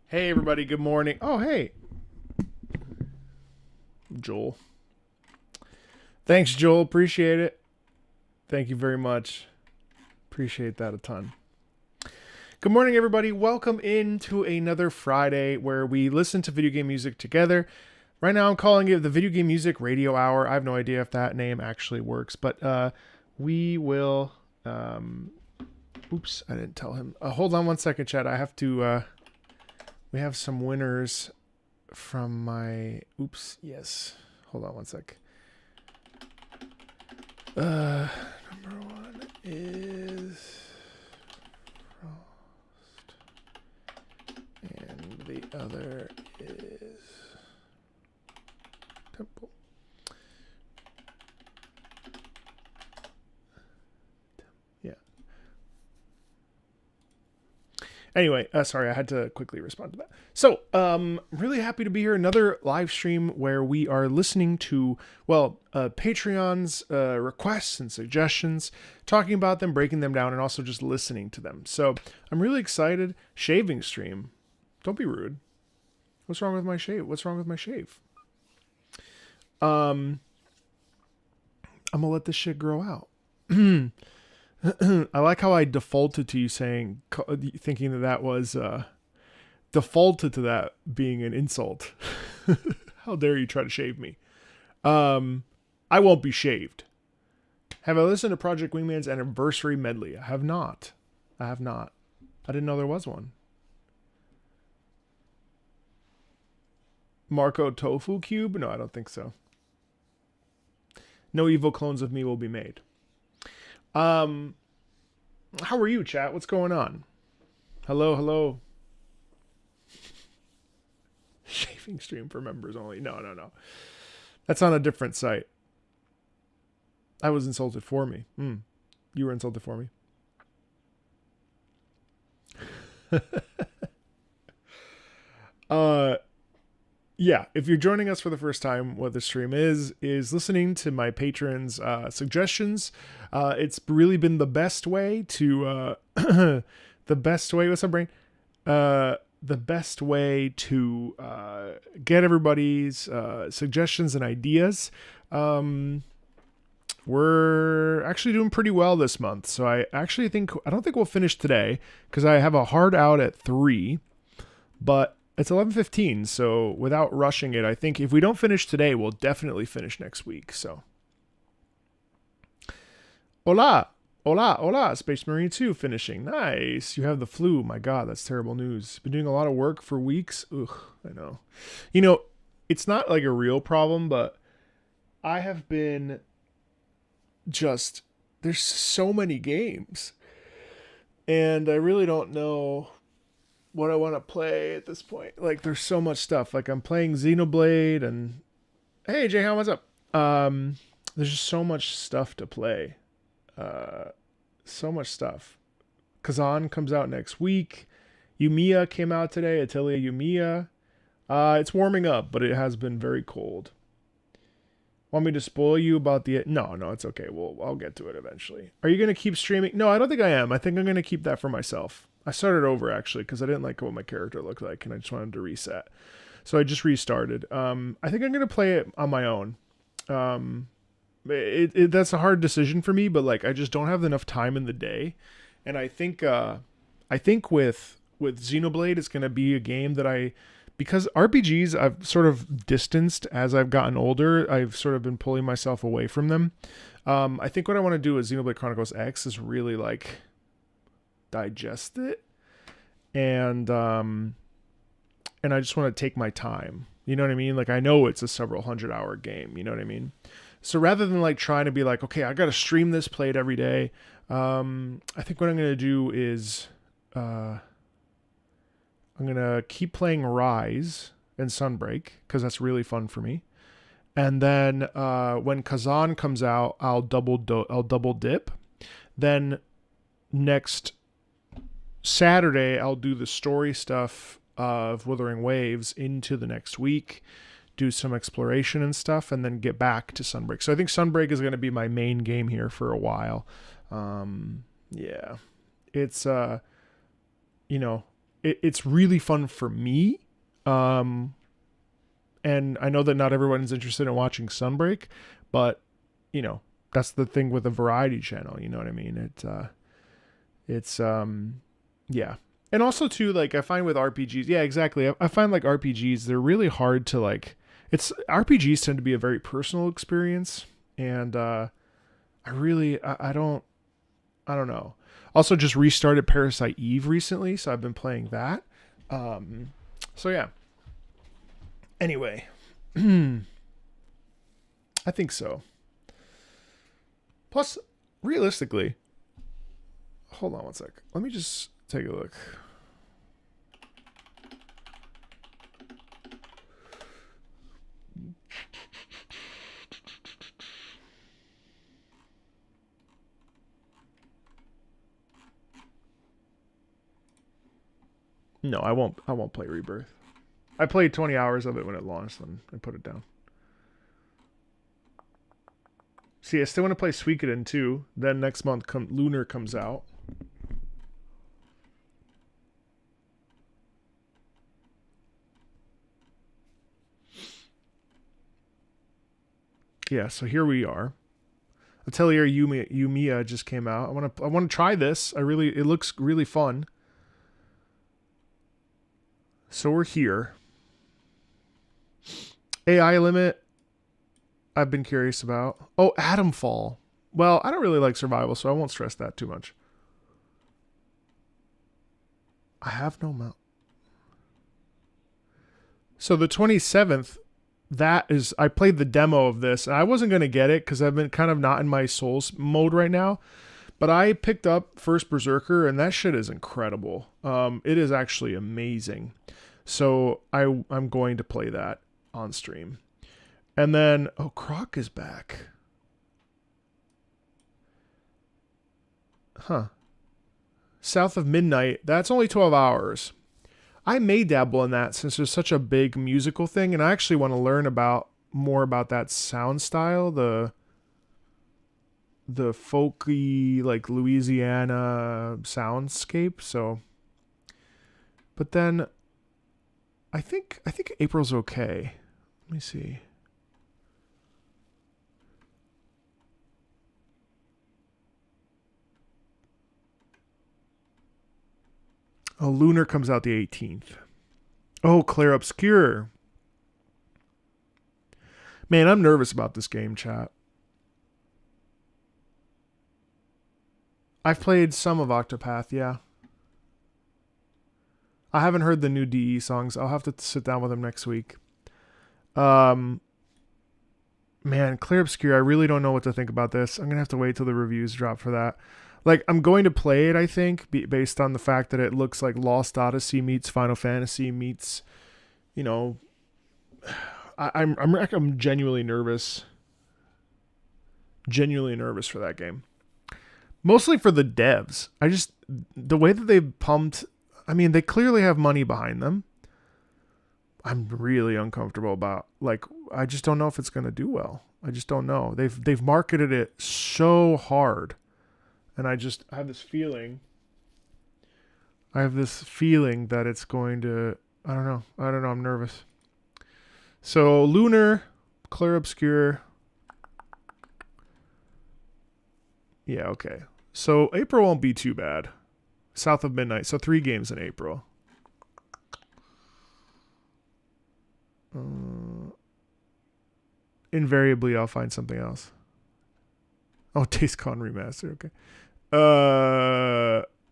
Hey everybody, good morning. Oh, hey. Joel. Thanks, Joel. Appreciate it. Thank you very much. Appreciate that a ton. Good morning, everybody. Welcome into another Friday where we listen to video game music together. Right now I'm calling it the Video Game Music Radio Hour. I have no idea if that name actually works, but we will... Oops, I didn't tell him. Hold on one second, chat. I have to... We have some winners from my... Oops, yes. Hold on one sec. Number one is... Frost. And the other is... Temple. Yeah. Anyway, sorry, I had to quickly respond to that. So, really happy to be here. Another live stream where we are listening to, well, Patreon's requests and suggestions, talking about them, breaking them down, and also just listening to them. So, I'm really excited. Shaving stream. Don't be rude. What's wrong with my shave? What's wrong with my shave? I'm gonna let this shit grow out. I like how I defaulted to you saying, thinking that was, defaulted to that being an insult. How dare you try to shave me? I won't be shaved. Have I listened to Project Wingman's anniversary medley? I have not. I didn't know there was one. Marco Tofu Cube? No, I don't think so. No evil clones of me will be made. How are you, chat? What's going on? Hello. Shaving stream for members only. No. That's on a different site. I was insulted for me. You were insulted for me. Yeah, if you're joining us for the first time, what the stream is listening to my patrons' suggestions. It's really been the best way to, what's up, brain? The best way to get everybody's suggestions and ideas. We're actually doing pretty well this month. So I don't think we'll finish today because I have a hard out at 3, but it's 11:15, so without rushing it, I think if we don't finish today, we'll definitely finish next week. So, hola, Space Marine 2 finishing. Nice. You have the flu. My God, that's terrible news. Been doing a lot of work for weeks. Ugh, I know. You know, it's not like a real problem, but I have been just there's so many games. And I really don't know what I want to play at this point. Like, there's so much stuff. Like, I'm playing Xenoblade and... Hey, Jayhan, what's up? There's just so much stuff to play. So much stuff. Kazan comes out next week. Yumiya came out today. Atelier Yumiya. It's warming up, but it has been very cold. Want me to spoil you about the... No, it's okay. I'll get to it eventually. Are you going to keep streaming? No, I don't think I am. I think I'm going to keep that for myself. I started over, actually, because I didn't like what my character looked like, and I just wanted to reset. So I just restarted. I think I'm going to play it on my own. That's a hard decision for me, but like I just don't have enough time in the day. And I think with Xenoblade, it's going to be a game that because RPGs I've sort of distanced as I've gotten older. I've sort of been pulling myself away from them. I think what I want to do with Xenoblade Chronicles X is really like digest it, and I just want to take my time. You know what I mean? Like, I know it's a several 100-hour game. You know what I mean? So rather than like trying to be like, okay, I got to stream this, play it every day. I think what I'm going to do is I'm going to keep playing Rise and Sunbreak because that's really fun for me. And then when Kazan comes out, I'll double dip. Then next Saturday, I'll do the story stuff of Wuthering Waves into the next week, do some exploration and stuff, and then get back to Sunbreak. So I think Sunbreak is going to be my main game here for a while. Yeah, it's it's really fun for me. And I know that not everyone's interested in watching Sunbreak, but that's the thing with a variety channel. You know what I mean? Yeah. And also too, like I find with RPGs, yeah, exactly. I find like RPGs, they're really hard to like, RPGs tend to be a very personal experience. And, I don't know. Also just restarted Parasite Eve recently. So I've been playing that. So yeah. Anyway, I think so. Plus, realistically, hold on one sec. Let me just take a look. No, I won't play Rebirth. I played 20 hours of it when it launched and I put it down. See, I still want to play Suikoden too. Then next month Lunar comes out. Yeah, so here we are. Atelier Yumiya just came out. I want to try this. It looks really fun. So we're here. AI limit, I've been curious about. Oh, Atomfall. Well, I don't really like survival, so I won't stress that too much. I have no mount. So the 27th, I played the demo of this. And I wasn't going to get it because I've been kind of not in my Souls mode right now. But I picked up First Berserker, and that shit is incredible. It is actually amazing. So I'm going to play that on stream. And then, Croc is back. Huh. South of Midnight, that's only 12 hours. I may dabble in that since there's such a big musical thing, and I actually want to learn more about that sound style, the folky, like Louisiana soundscape. So, but then I think April's okay. Let me see. Oh, Lunar comes out the 18th. Oh, Clair Obscure. Man, I'm nervous about this game, chat. I've played some of Octopath, yeah. I haven't heard the new DE songs. I'll have to sit down with them next week. man, Clair Obscure, I really don't know what to think about this. I'm going to have to wait till the reviews drop for that. Like, I'm going to play it, I think, based on the fact that it looks like Lost Odyssey meets Final Fantasy meets, you know, I'm genuinely nervous. Genuinely nervous for that game. Mostly for the devs. The way that they've pumped, I mean, they clearly have money behind them. I'm really uncomfortable about, like, I just don't know if it's going to do well. I just don't know. They've marketed it so hard. And I have this feeling. I have this feeling that it's going to, I don't know. I'm nervous. So, Lunar, Clair Obscure. Yeah, okay. So, April won't be too bad. South of Midnight. So, 3 games in April. Invariably, I'll find something else. Oh, TasteCon Remastered. Okay.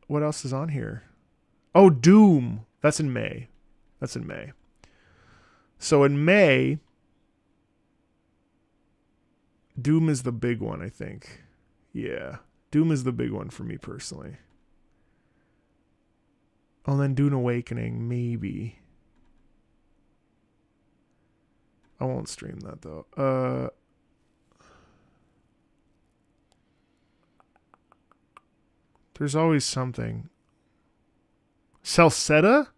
What else is on here? Oh, Doom. That's in May. So in May, Doom is the big one, I think. Yeah. Doom is the big one for me personally. Oh, then Dune Awakening, maybe. I won't stream that though. There's always something. Celceta?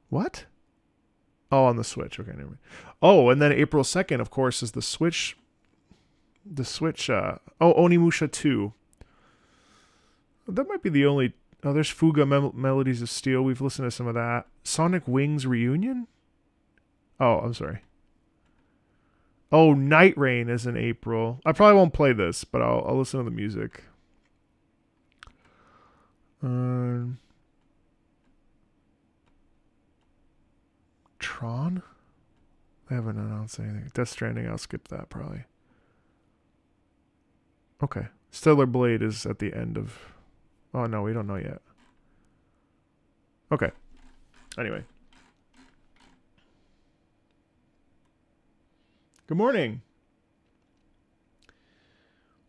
What? Oh, on the Switch. Okay, never mind. Oh, and then April 2nd, of course, is the Switch. Onimusha 2. That might be the only... Oh, there's Fuga Melodies of Steel. We've listened to some of that. Sonic Wings Reunion? Oh, I'm sorry. Oh, Night Rain is in April. I probably won't play this, but I'll listen to the music. Tron? They haven't announced anything. Death Stranding, I'll skip that probably. Okay. Stellar Blade is at the end of... Oh, no, we don't know yet. Okay. Anyway. Good morning.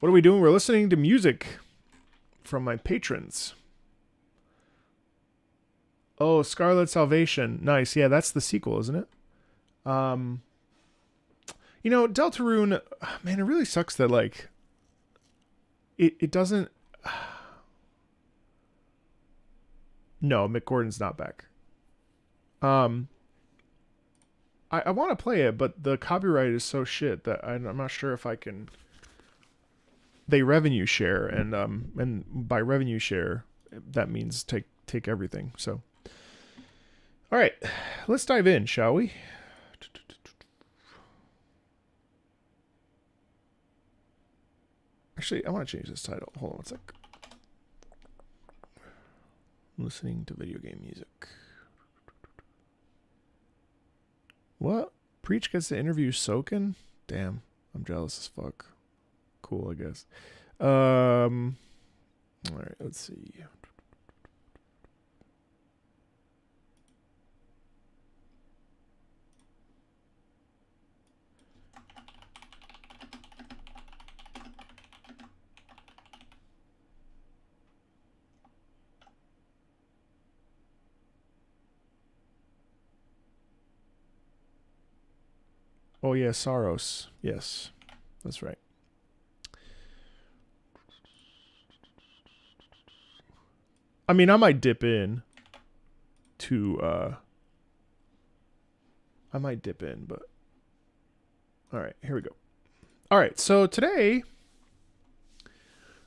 What are we doing? We're listening to music from my patrons. Oh, Scarlet Salvation. Nice. Yeah, that's the sequel, isn't it? You know, Deltarune, man, it really sucks that, like, it doesn't... No, Mick Gordon's not back. I want to play it, but the copyright is so shit that I'm not sure if I can... They revenue share, and by revenue share, that means take everything, so... All right, let's dive in, shall we? Actually, I want to change this title. Hold on one sec. Listening to video game music. What? Preach gets to interview Soken? Damn, I'm jealous as fuck. Cool, I guess. All right, let's see. Oh, yeah, Saros. Yes, that's right. I mean, I might dip in to... I might dip in, but... All right, here we go. All right, so today...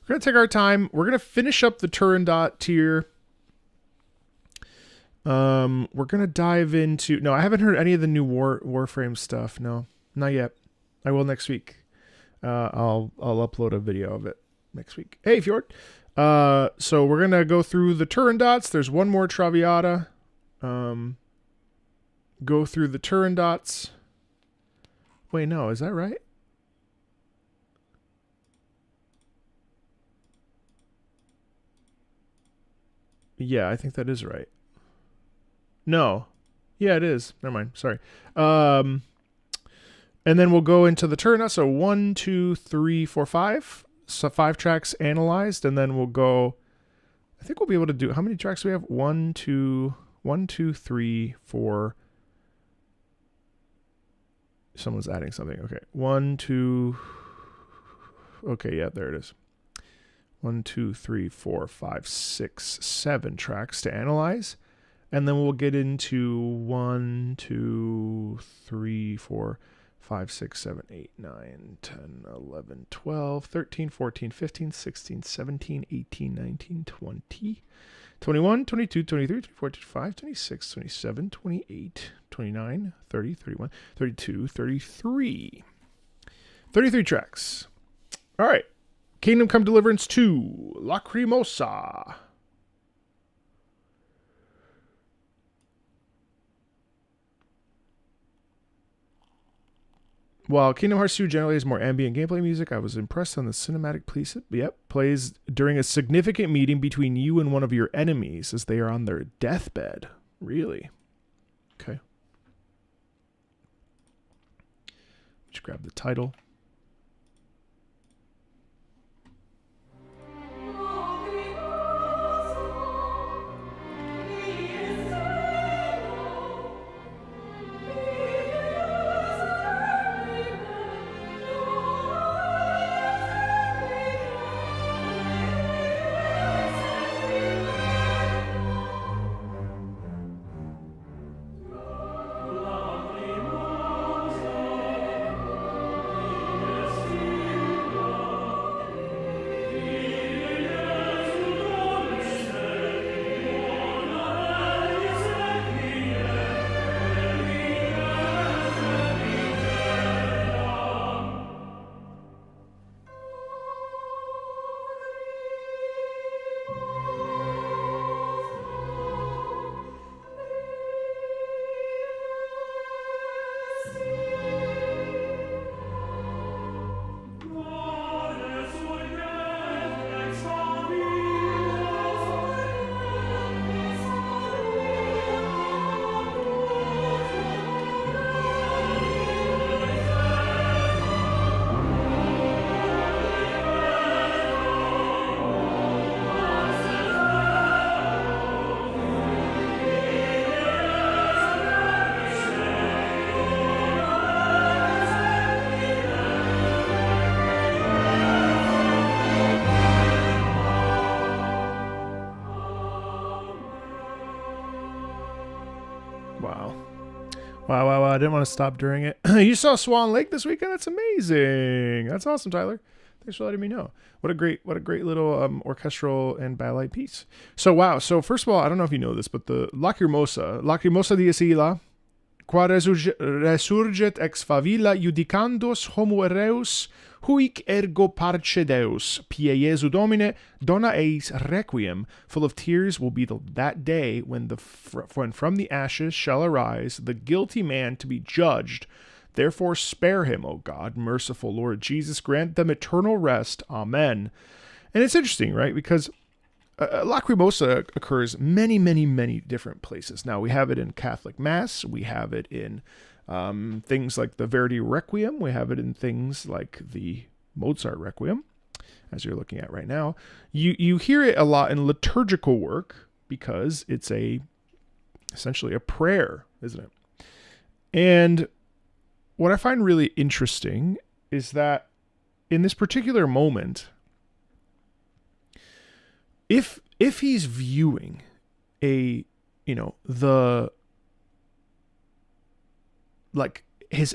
We're going to take our time. We're going to finish up the Turandot tier. We're going to dive into... No, I haven't heard any of the new Warframe stuff. No, not yet. I will next week. I'll upload a video of it next week. Hey, Fjord. So we're going to go through the Turandots. There's one more Traviata. Go through the Turandots. Wait, no, is that right? Yeah, I think that is right. No. Yeah, it is. Never mind. Sorry. And And then we'll go into the turn. So 1, 2, 3, 4, 5. So 5 tracks analyzed, and then we'll go. I think we'll be able to do. How many tracks do we have? 1, 2, 3, 4. Someone's adding something. Okay. 1, 2. Okay, yeah, there it is. 1, 2, 3, 4, 5, 6, 7 tracks to analyze. And then we'll get into 1, 2, 3, 4, 5, 6, 7, 8, 9, 10, 11, 12, 13, 14, 15, 16, 17, 18, 19, 20, 21, 22, 23, 24, 25, 26, 27, 28, 29, 30, 31, 32, 33. 33 tracks. All right. Kingdom Come Deliverance 2. Lacrimosa. While Kingdom Hearts 2 generally has more ambient gameplay music, I was impressed on the cinematic piece. Plays during a significant meeting between you and one of your enemies as they are on their deathbed. Really? Okay. Just grab the title. Wow. I didn't want to stop during it. You saw Swan Lake this weekend? That's amazing. That's awesome, Tyler. Thanks for letting me know. What a great little orchestral and ballet piece. So, wow. So, first of all, I don't know if you know this, but the Lacrimosa di Esila, qua resurget ex favilla judicandos homo ereus, huic ergo parce Deus, pie Jesu Domine, dona eis requiem, full of tears will be that day when from the ashes shall arise the guilty man to be judged. Therefore spare him, O God, merciful Lord Jesus, grant them eternal rest. Amen. And it's interesting, right? Because Lacrimosa occurs many, many, many different places. Now, we have it in Catholic Mass. We have it in things like the Verdi Requiem. We have it in things like the Mozart Requiem, as you're looking at right now. You hear it a lot in liturgical work because it's essentially a prayer, isn't it? And what I find really interesting is that in this particular moment, if he's viewing his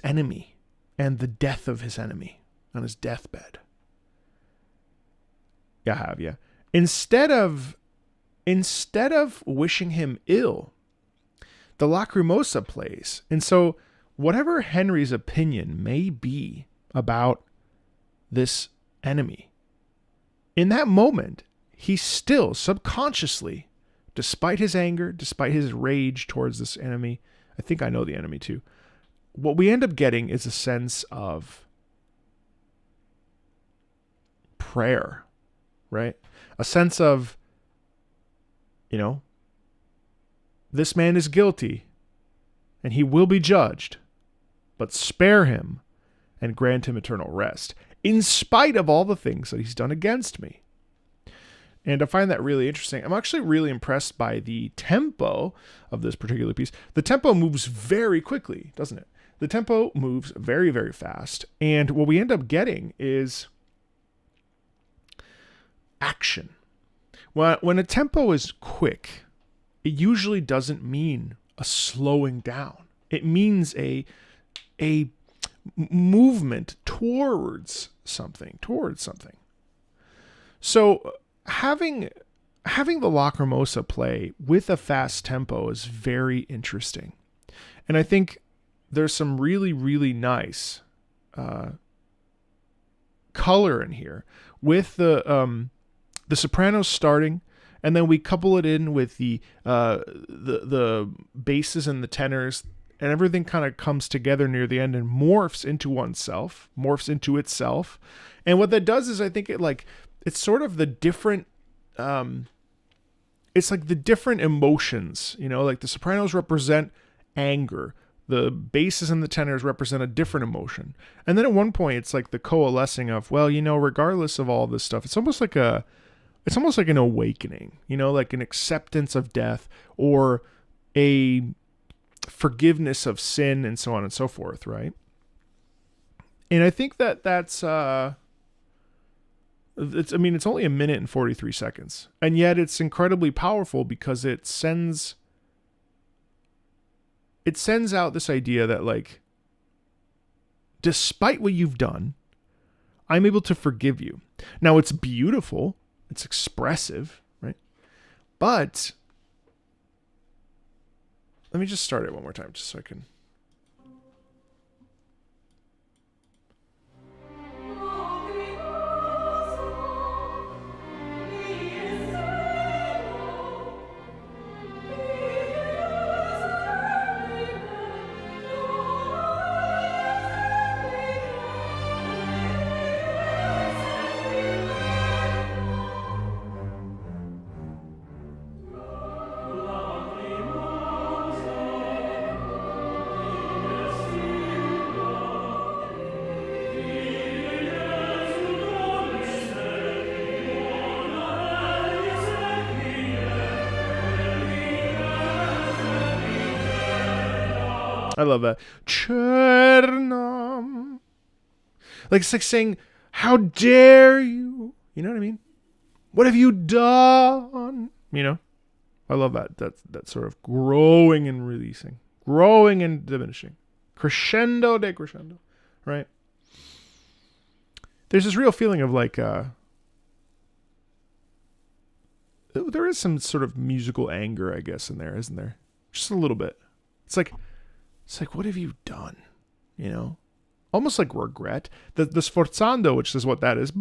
enemy and the death of his enemy on his deathbed. Yeah. Instead of wishing him ill, the Lacrimosa plays. And so whatever Henry's opinion may be about this enemy, in that moment, he still subconsciously, despite his anger, despite his rage towards this enemy, I think I know the enemy too, what we end up getting is a sense of prayer, right? A sense of, this man is guilty and he will be judged, but spare him and grant him eternal rest, in spite of all the things that he's done against me. And I find that really interesting. I'm actually really impressed by the tempo of this particular piece. The tempo moves very quickly, doesn't it? The tempo moves very, very fast. And what we end up getting is action. When a tempo is quick, it usually doesn't mean a slowing down. It means a movement towards something. So having the Lacrimosa play with a fast tempo is very interesting. And I think there's some really, really nice color in here with the sopranos starting, and then we couple it in with the basses and the tenors, and everything kind of comes together near the end and morphs into itself. And what that does is, I think it's sort of the different, it's like the different emotions, like the sopranos represent anger, the basses and the tenors represent a different emotion. And then at one point it's like the coalescing of, well, regardless of all this stuff, it's almost like an awakening, like an acceptance of death or a forgiveness of sin and so on and so forth, right? And I think that's it's only 1 minute and 43 seconds, and yet it's incredibly powerful because it sends out this idea that, despite what you've done, I'm able to forgive you. Now, it's beautiful, it's expressive, right? But let me just start it one more time just so I can. I love that. Chernam. It's like saying, how dare you? You know what I mean? What have you done? I love that. That sort of growing and releasing. Growing and diminishing. Crescendo, decrescendo. Right? There's this real feeling of there is some sort of musical anger, I guess, in there, isn't there? Just a little bit. It's like, what have you done? Almost like regret. The sforzando, which is what that is.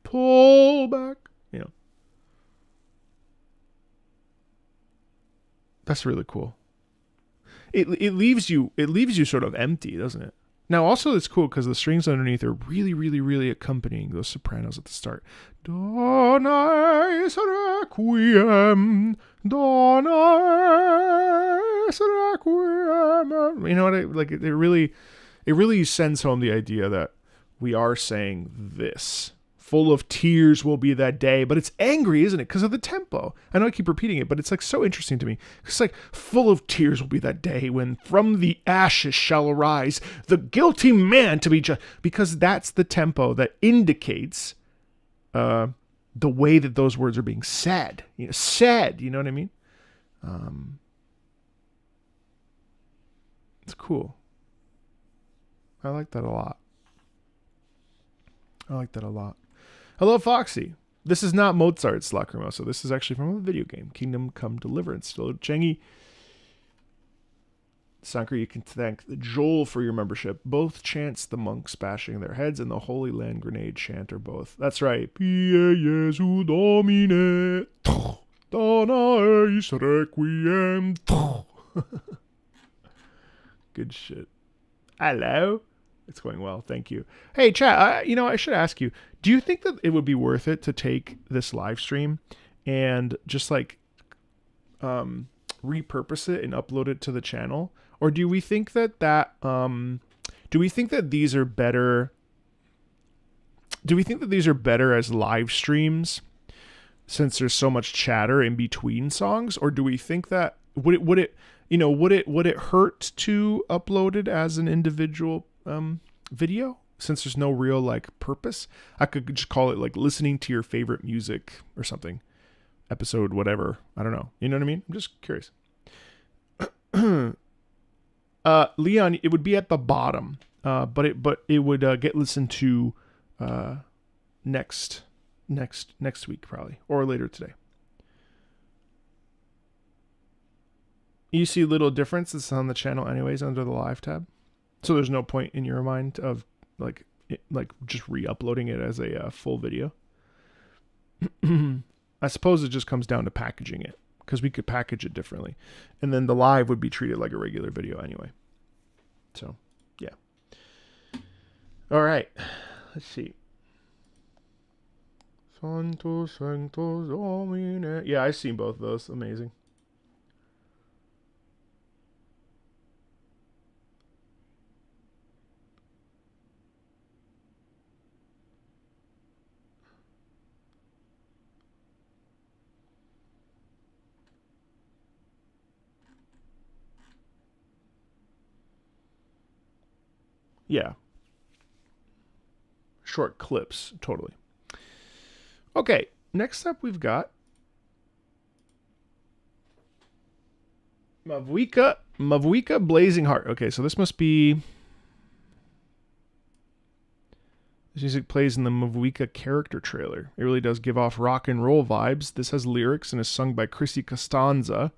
Pull back. That's really cool. It leaves you sort of empty, doesn't it? Now, also, it's cool because the strings underneath are really, really, really accompanying those sopranos at the start. Dona es requiem, dona es requiem. You know what? It really sends home the idea that we are saying this. Full of tears will be that day, but it's angry, isn't it? Because of the tempo. I know I keep repeating it, but it's so interesting to me. It's full of tears will be that day when from the ashes shall arise the guilty man to be judged. Because that's the tempo that indicates the way that those words are being said. Said, you know what I mean? It's cool. I like that a lot. Hello, Foxy. This is not Mozart's Lacrimosa. This is actually from a video game, Kingdom Come Deliverance. Still, Chengi. Sanker, you can thank the Joel for your membership. Both chants the monks bashing their heads and the Holy Land Grenade chant are both. That's right. Pie Jesu Domine. Dona eis requiem. Good shit. Hello. It's going well. Thank you. Hey, chat, I should ask you, do you think that it would be worth it to take this live stream and just repurpose it and upload it to the channel? Or do we think that Do we think that these are better? Do we think that these are better as live streams, since there's so much chatter in between songs, or do we think that would it hurt to upload it as an individual video, since there's no real like purpose? I could just call it like listening to your favorite music or something, episode whatever. I don't know. You know what I mean? I'm just curious. Leon, it would be at the bottom, but it would get listened to next week probably, or later today. You see little differences on the channel anyways under the live tab, so there's no point in your mind of like just re-uploading it as a full video. I suppose it just comes down to packaging it, because we could package it differently, and then the live would be treated like a regular video anyway. So yeah. All right, let's see. Santos Domine. Yeah, I've seen both of those. Amazing. Yeah. Short clips, totally. Okay, next up we've got Mavuika Blazing Heart. Okay, so this must be... This music plays in the Mavuika character trailer. It really does give off rock and roll vibes. This has lyrics and is sung by Chrissy Costanza.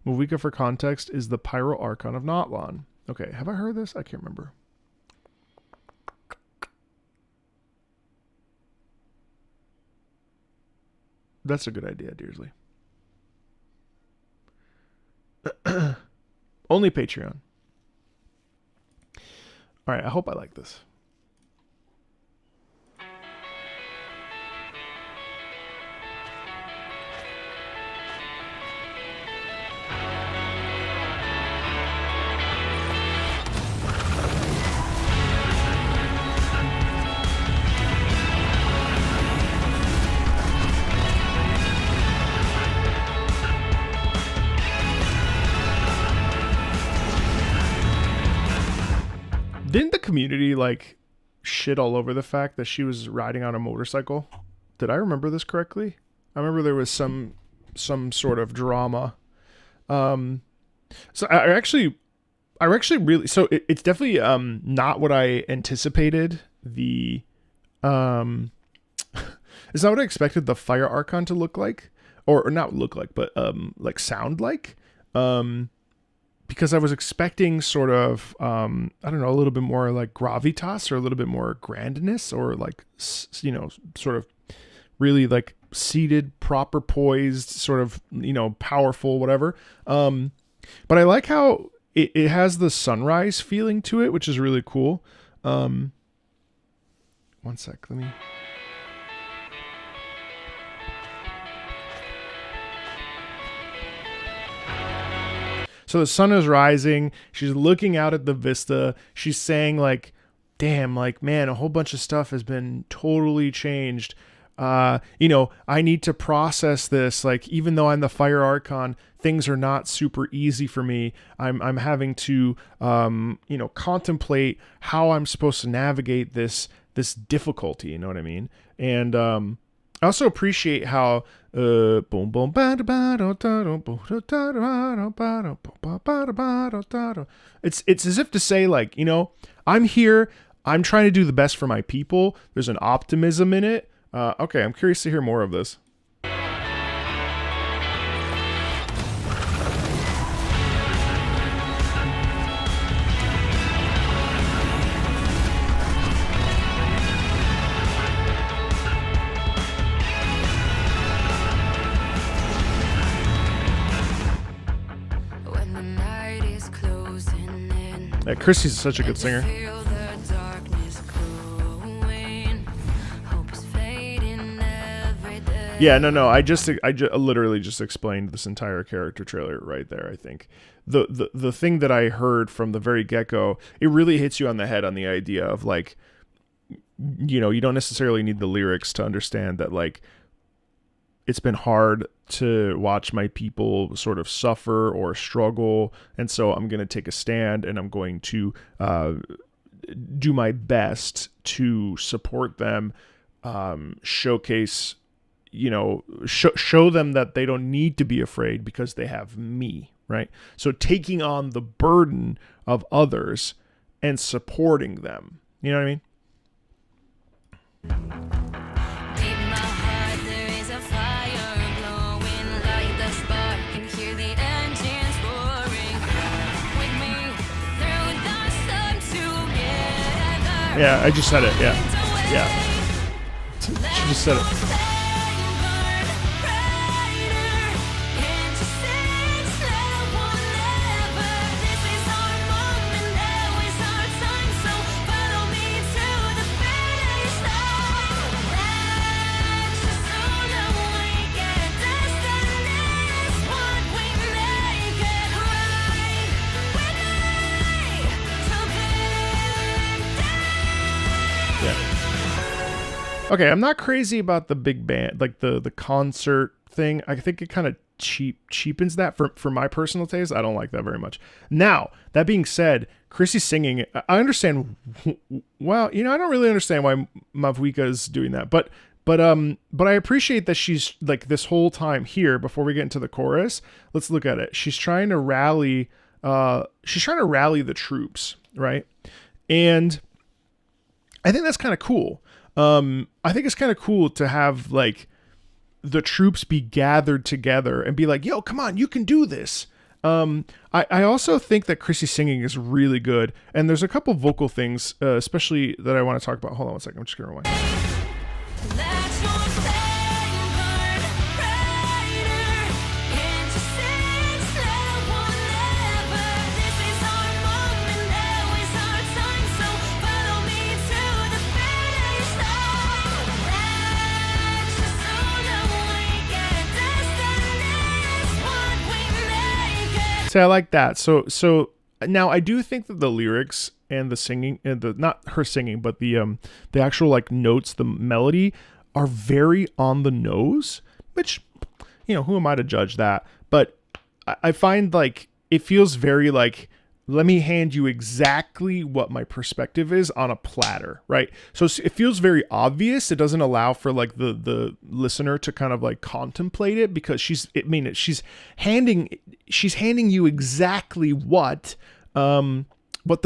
Mavuika, for context, is the Pyro Archon of Notlan. Okay, have I heard this? I can't remember. That's a good idea, Dearsley. Only Patreon. All right, I hope I like this. Didn't the community like shit all over the fact that she was riding on a motorcycle? Did I remember this correctly? I remember there was some sort of drama. So I actually really, so it's definitely not what I anticipated. It's not what I expected the Fire Archon to look like, or not look like, but like sound like. Because I was expecting sort of, I don't know, a little bit more like gravitas, or a little bit more grandness, or like, you know, sort of really like seated, proper poised, sort of, you know, powerful, whatever. But I like how it has the sunrise feeling to it, which is really cool. One sec, let me... So the sun is rising. She's looking out at the vista. She's saying like, damn, like, man, a whole bunch of stuff has been totally changed. You know, I need to process this. Like, even though I'm the Fire Archon, things are not super easy for me. I'm having to, you know, contemplate how I'm supposed to navigate this difficulty. You know what I mean? And, I also appreciate how it's as if to say, like, you know, I'm here, I'm trying to do the best for my people. There's an optimism in it. Okay, I'm curious to hear more of this. Yeah, Chrissy's such a good singer. Yeah, no. I literally just explained this entire character trailer right there. I think the thing that I heard from the very get-go, it really hits you on the head on the idea of like, you know, you don't necessarily need the lyrics to understand that like it's been hard to watch my people sort of suffer or struggle, and so I'm going to take a stand and I'm going to do my best to support them, showcase, you know, show them that they don't need to be afraid because they have me, right? So taking on the burden of others and supporting them, you know what I mean? Yeah, I just said it. Yeah. She just said it. Okay, I'm not crazy about the big band, like the concert thing. I think it kind of cheapens that for my personal taste. I don't like that very much. Now, that being said, Chrissy's singing. I understand. Well, you know, I don't really understand why Mavuika is doing that, but I appreciate that she's like this whole time here. Before we get into the chorus, let's look at it. She's trying to rally. She's trying to rally the troops, right? And I think that's kind of cool. I think it's kind of cool to have like the troops be gathered together and be like, yo, come on, you can do this. I also think that Chrissy's singing is really good. And there's a couple vocal things, especially that I want to talk about. Hold on one second. I'm just going to rewind. So I like that. So now I do think that the lyrics and the singing and the, not her singing, but the actual like notes, the melody are very on the nose, which, you know, who am I to judge that? But I find like it feels very like, let me hand you exactly what my perspective is on a platter, right? So it feels very obvious. It doesn't allow for like the listener to kind of like contemplate it, because she's handing you exactly what the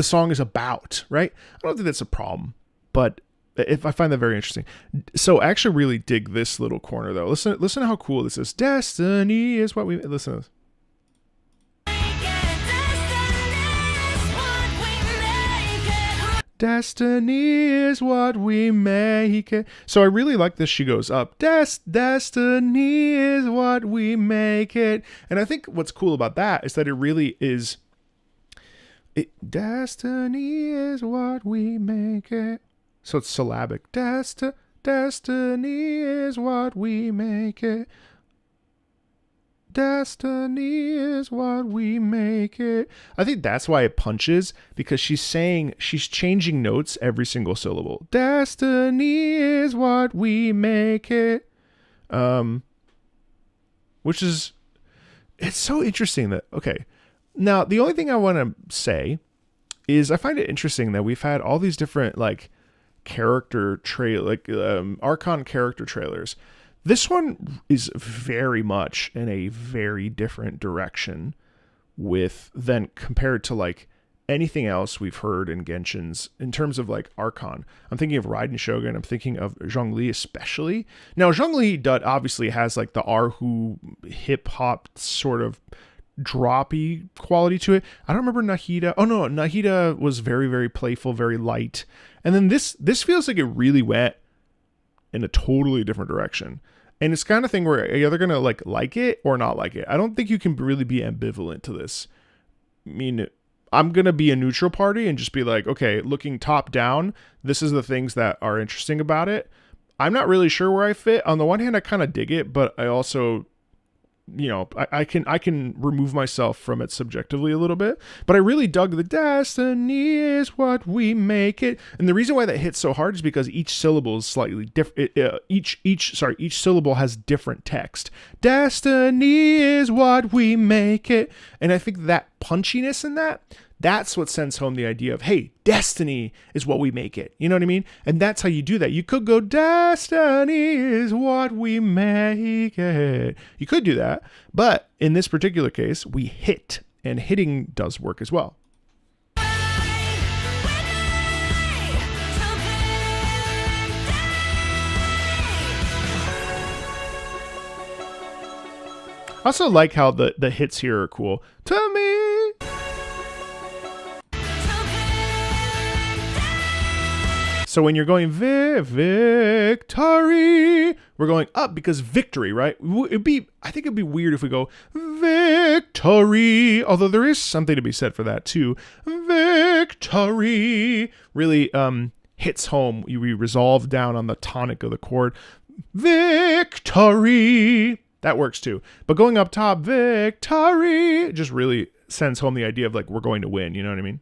song is about, right? I don't think that's a problem, but I find that very interesting. So I actually really dig this little corner though. Listen to how cool this is. Destiny is what we listen to this. Destiny is what we make it. So I really like this. She goes up. Destiny is what we make it. And I think what's cool about that is that it really is. Destiny is what we make it. So it's syllabic. Destiny is what we make it. Destiny is what we make it. I think that's why it punches, because she's changing notes every single syllable. Destiny is what we make it. Which is, it's so interesting that, okay. Now, the only thing I want to say is I find it interesting that we've had all these different like character Archon character trailers. This one is very much in a very different direction than compared to like anything else we've heard in Genshin's in terms of like Archon. I'm thinking of Raiden Shogun. I'm thinking of Zhongli especially. Now Zhongli obviously has like the Arhu hip hop sort of droppy quality to it. I don't remember Nahida. Oh no, Nahida was very, very playful, very light. And then this feels like it really went in a totally different direction. And it's kind of thing where you're either going to like it or not like it. I don't think you can really be ambivalent to this. I mean, I'm going to be a neutral party and just be like, okay, looking top down, this is the things that are interesting about it. I'm not really sure where I fit. On the one hand, I kind of dig it, but I also, you know, I can remove myself from it subjectively a little bit. But I really dug the destiny is what we make it. And the reason why that hits so hard is because each syllable is slightly different. Each syllable has different text. Destiny is what we make it. And I think that punchiness in that's what sends home the idea of, hey, destiny is what we make it. You know what I mean? And that's how you do that. You could go, destiny is what we make it. You could do that. But in this particular case, we hit. And hitting does work as well. I also like how the hits here are cool. To me. So when you're going victory, we're going up because victory, right? I think it'd be weird if we go victory, although there is something to be said for that too. Victory really hits home. We resolve down on the tonic of the chord. Victory. That works too. But going up top, victory, just really sends home the idea of like we're going to win, you know what I mean?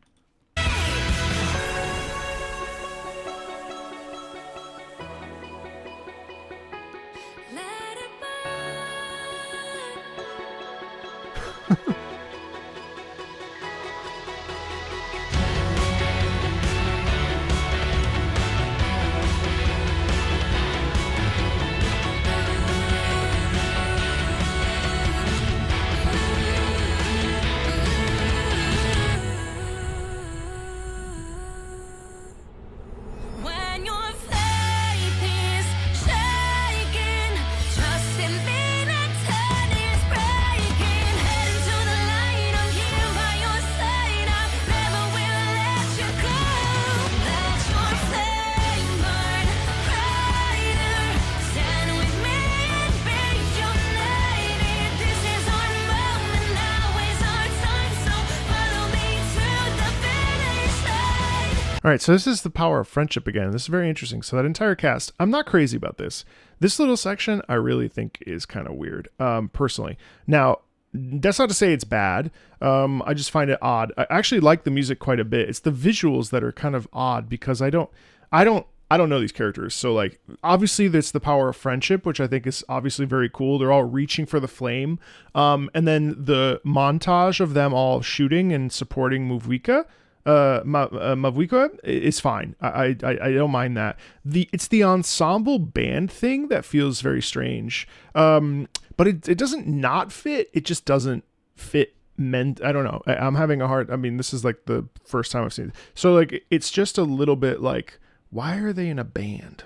All right, so this is the power of friendship again. This is very interesting. So that entire cast, I'm not crazy about this. This little section, I really think is kind of weird, personally. Now, that's not to say it's bad. I just find it odd. I actually like the music quite a bit. It's the visuals that are kind of odd because I don't know these characters. So like, obviously that's the power of friendship, which I think is obviously very cool. They're all reaching for the flame. And then the montage of them all shooting and supporting Mavuika. Mavuika is fine. I don't mind that. It's the ensemble band thing that feels very strange. But it doesn't not fit. It just doesn't fit. I don't know. I'm having a hard. I mean, this is like the first time I've seen it. So like, it's just a little bit like, why are they in a band?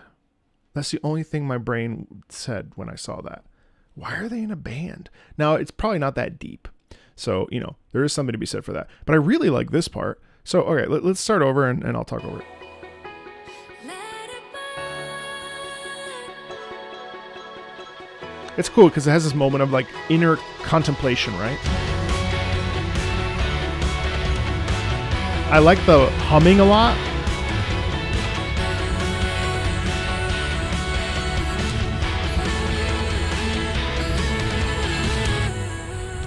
That's the only thing my brain said when I saw that. Why are they in a band? Now it's probably not that deep. So, you know, there is something to be said for that. But I really like this part. So, okay, let's start over and I'll talk over it. It's cool because it has this moment of like inner contemplation, right? I like the humming a lot.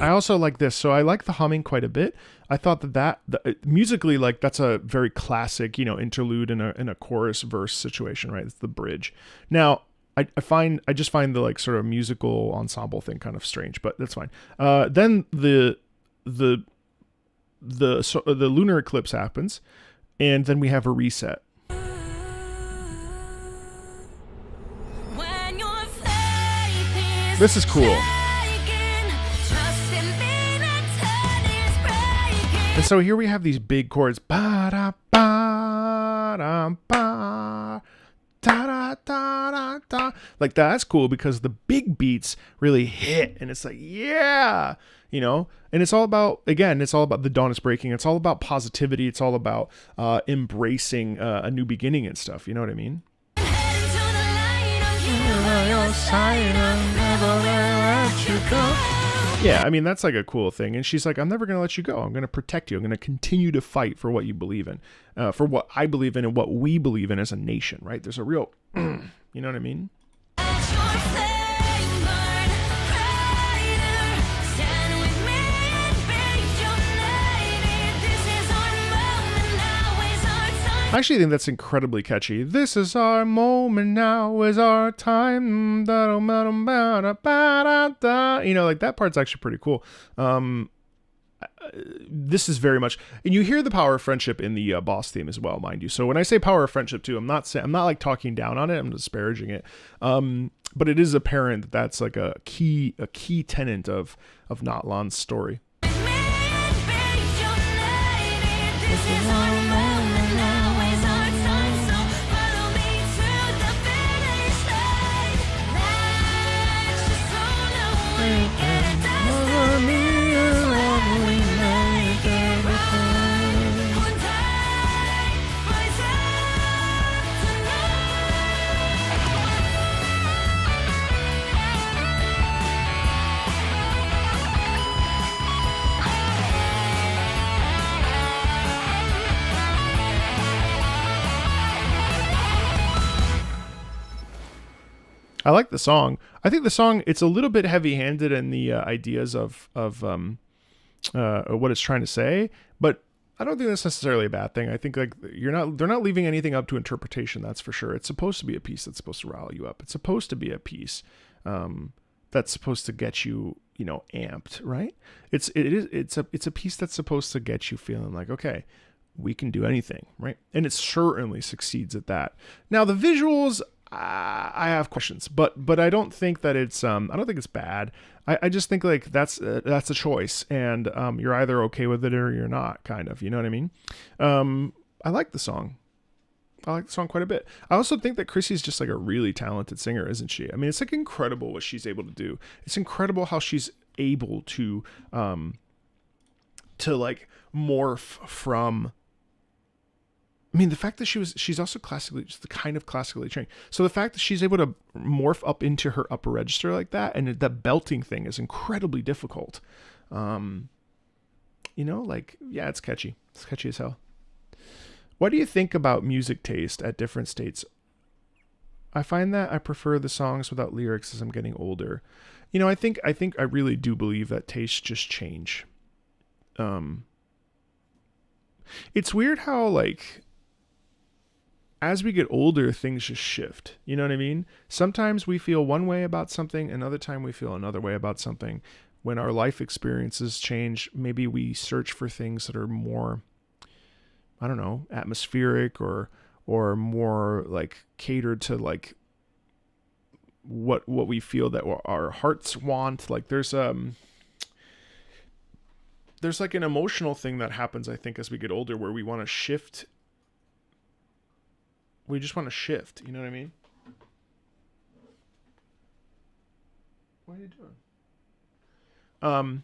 I also like this. So I like the humming quite a bit. I thought that musically, like that's a very classic, you know, interlude in a chorus verse situation, right? It's the bridge. Now, I just find the like sort of musical ensemble thing kind of strange, but that's fine. Then the lunar eclipse happens, and then we have a reset. This is cool. And so here we have these big chords. Ba-da, ba-da, ba, da-da-da-da-da. Like that's cool because the big beats really hit and it's like, yeah, you know, and it's all about, again, it's all about the dawn is breaking. It's all about positivity. It's all about embracing a new beginning and stuff. You know what I mean? Yeah, I mean, that's like a cool thing. And she's like, I'm never going to let you go. I'm going to protect you. I'm going to continue to fight for what you believe in, for what I believe in and what we believe in as a nation, right? There's a real You know what I mean? I actually think that's incredibly catchy. This is our moment, now is our time. You know, like that part's actually pretty cool. This is very much, and you hear the power of friendship in the boss theme as well, mind you. So when I say power of friendship too, I'm not like talking down on it. I'm disparaging it. But it is apparent that that's like a key tenet of Natlan's story. I like the song. I think the song, it's a little bit heavy-handed in the ideas of what it's trying to say, but I don't think that's necessarily a bad thing. I think like they're not leaving anything up to interpretation. That's for sure. It's supposed to be a piece that's supposed to rile you up. It's supposed to be a piece that's supposed to get you, you know, amped, right? It's a piece that's supposed to get you feeling like, okay, we can do anything, right? And it certainly succeeds at that. Now the visuals, I have questions, but I don't think that it's I don't think it's bad. I just think like that's a choice, and you're either okay with it or you're not, kind of, you know what I mean? I like the song. I like the song quite a bit. I also think that Chrissy's just like a really talented singer, isn't she? I mean, it's like incredible what she's able to do. It's incredible how she's able to like morph from. I mean, the fact that she's also classically, just the kind of classically trained. So the fact that she's able to morph up into her upper register like that, and that belting thing is incredibly difficult. You know, like, yeah, it's catchy. It's catchy as hell. What do you think about music taste at different states? I find that I prefer the songs without lyrics as I'm getting older. You know, I think I really do believe that tastes just change. It's weird how, like, as we get older, things just shift. You know what I mean? Sometimes we feel one way about something, another time we feel another way about something. When our life experiences change, maybe we search for things that are more, I don't know, atmospheric or more like catered to like what we feel that our hearts want. Like there's like an emotional thing that happens, I think, as we get older, where we want to shift. We just want to shift. You know what I mean? What are you doing?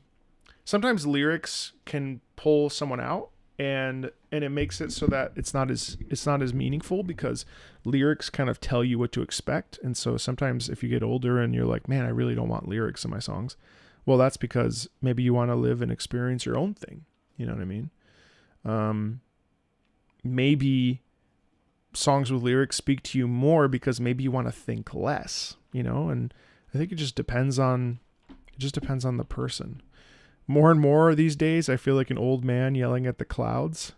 Sometimes lyrics can pull someone out, and it makes it so that it's not as meaningful, because lyrics kind of tell you what to expect. And so sometimes if you get older and you're like, man, I really don't want lyrics in my songs. Well, that's because maybe you want to live and experience your own thing. You know what I mean? Maybe songs with lyrics speak to you more because maybe you want to think less, you know? And I think it just depends on the person. More and more these days, I feel like an old man yelling at the clouds.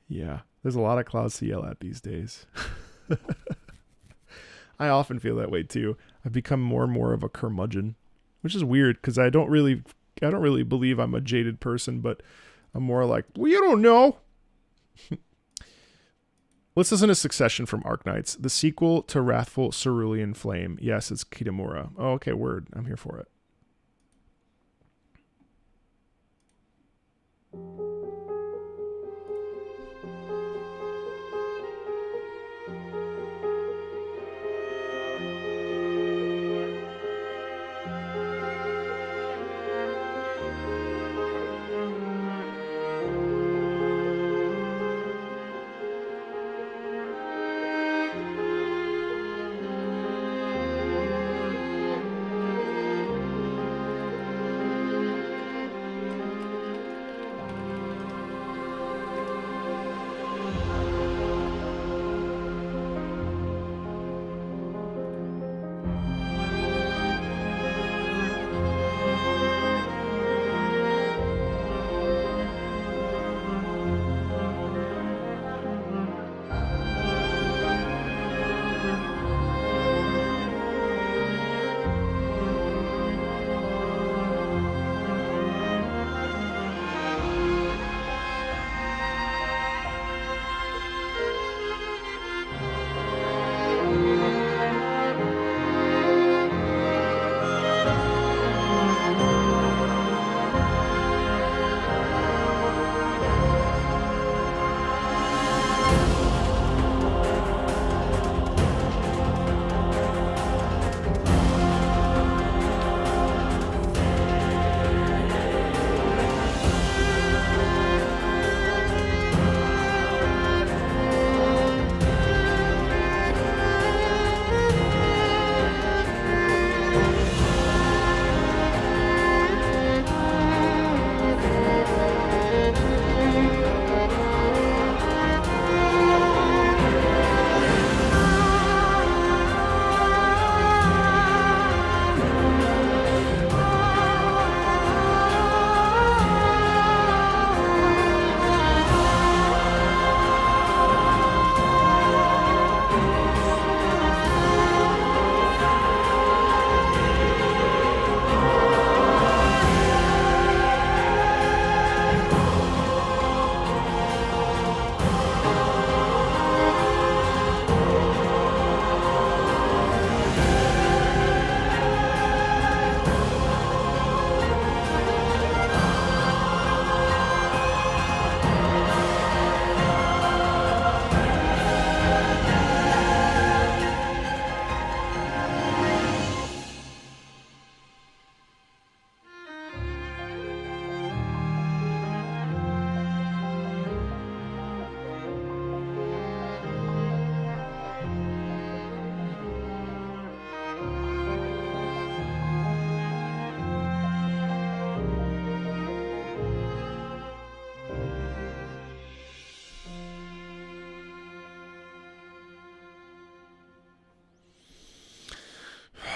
Yeah, there's a lot of clouds to yell at these days. I often feel that way too. I've become more and more of a curmudgeon, which is weird because I don't really believe I'm a jaded person, but I'm more like, well, you don't know. Let's listen to Succession from Arknights, the sequel to Wrathful Cerulean Flame. Yes, it's Kitamura. Oh, okay, word. I'm here for it.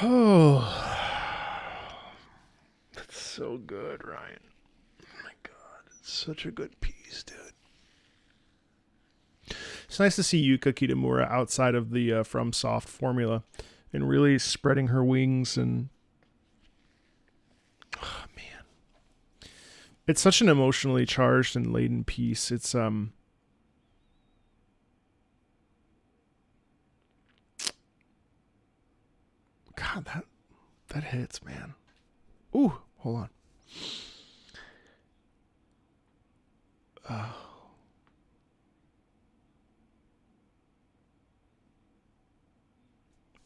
Oh, that's so good, Ryan. Oh my God, it's such a good piece, dude. It's nice to see Yuka Kitamura outside of the FromSoft formula and really spreading her wings. And oh man, it's such an emotionally charged and laden piece. It's God, that hits, man. Ooh, hold on.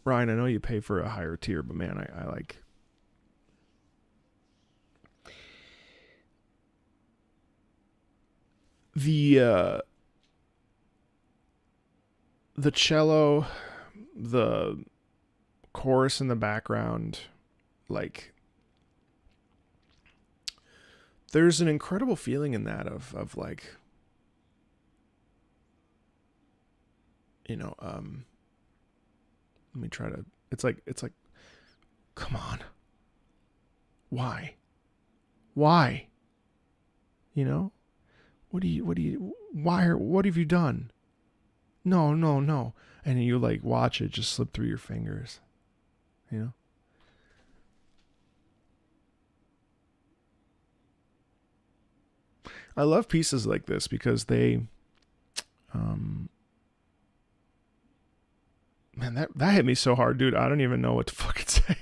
Ryan, I know you pay for a higher tier, but man, I like the cello, the chorus in the background, like there's an incredible feeling in that of like, you know, let me try to, it's like, come on. Why? You know, what have you done? No. And you like watch it just slip through your fingers, you know? I love pieces like this because they, man, that hit me so hard, dude. I don't even know what to fucking say.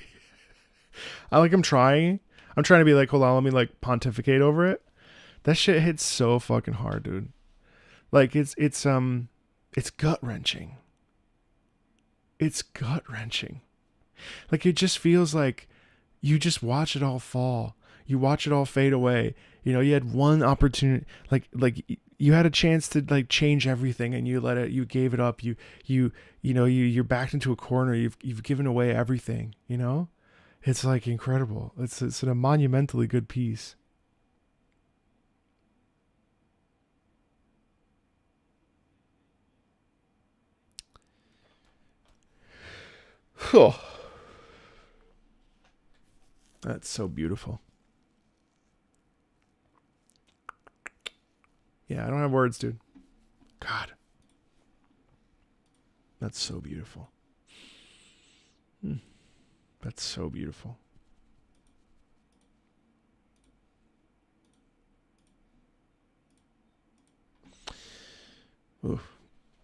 I'm trying to be like, hold on, let me like pontificate over it. That shit hits so fucking hard, dude. Like it's gut wrenching. It's gut wrenching. Like it just feels like you just watch it all fall. You watch it all fade away. You know, you had one opportunity, like you had a chance to like change everything, and you gave it up. You're backed into a corner. You've given away everything. You know, it's like incredible. It's a monumentally good piece. Oh, that's so beautiful. Yeah, I don't have words, dude. God. That's so beautiful. That's so beautiful.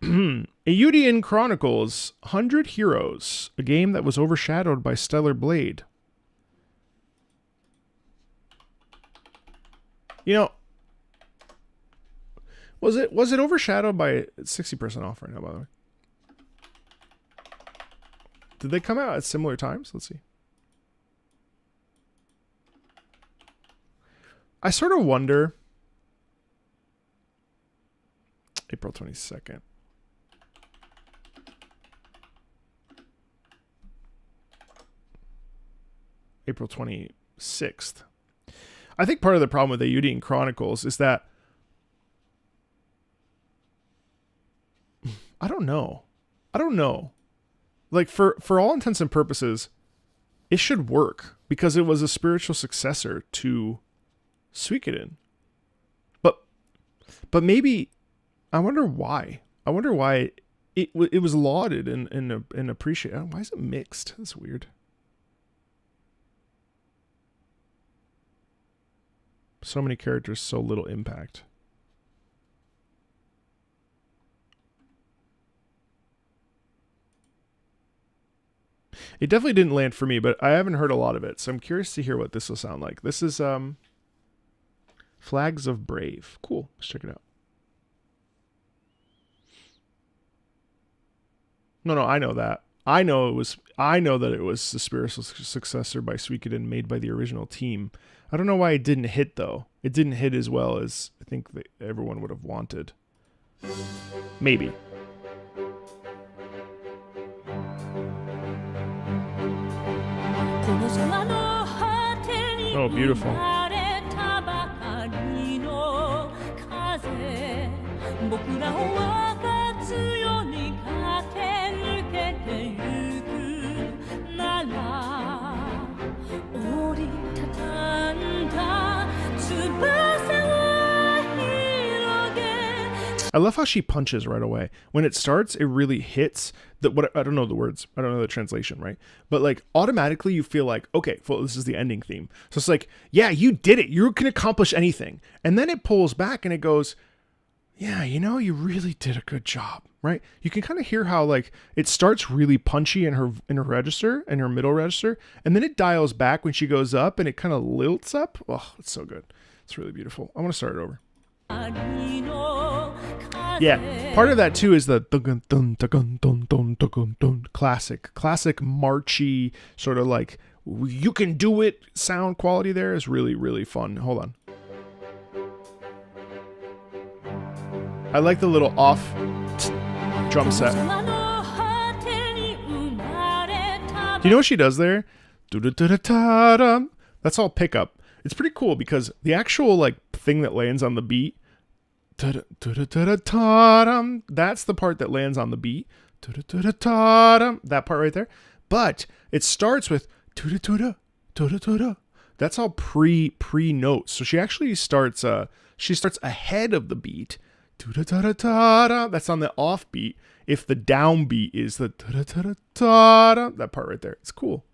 Eiyuden Chronicles 100 Heroes, a game that was overshadowed by Stellar Blade. You know, was it overshadowed by 60% off right now, by the way? Did they come out at similar times? Let's see. I sort of wonder. April 22nd. April 26th. I think part of the problem with the Eiyuden Chronicles is that I don't know. Like for all intents and purposes, it should work because it was a spiritual successor to Suikoden. But maybe I wonder why. It was lauded and appreciated. Why is it mixed? That's weird. So many characters, so little impact. It definitely didn't land for me, but I haven't heard a lot of it, so I'm curious to hear what this will sound like. This is Flags of Brave. Cool. Let's check it out. No, I know that. I know that it was the spiritual successor by Suikoden made by the original team. I don't know why it didn't hit though. It didn't hit as well as I think that everyone would have wanted. Maybe. Oh, beautiful. I love how she punches right away. When it starts, it really hits what I don't know the words. I don't know the translation, right? But like automatically you feel like, okay, well, this is the ending theme. So it's like, yeah, you did it. You can accomplish anything. And then it pulls back and it goes, yeah, you know, you really did a good job, right? You can kind of hear how like it starts really punchy in her register, in her middle register, and then it dials back when she goes up and it kind of lilts up. Oh, it's so good. It's really beautiful. I want to start it over. Yeah, part of that too is the classic marchy sort of like you can do it sound quality there is really, really fun. Hold on. I like the little off drum set. Do you know what she does there? That's all pickup. It's pretty cool because the actual like thing that lands on the beat, that's the part that lands on the beat. That part right there. But it starts with that's all pre notes. So she actually starts ahead of the beat. That's on the off beat. If the down beat is the that part right there. It's cool.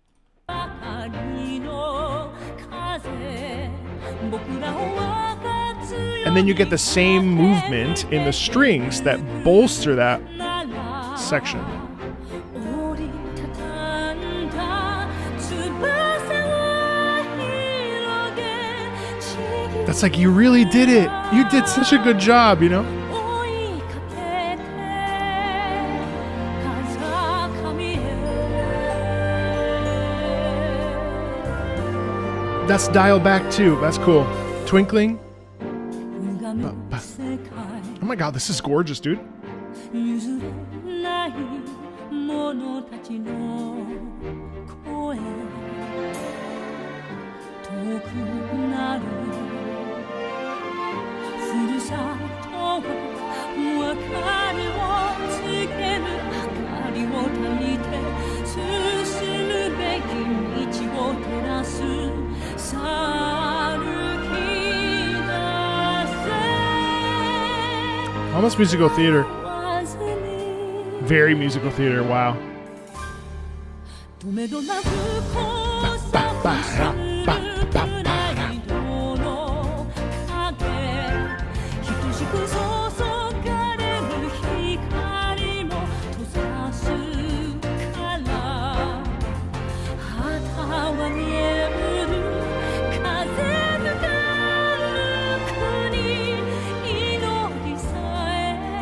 And then you get the same movement in the strings that bolster that section. That's like, you really did it. You did such a good job, you know? That's dial back too. That's cool. Twinkling. Oh my god, this is gorgeous, dude. Almost musical theater. Very musical theater, wow.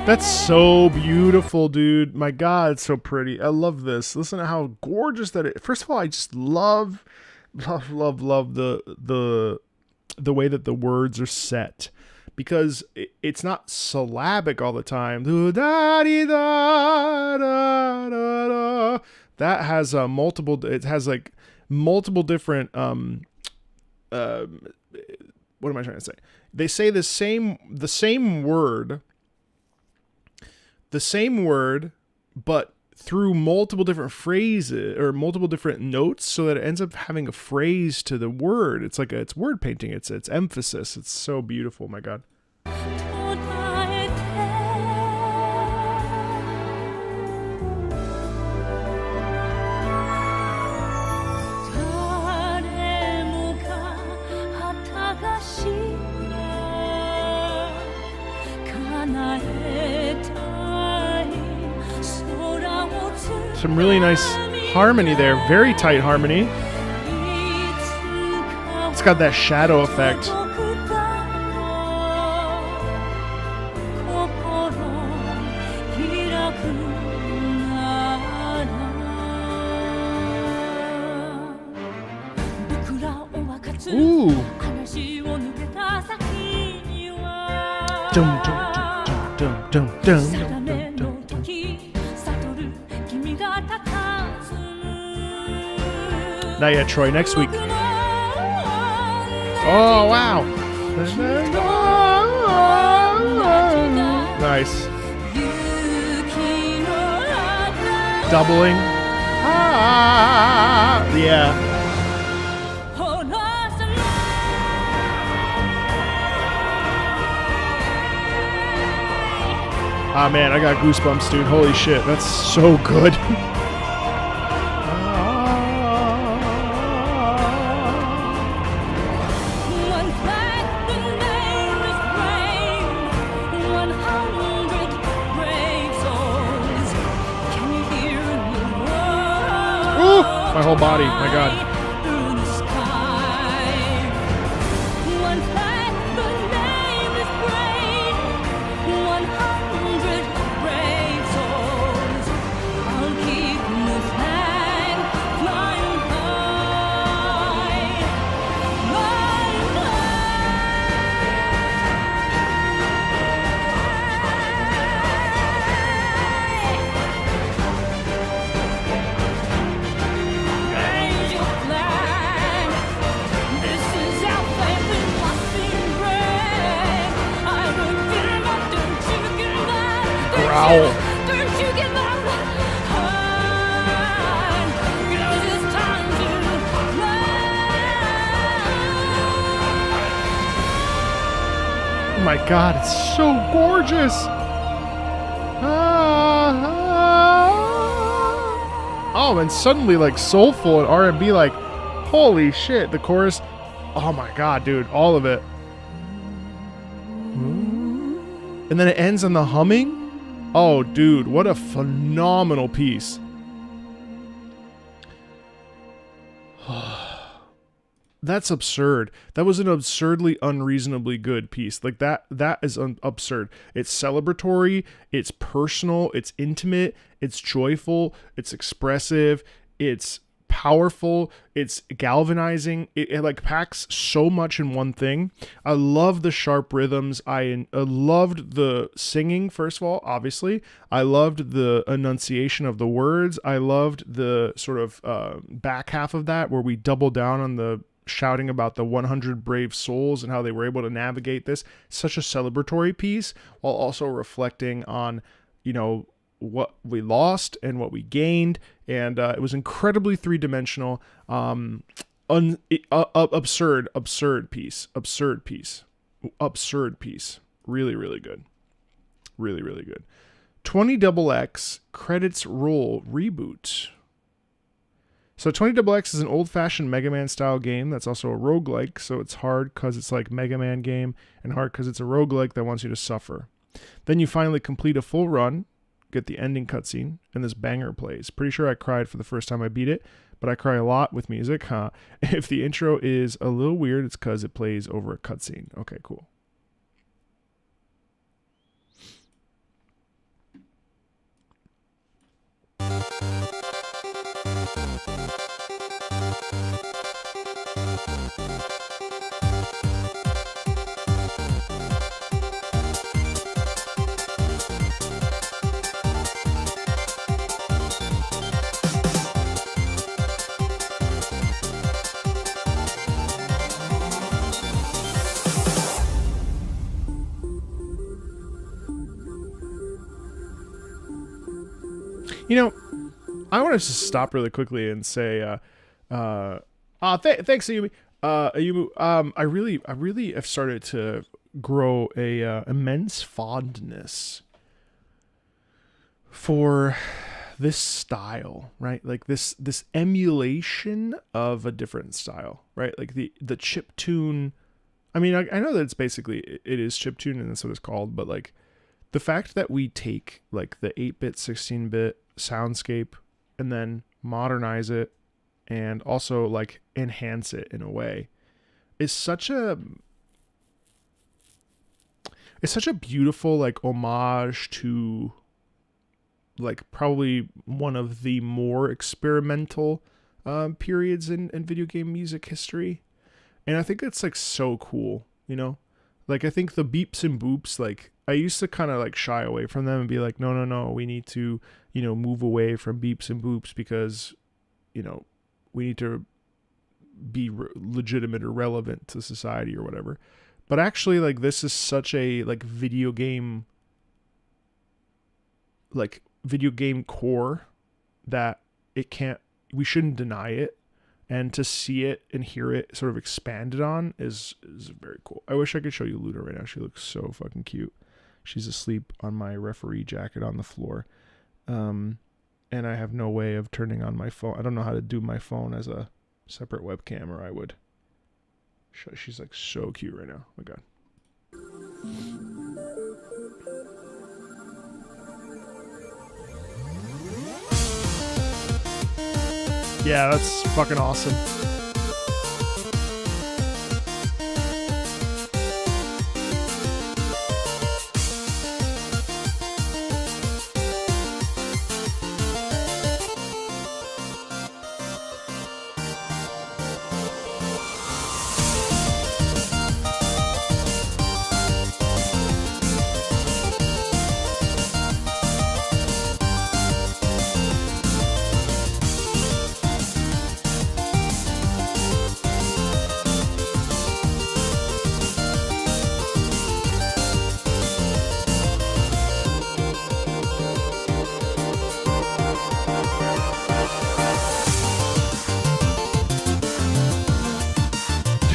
That's so beautiful, dude. My god, it's so pretty. I love this. Listen to how gorgeous that is. First of all, I just love the way that the words are set, because it's not syllabic all the time. That has multiple. It has like multiple different. What am I trying to say? They say the same word. The same word, but through multiple different phrases or multiple different notes, so that it ends up having a phrase to the word. It's like it's word painting. It's emphasis. It's so beautiful. My god. Some really nice harmony there. Very tight harmony. It's got that shadow effect. Ooh. Dum, dum, dum, dum, dum, dum. Not yet, Troy. Next week. Oh, wow. Nice. Doubling. Yeah. Ah, man, I got goosebumps, dude. Holy shit, that's so good. My whole body, my God. Growl. Oh my God, it's so gorgeous. Oh, and suddenly like soulful and R&B, like holy shit, the chorus. Oh my God, dude, all of it. And then it ends on the humming. Oh, dude, what a phenomenal piece. That's absurd. That was an absurdly, unreasonably good piece. Like that is absurd. It's celebratory, it's personal, it's intimate, it's joyful, it's expressive, it's powerful, it's galvanizing. It like packs so much in one thing. I love the sharp rhythms. I loved the singing, first of all, obviously. I loved the enunciation of the words. I loved the sort of back half of that where we double down on the shouting about the 100 brave souls and how they were able to navigate this. Such a celebratory piece while also reflecting on, you know, what we lost and what we gained, and it was incredibly three-dimensional. Absurd piece. Really, really good. Really, really good. 20XX credits roll reboot. So 20XX is an old-fashioned Mega Man style game that's also a roguelike, so it's hard because it's like Mega Man game, and hard because it's a roguelike that wants you to suffer. Then you finally complete a full run, get the ending cutscene, and this banger plays. Pretty sure I cried for the first time I beat it, but I cry a lot with music, huh? If the intro is a little weird, it's because it plays over a cutscene. Okay, cool. You know, I want to just stop really quickly and say, thanks, Ayumi. I really have started to grow a immense fondness for this style, right? Like this emulation of a different style, right? Like the chiptune. I mean, I know that it's basically it is chiptune and that's what it's called, but like the fact that we take like the 8-bit, 16-bit soundscape and then modernize it and also like enhance it in a way is such a beautiful like homage to like probably one of the more experimental periods in video game music history. And I think it's like so cool, you know? Like I think the beeps and boops, like I used to kind of like shy away from them and be like, no, we need to, you know, move away from beeps and boops because, you know, we need to be legitimate or relevant to society or whatever. But actually, like, this is such a like video game core that we shouldn't deny it. And to see it and hear it sort of expanded on is very cool. I wish I could show you Luna right now. She looks so fucking cute. She's asleep on my referee jacket on the floor. And I have no way of turning on my phone. I don't know how to do my phone as a separate webcam, or I would. She's like so cute right now. Oh my God. Yeah, that's fucking awesome.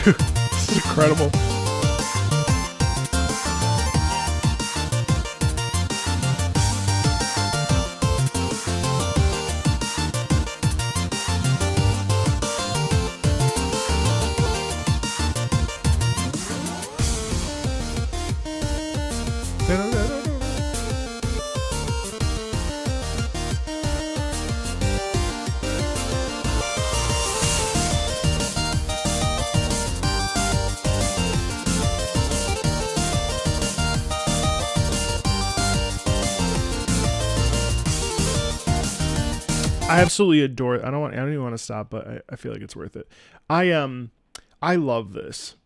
This is incredible. I absolutely adore it. I don't even want to stop, but I feel like it's worth it. I love this.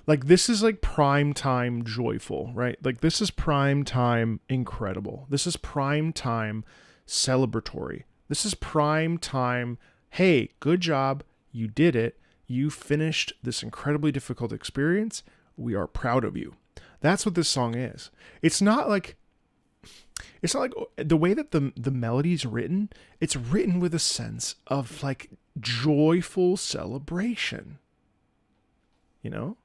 Like, this is like prime time joyful, right? Like, this is prime time incredible. This is prime time celebratory. This is prime time, hey, good job. You did it. You finished this incredibly difficult experience. We are proud of you. That's what this song is. It's not like the way that the melody's written. It's written with a sense of like joyful celebration. You know?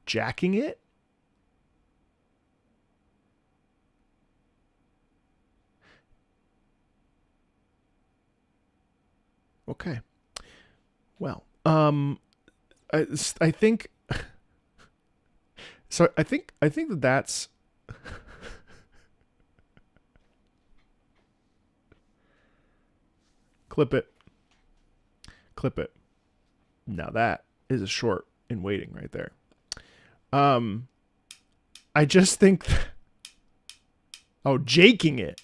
Jacking it. Okay. Well, I think so. I think that's clip it. Now that is a short in waiting right there. I just think jaking it.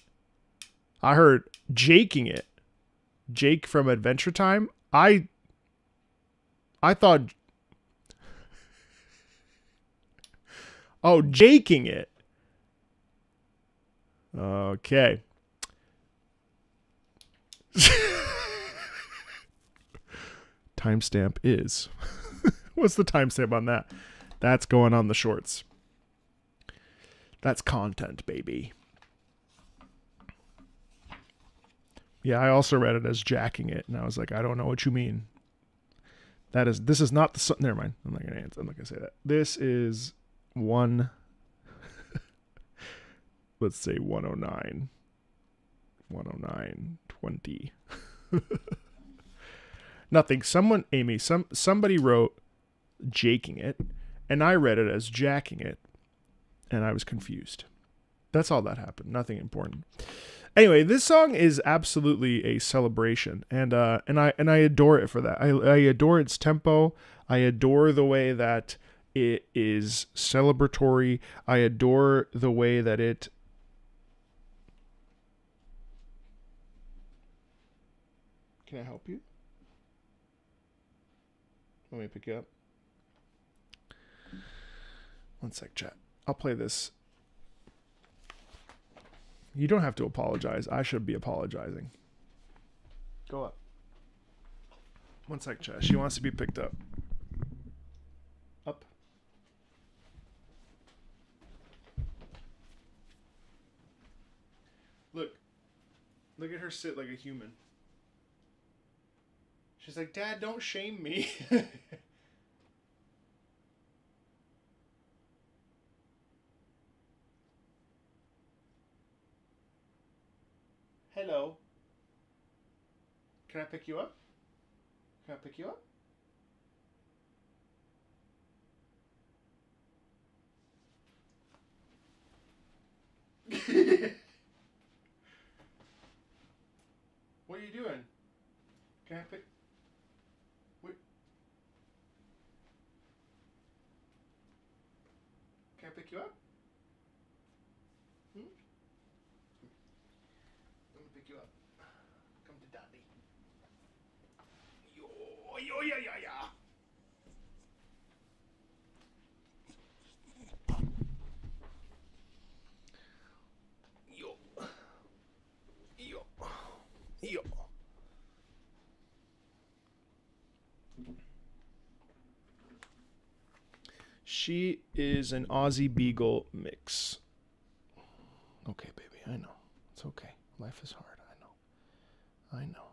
I heard jaking it. Jake from Adventure Time. I thought jaking it. Okay. Timestamp is. What's the timestamp on that? That's going on the shorts. That's content, baby. Yeah, I also read it as jacking it, and I was like, I don't know what you mean. This is not the... Never mind. I'm not going to say that. This is one... Let's say 109. 109.20. Nothing. Somebody wrote jaking it, and I read it as jacking it, and I was confused. That's all that happened. Nothing important. Anyway, this song is absolutely a celebration, and I adore it for that. I adore its tempo. I adore the way that it is celebratory. I adore the way that it... Can I help you? Let me pick you up. One sec, chat. I'll play this. You don't have to apologize. I should be apologizing. Go up. One sec, chat. She wants to be picked up. Up. Look. Look at her sit like a human. She's like, Dad, don't shame me. Hello. Can I pick you up? Can I pick you up? What are you doing? Can I pick... What? Can I pick you up? Hmm? Let me pick you up. Come to daddy. Yo, yo, yeah, yeah, yeah. Yo. Yo. Yo. She is an Aussie Beagle mix. Okay, baby, I know. It's okay. Life is hard. I know. I know.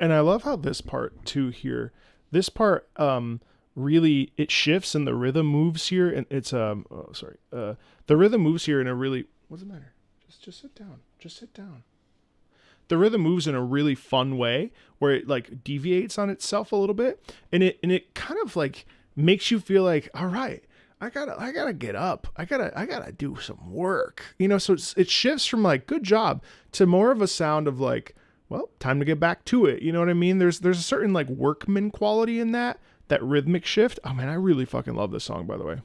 And I love how this part too here. This part really it shifts and the rhythm moves here and it's the rhythm moves here in a really what's the matter? Just sit down. Just sit down. The rhythm moves in a really fun way where it like deviates on itself a little bit and it kind of like makes you feel like, all right, I gotta get up. I gotta do some work. You know, so it shifts from like good job to more of a sound of like, well, time to get back to it. You know what I mean? There's a certain like workman quality in that rhythmic shift. Oh man, I really fucking love this song, by the way.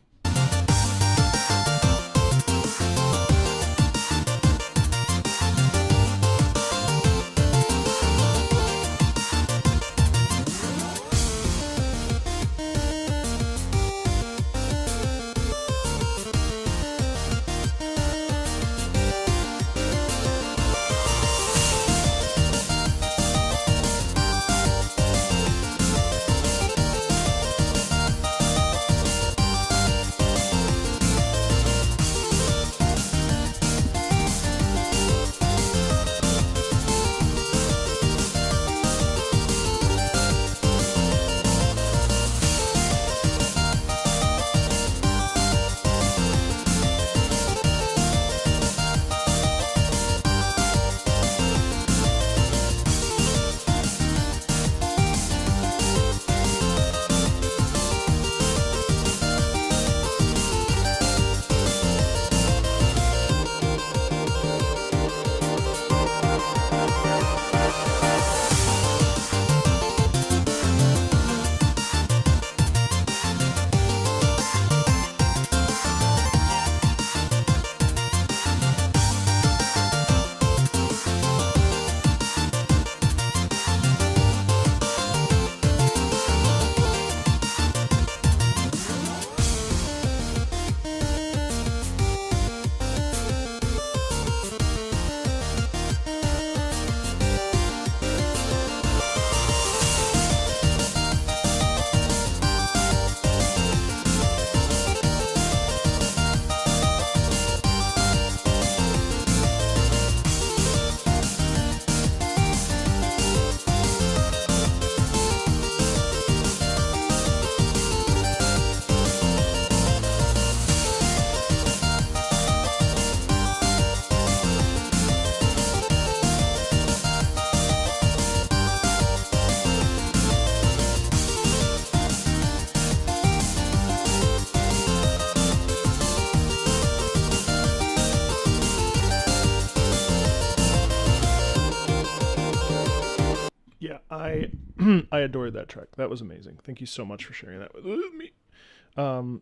I adored that track. That was amazing. Thank you so much for sharing that with me.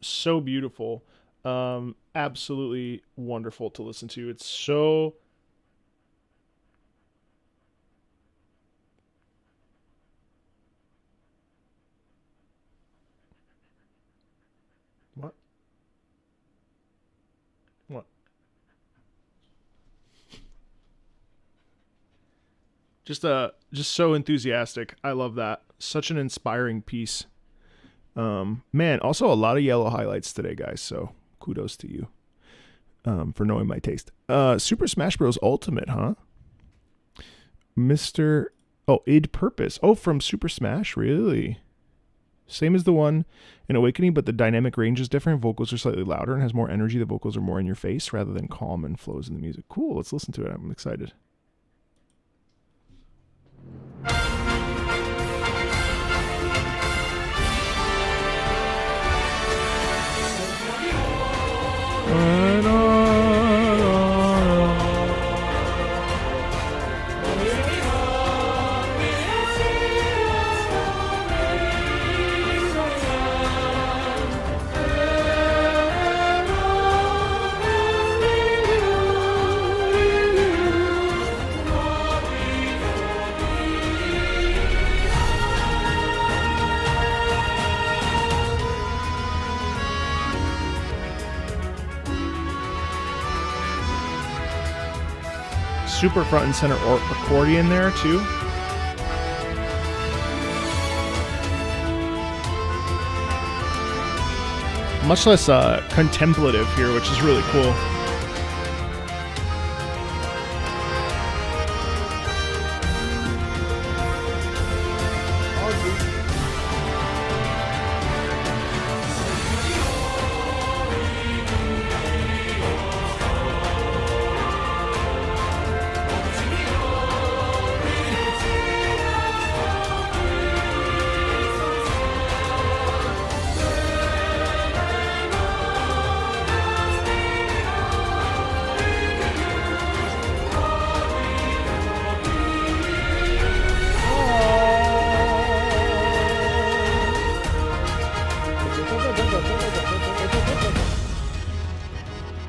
So beautiful. Absolutely wonderful to listen to. It's so What? Just so enthusiastic. I love that. Such an inspiring piece. Man, also a lot of yellow highlights today, guys. So kudos to you for knowing my taste. Super Smash Bros. Ultimate, huh? Id Purpose. Oh, from Super Smash, really? Same as the one in Awakening, but the dynamic range is different. Vocals are slightly louder and has more energy. The vocals are more in your face rather than calm and flows in the music. Cool, let's listen to it. I'm excited. Super front and center accordion there too. Much less contemplative here, which is really cool.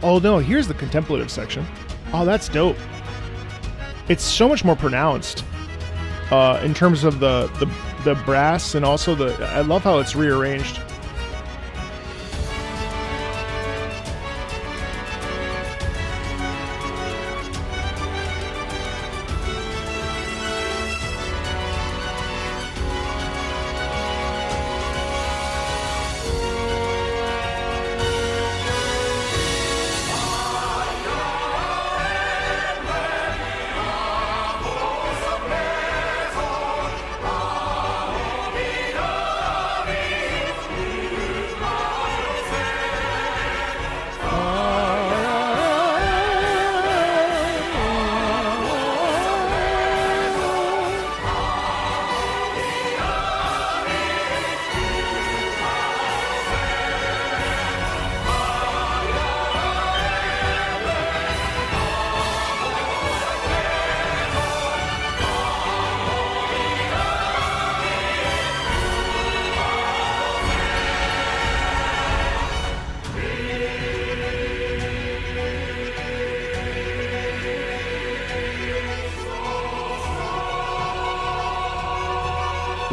Oh no, here's the contemplative section. Oh, that's dope. It's so much more pronounced in terms of the brass, and also I love how it's rearranged.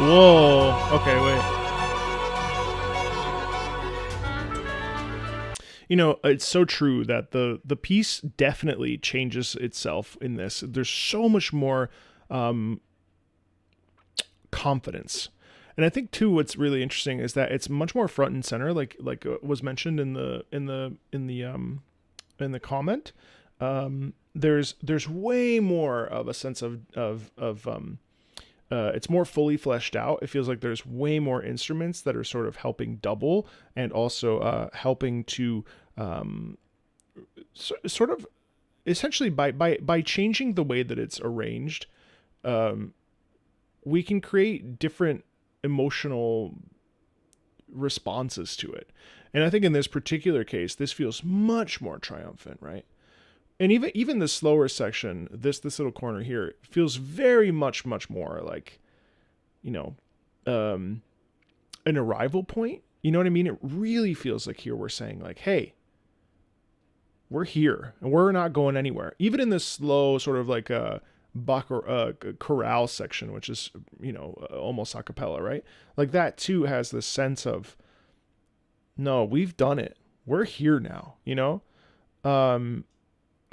Whoa. Okay, wait. You know, it's so true that the piece definitely changes itself in this. There's so much more confidence. And I think too, what's really interesting is that it's much more front and center, like was mentioned in the comment. There's way more of a sense of it's more fully fleshed out. It feels like there's way more instruments that are sort of helping double, and also helping to sort of essentially by changing the way that it's arranged, we can create different emotional responses to it. And I think in this particular case, this feels much more triumphant, right? And even the slower section, this little corner here, feels very much more like, you know, an arrival point. You know what I mean? It really feels like here we're saying like, hey, we're here and we're not going anywhere. Even in this slow sort of like a chorale section, which is, you know, almost a cappella, right? Like that too has this sense of, no, we've done it. We're here now, you know? And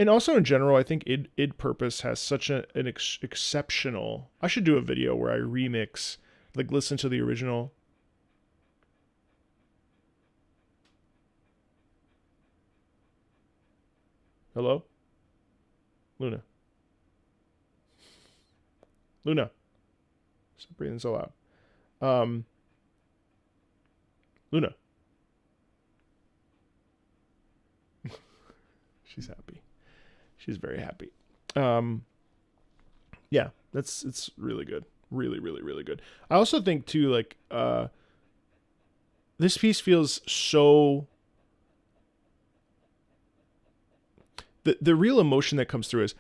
also in general, I think id Purpose has such an exceptional. I should do a video where I remix, like listen to the original. Hello, Luna. Luna, stop breathing so loud. Luna. She's happy. She's very happy. Yeah, it's really good. Really, really, really good. I also think too, like, this piece feels so. The real emotion that comes through is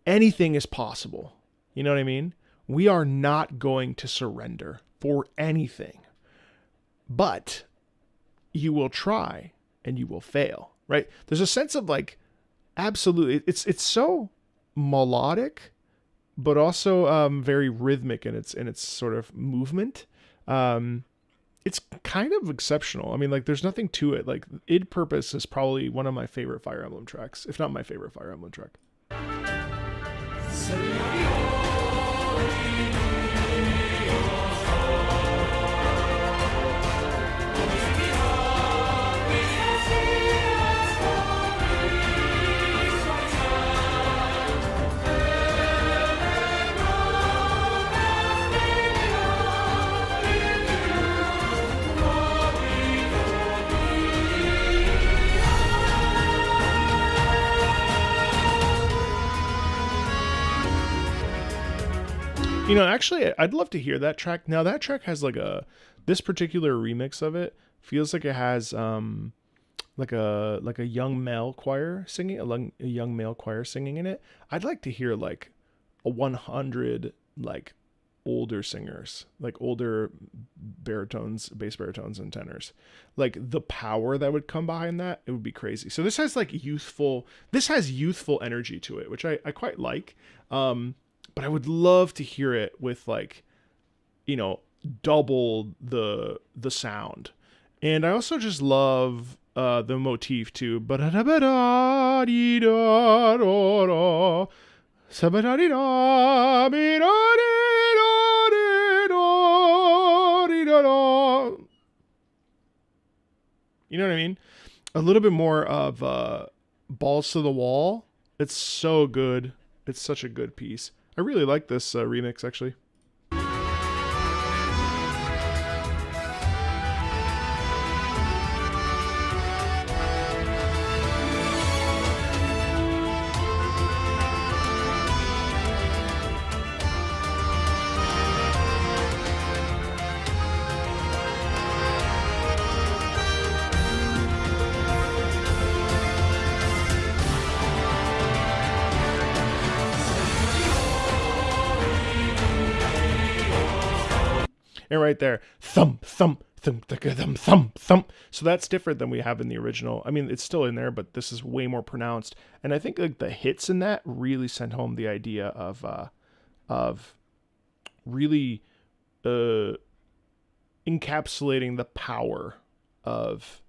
anything is possible. You know what I mean? We are not going to surrender for anything, but you will try and you will fail, right? There's a sense of like, absolutely. It's so melodic, but also very rhythmic in its sort of movement. It's kind of exceptional. I mean, like, there's nothing to it. Like, id Purpose is probably one of my favorite Fire Emblem tracks, if not my favorite Fire Emblem track. You know, actually, I'd love to hear that track. Now, that track has like this particular remix of it feels like it has like a young male choir singing, a young male choir singing in it. I'd like to hear like a 100 like older singers, like older baritones, bass baritones and tenors. Like the power that would come behind that, it would be crazy. So this has like youthful energy to it, which I quite like. But I would love to hear it with like, you know, double the sound. And I also just love the motif too. You know what I mean? A little bit more of balls to the wall. It's so good. It's such a good piece. I really like this remix, actually. And right there, thump, thump, thump, thump, thump, thump. So that's different than we have in the original. I mean, it's still in there, but this is way more pronounced. And I think like the hits in that really sent home the idea of really encapsulating the power of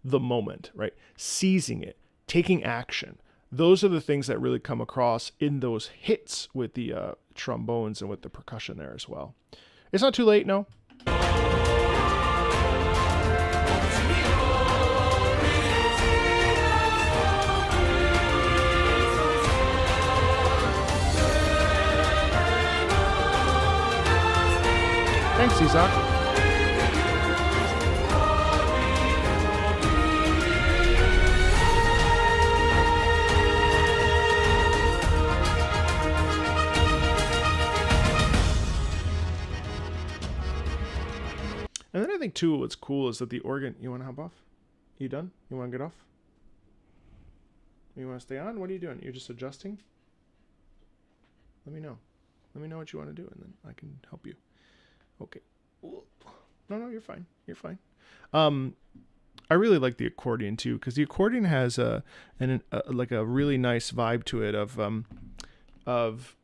the moment, right? Seizing it, taking action. Those are the things that really come across in those hits with the trombones and with the percussion there as well. It's not too late, no. Thanks, Isaac. And then I think too, what's cool is that the organ. You want to hop off? You done? You want to get off? You want to stay on? What are you doing? You're just adjusting? Let me know. Let me know what you want to do, and then I can help you. Okay. No, you're fine. You're fine. I really like the accordion too, because the accordion has like a really nice vibe to it of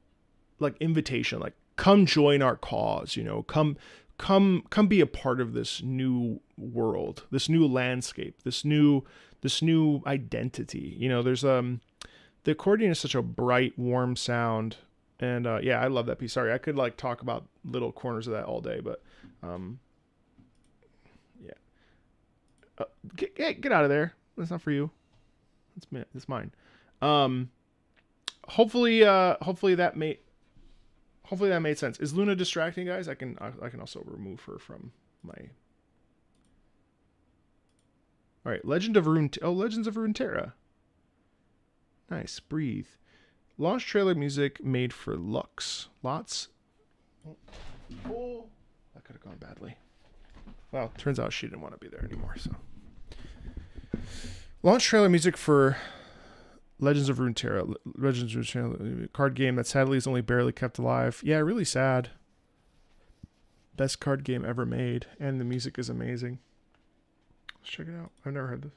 like invitation, like come join our cause. You know, come come be a part of this new world, this new landscape, this new identity. You know, there's the accordion is such a bright, warm sound, and yeah, I love that piece. Sorry, I could like talk about little corners of that all day, but yeah, get out of there. That's not for you. That's mine. Hopefully that made sense. Is Luna distracting, guys? I can also remove her from my. All right, Legends of Runterra. Nice. Breathe. Launch trailer music made for Lux. Lots. Oh, that could have gone badly. Well, turns out she didn't want to be there anymore. So, launch trailer music for Legends of Runterra. Legends of Runterra, card game that sadly is only barely kept alive. Yeah, really sad. Best card game ever made, and the music is amazing. Let's check it out. I've never heard this.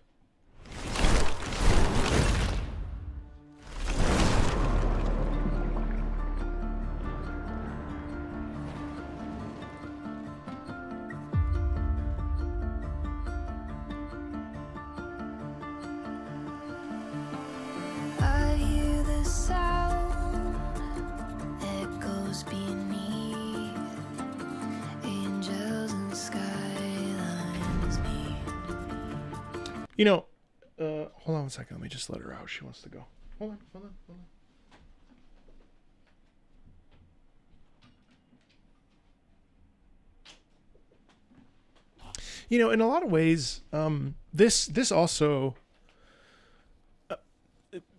You know, hold on one second. Let me just let her out. She wants to go. Hold on. You know, in a lot of ways, this also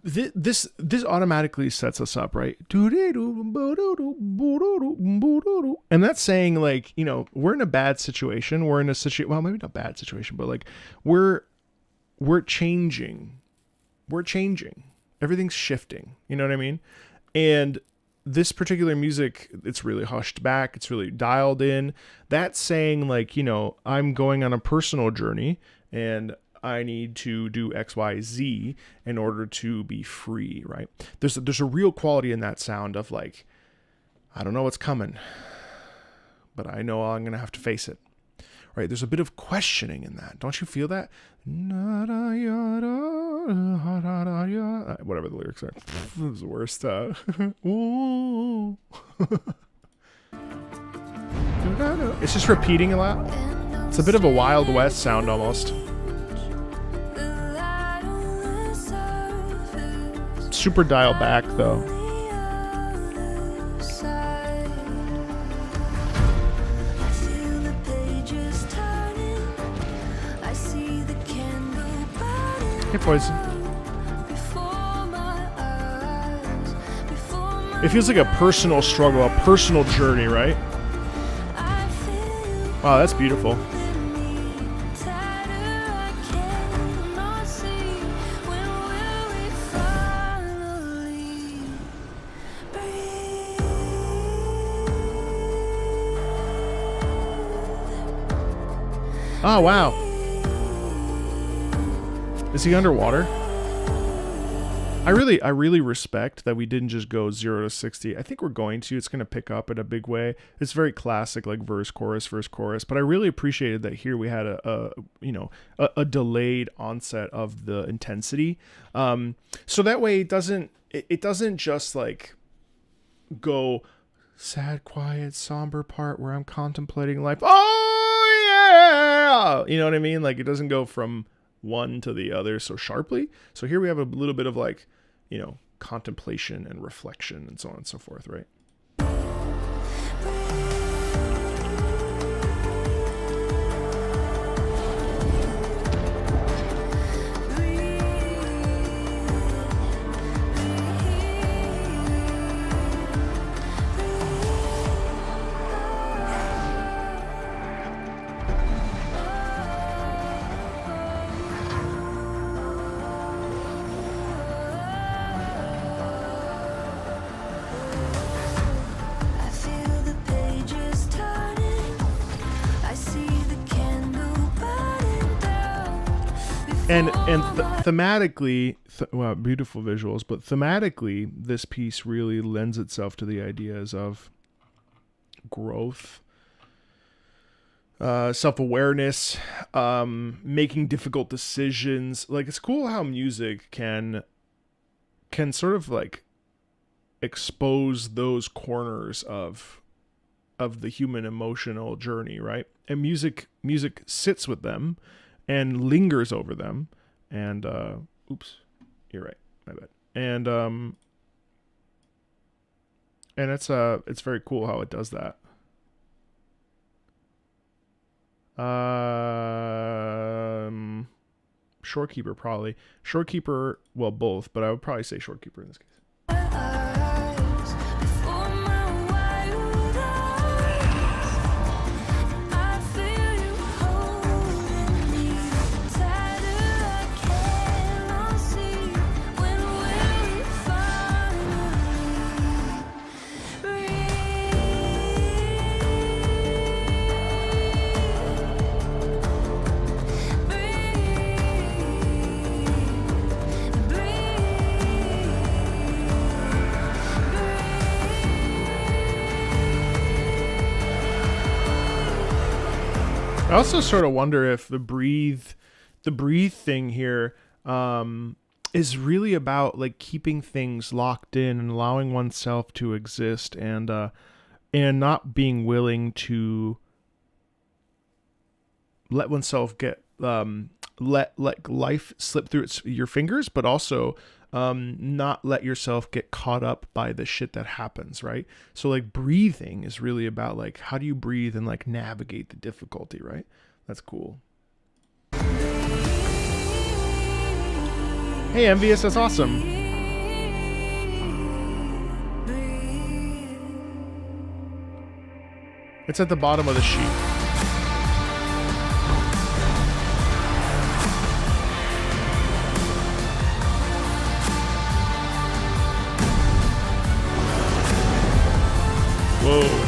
this automatically sets us up, right? And that's saying, like, you know, we're in a bad situation. We're in a situation. Well, maybe not bad situation, but like we're changing. Everything's shifting. You know what I mean? And this particular music, it's really hushed back. It's really dialed in. That's saying, like, you know, I'm going on a personal journey and I need to do X, Y, Z in order to be free, right? There's a real quality in that sound of like, I don't know what's coming, but I know I'm going to have to face it. Right, there's a bit of questioning in that. Don't you feel that? Whatever the lyrics are. This is the worst. It's just repeating a lot. It's a bit of a Wild West sound almost. Super dialed back though. Hey, Poison. It feels like a personal struggle, a personal journey, right? Wow, that's beautiful. Oh, wow. Is he underwater? I really respect that we didn't just go 0 to 60. I think we're going to. It's going to pick up in a big way. It's very classic, like verse, chorus. But I really appreciated that here we had a delayed onset of the intensity. So that way it doesn't just like go sad, quiet, somber part where I'm contemplating life. Oh yeah, you know what I mean? Like it doesn't go from one to the other so sharply. So here we have a little bit of like, you know, contemplation and reflection and so on and so forth, right? And thematically, wow, beautiful visuals, but thematically, this piece really lends itself to the ideas of growth, self-awareness, making difficult decisions. Like, it's cool how music can sort of like expose those corners of the human emotional journey, right? And music sits with them and lingers over them. And oops, you're right, my bad. And it's very cool how it does that. Shorekeeper probably. Shorekeeper, well, both, but I would probably say Shorekeeper in this case. I also sort of wonder if the breathe thing here is really about like keeping things locked in and allowing oneself to exist, and not being willing to let oneself get let life slip through your fingers, but also not let yourself get caught up by the shit that happens, right? So like breathing is really about like, how do you breathe and like navigate the difficulty, right? That's cool. Hey Envious, that's awesome. It's at the bottom of the sheet. Whoa.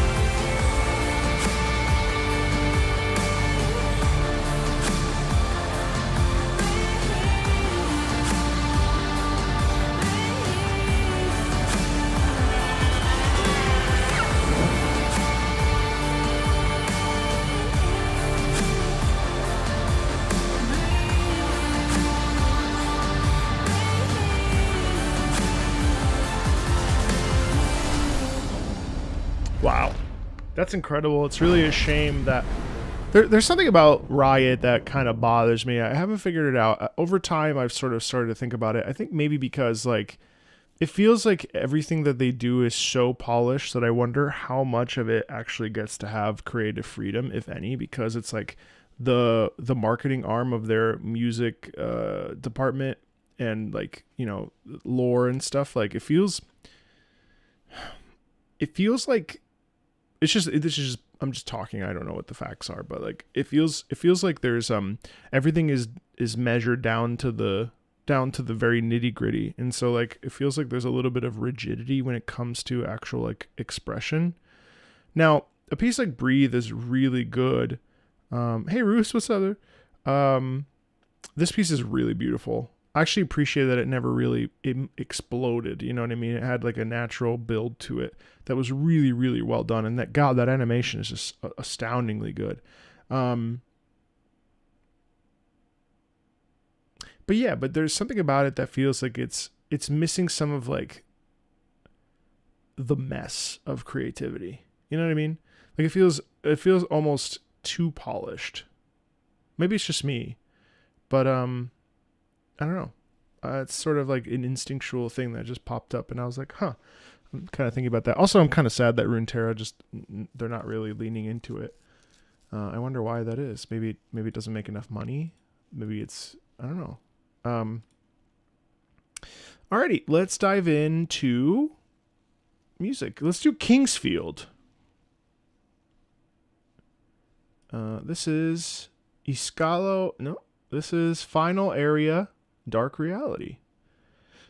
Wow, that's incredible. It's really a shame that there's something about Riot that kind of bothers me. I haven't figured it out. Over time, I've sort of started to think about it. I think maybe because like it feels like everything that they do is so polished that I wonder how much of it actually gets to have creative freedom, if any, because it's like the marketing arm of their music department and like, you know, lore and stuff. Like it feels like this is just I'm just talking. I don't know what the facts are, but like it feels like there's everything is measured down to the very nitty gritty, and so like it feels like there's a little bit of rigidity when it comes to actual like expression. Now a piece like Breathe is really good. Hey Roos, what's up there? This piece is really beautiful. I actually appreciate that it never really exploded. You know what I mean? It had like a natural build to it that was really, really well done. And that animation is just astoundingly good. But yeah, but there's something about it that feels like it's missing some of like the mess of creativity. You know what I mean? Like it feels almost too polished. Maybe it's just me, but I don't know. It's sort of like an instinctual thing that just popped up, and I was like, huh. I'm kind of thinking about that. Also, I'm kind of sad that Runterra they're not really leaning into it. I wonder why that is. Maybe it doesn't make enough money. Maybe it's, I don't know. Alrighty, let's dive into music. Let's do Kingsfield. This is Iscalio. No, this is Final Area. Dark Reality.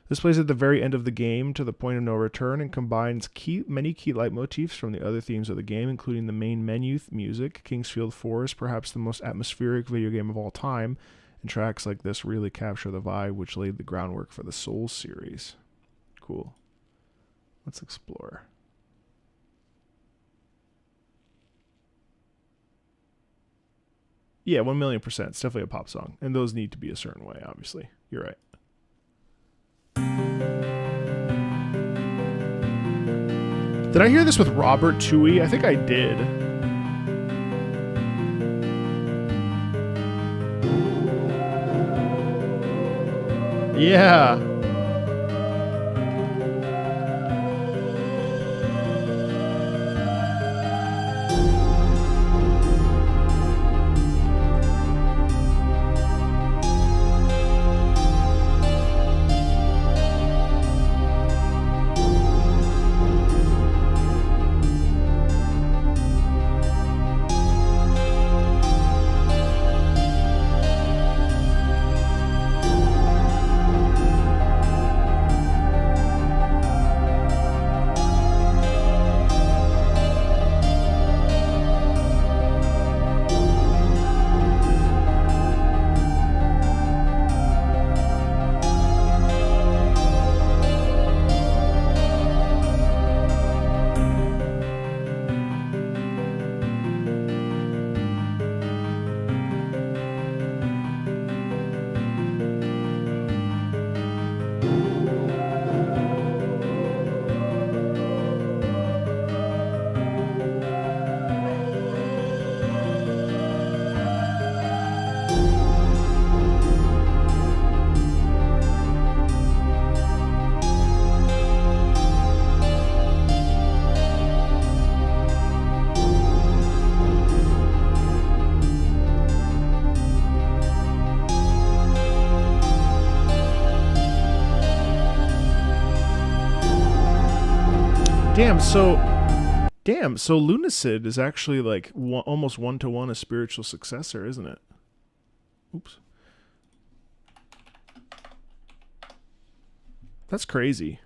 This plays at the very end of the game to the point of no return and combines many key leitmotifs from the other themes of the game, including the main menu music. Kingsfield 4 is perhaps the most atmospheric video game of all time, and tracks like this really capture the vibe, which laid the groundwork for the Souls series. Cool. Let's explore. Yeah, 1,000,000%. It's definitely a pop song. And those need to be a certain way, obviously. You're right. Did I hear this with Robert Touhou? I think I did. Yeah. Damn, so Lunacid is actually like almost 1-to-1 a spiritual successor, isn't it? Oops. That's crazy.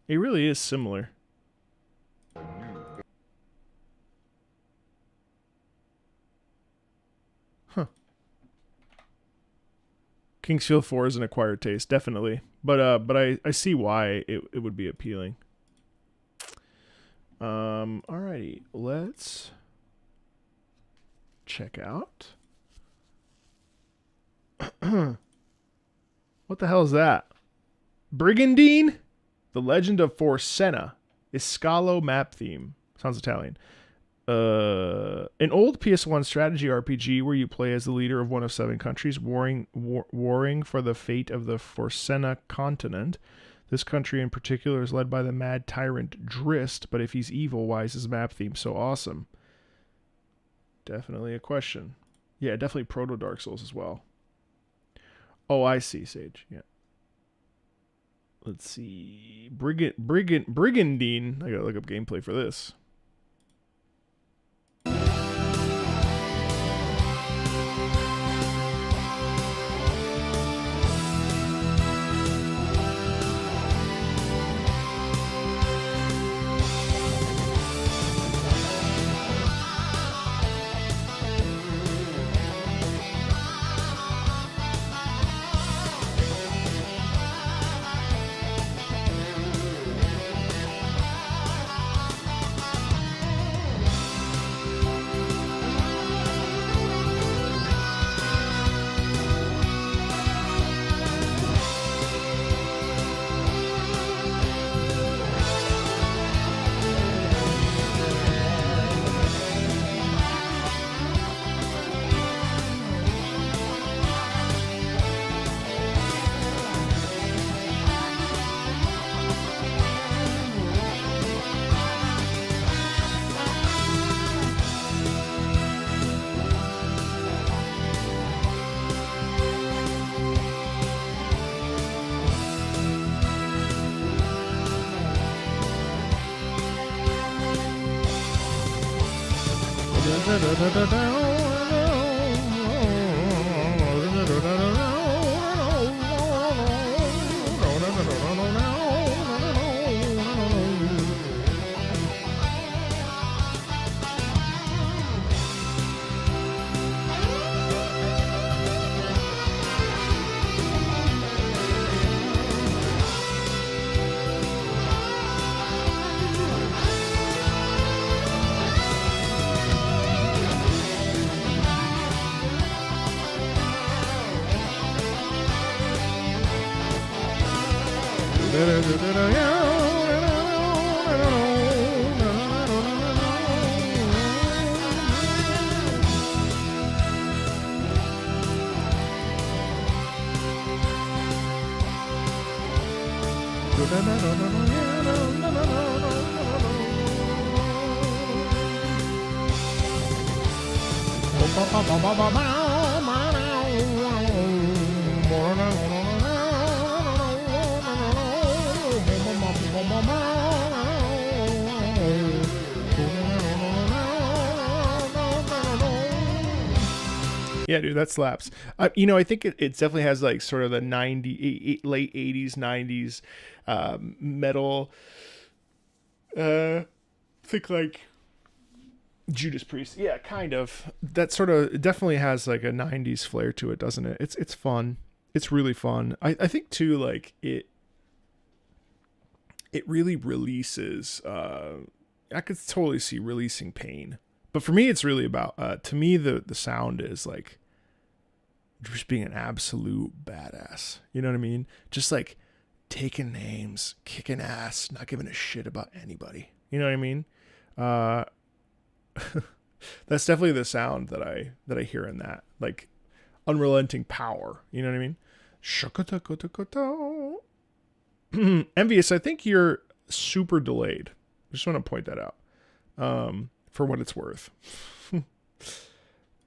It really is similar. Huh. Kingsfield 4 is an acquired taste, definitely. But I see why it would be appealing. Alrighty, let's check out. What the hell is that? Brigadine? The Legend of Forsena. Iscalio map theme. Sounds Italian. An old PS1 strategy RPG where you play as the leader of one of 7 countries warring for the fate of the Forsena continent. This country in particular is led by the mad tyrant Drist, but if he's evil, why is his map theme so awesome? Definitely a question. Yeah, definitely Proto Dark Souls as well. Oh, I see, Sage. Yeah. Let's see. Brigadine. I gotta look up gameplay for this. Yeah, dude, that slaps. You know, I think it definitely has like sort of the late 80s, 90s metal. Think like Judas Priest. Yeah, kind of. That sort of, it definitely has like a 90s flair to it, doesn't it? It's fun. It's really fun. I think too, like it really releases, I could totally see releasing pain. But for me, it's really about, to me, the sound is like just being an absolute badass. You know what I mean? Just like taking names, kicking ass, not giving a shit about anybody. You know what I mean? That's definitely the sound that I hear in that, like unrelenting power. You know what I mean? Envious, I think you're super delayed. I just want to point that out. For what it's worth.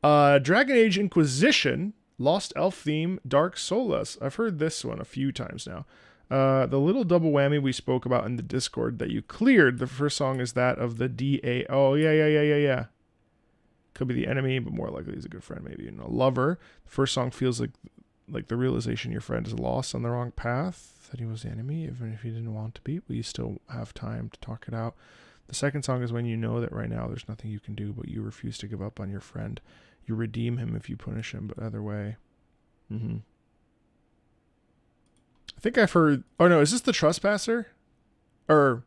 Dragon Age Inquisition, Lost Elf theme, Dark Solas. I've heard this one a few times now. The little double whammy we spoke about in the Discord that you cleared. The first song is that of the DA. Oh, yeah. Could be the enemy, but more likely he's a good friend, maybe even a lover. The first song feels like the realization your friend is lost on the wrong path, that he was the enemy, even if he didn't want to be, but you still have time to talk it out. The second song is when you know that right now there's nothing you can do, but you refuse to give up on your friend. You redeem him if you punish him, but either way. I think I've heard... Oh, no, is this the Trespasser? Or...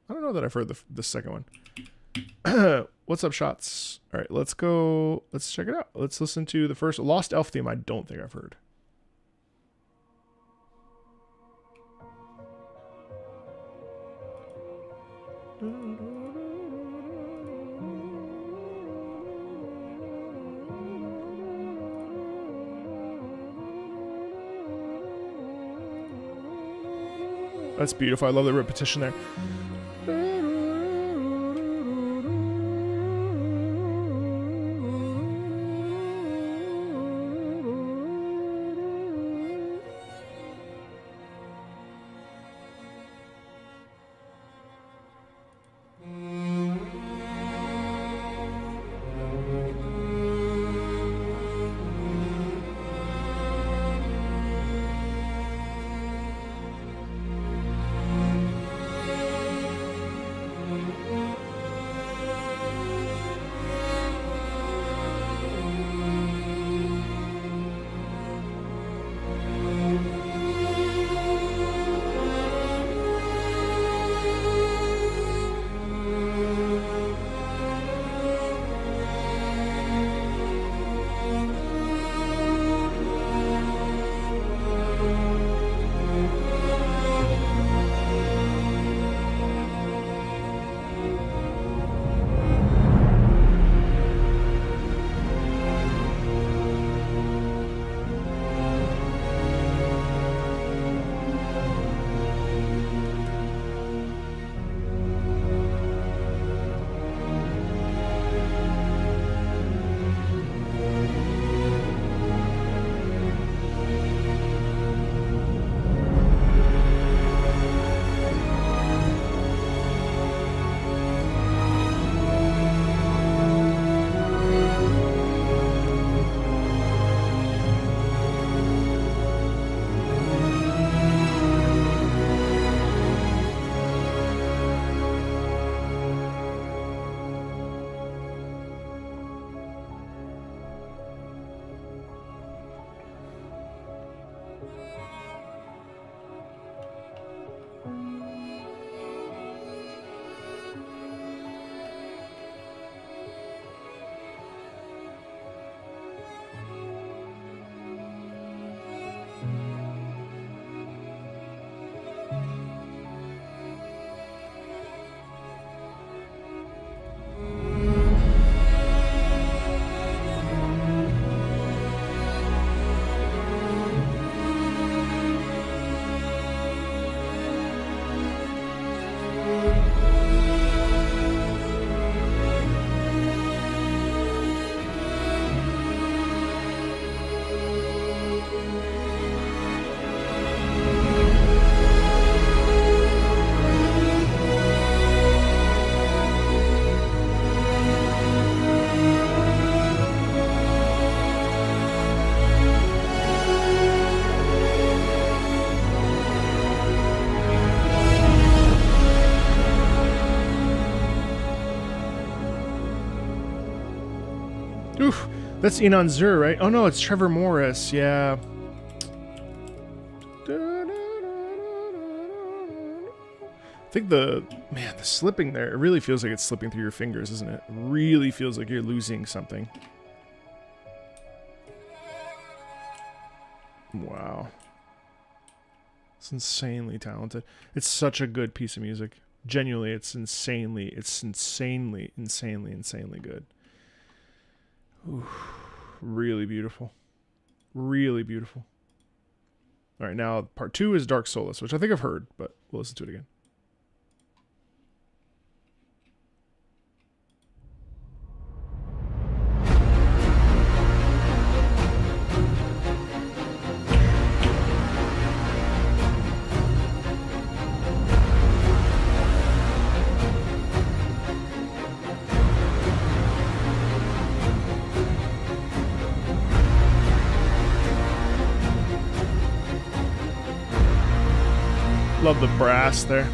I don't know that I've heard the second one. What's up, shots? All right, let's go... Let's check it out. Let's listen to the first Lost Elf theme I don't think I've heard. That's beautiful. I love the repetition there. That's Inan Zur, right? Oh no, it's Trevor Morris. Yeah. I think the slipping there, it really feels like it's slipping through your fingers, isn't it? It really feels like you're losing something. Wow. It's insanely talented. It's such a good piece of music. Genuinely, it's insanely good. Ooh, really beautiful. Really beautiful. All right, now part 2 is Dark Solas, which I think I've heard, but we'll listen to it again. Love the brass there.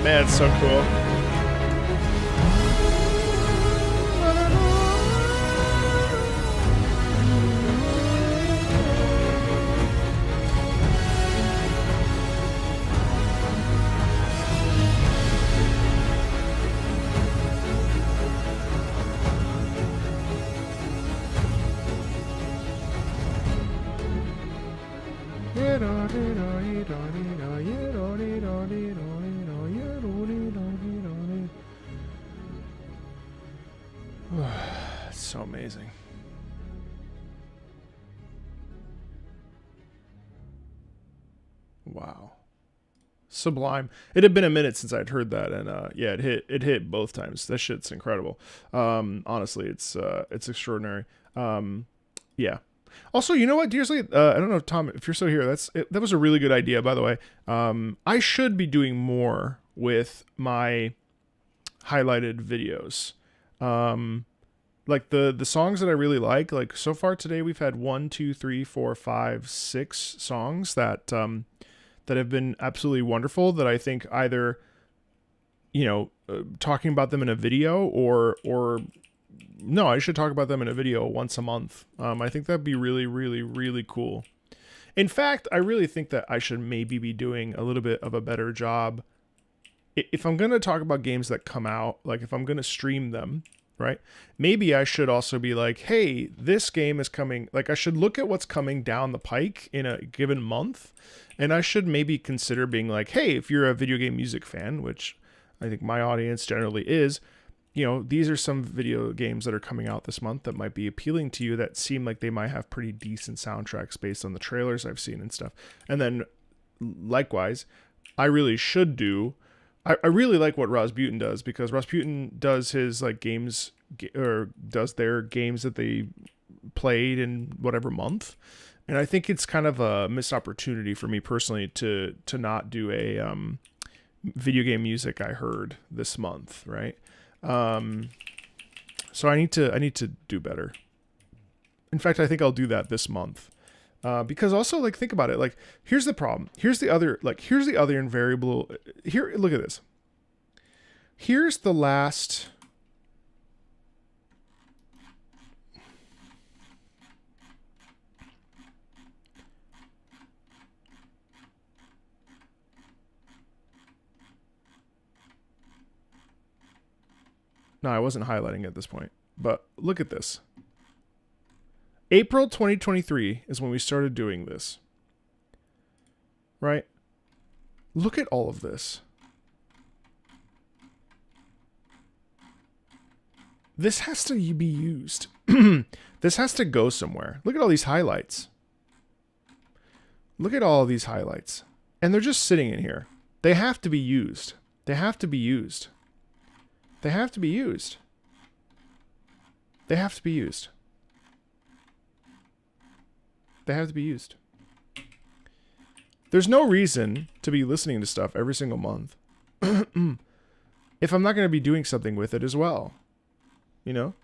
Man, it's so cool. It's so amazing. Wow. Sublime. It had been a minute since I'd heard that, and yeah, it hit both times. That shit's incredible. Honestly, it's extraordinary. Yeah. Also, you know what, Dearsley? I don't know, Tom, if you're still here. That was a really good idea, by the way. I should be doing more with my highlighted videos. Like the songs that I really like so far today, we've had 1, 2, 3, 4, 5, 6 songs that have been absolutely wonderful, that I think either, talking about them in a video or no, I should talk about them in a video once a month. I think that'd be really, really, really cool. In fact, I really think that I should maybe be doing a little bit of a better job. If I'm going to talk about games that come out, like if I'm going to stream them, right? Maybe I should also be like, hey, this game is coming. Like I should look at what's coming down the pike in a given month. And I should maybe consider being like, hey, if you're a video game music fan, which I think my audience generally is, these are some video games that are coming out this month that might be appealing to you, that seem like they might have pretty decent soundtracks based on the trailers I've seen and stuff. And then likewise, I really should do I really like what Rasputin does, because Rasputin does his like games, or does their games that they played in whatever month. And I think it's kind of a missed opportunity for me personally to not do a video game music I heard this month, right? So I need to do better. In fact, I think I'll do that this month. Because also, like, think about it. Like, here's the problem. Here's the other invariable. Here, look at this. Here's the last. No, I wasn't highlighting at this point. But look at this. April 2023 is when we started doing this. Right? Look at all of this. This has to be used. This has to go somewhere. Look at all these highlights. Look at all of these highlights. And they're just sitting in here. They have to be used. They have to be used. They have to be used. They have to be used. They have to be used. There's no reason to be listening to stuff every single month if I'm not going to be doing something with it as well. You know?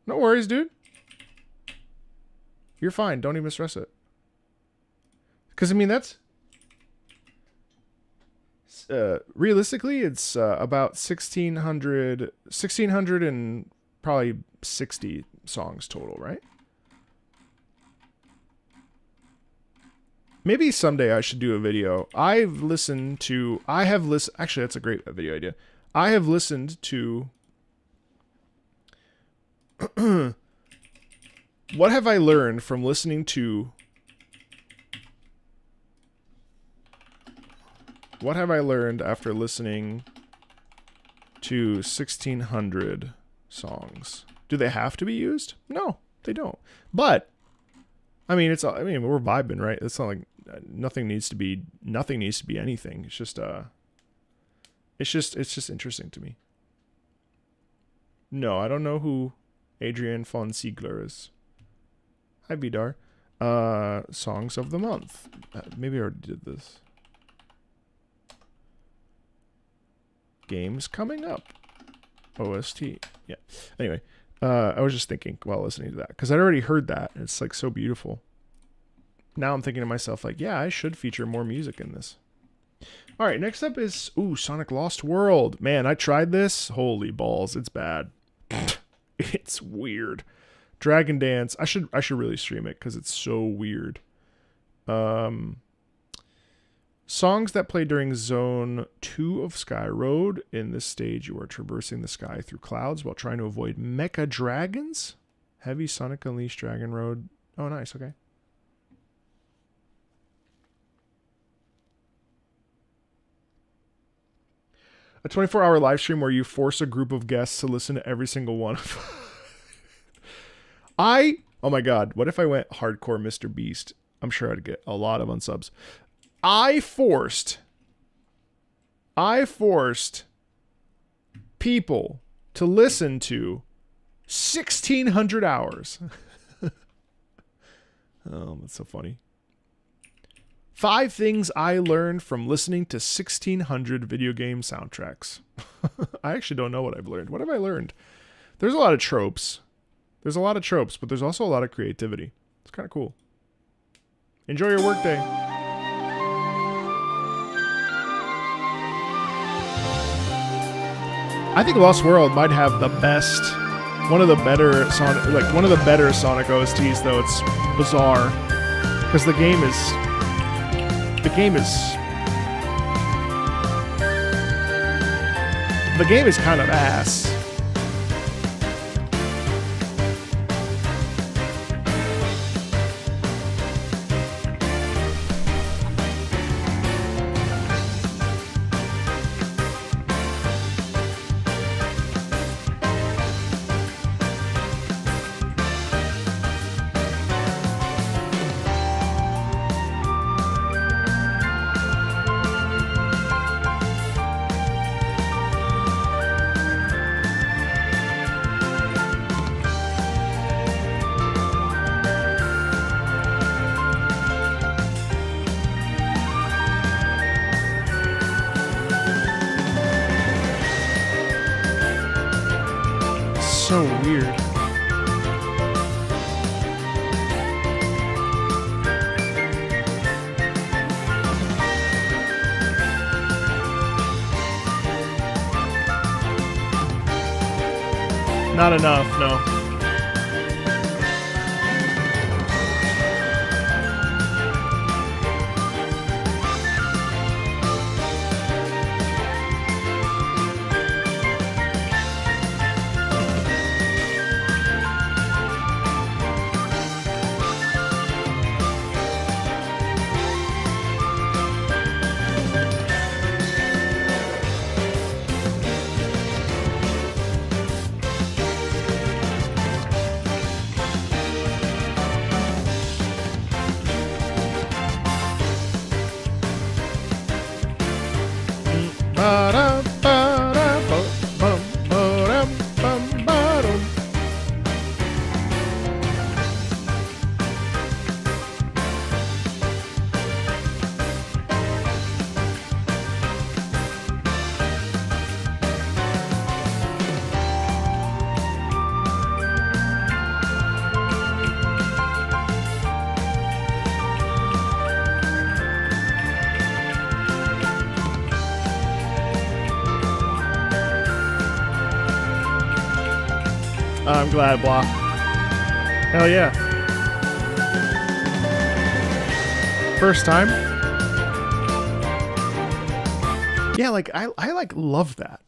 No worries, dude. You're fine. Don't even stress it. Because, I mean, that's... realistically, it's about 1,600 and probably 60 songs total, right? Maybe someday I should do a video. Actually, that's a great video idea. I have listened to what have I learned from listening to what have I learned after listening to 1,600 songs? Do they have to be used? No, they don't. But I mean, we're vibing, right? It's not like nothing needs to be anything. It's just interesting to me. No, I don't know who Adrian von Ziegler is. Hi, Vidar. Songs of the month. Maybe I already did this. Games coming up. OST. Yeah. Anyway, I was just thinking while listening to that, because I'd already heard that. It's like so beautiful. Now I'm thinking to myself, like, yeah, I should feature more music in this. All right, next up is Sonic Lost World. Man, I tried this. Holy balls, it's bad. It's weird. Dragon Dance. I should really stream it because it's so weird. Songs that play during Zone 2 of Sky Road. In this stage, you are traversing the sky through clouds while trying to avoid mecha dragons. Heavy Sonic Unleashed Dragon Road. Oh, nice. Okay. A 24-hour live stream where you force a group of guests to listen to every single one of oh my god, what if I went hardcore Mr. Beast? I'm sure I'd get a lot of unsubs. I forced people to listen to 1,600 hours. Oh, that's so funny. 5 things I learned from listening to 1,600 video game soundtracks. I actually don't know what I've learned. What have I learned? There's a lot of tropes. But there's also a lot of creativity. It's kind of cool. Enjoy your workday. I think Lost World might have the best, one of the better Sonic OSTs, though. It's bizarre because the game is kind of ass. weird. Not enough, no. I'm glad, Blah. Hell yeah. First time. Yeah, like I like love that.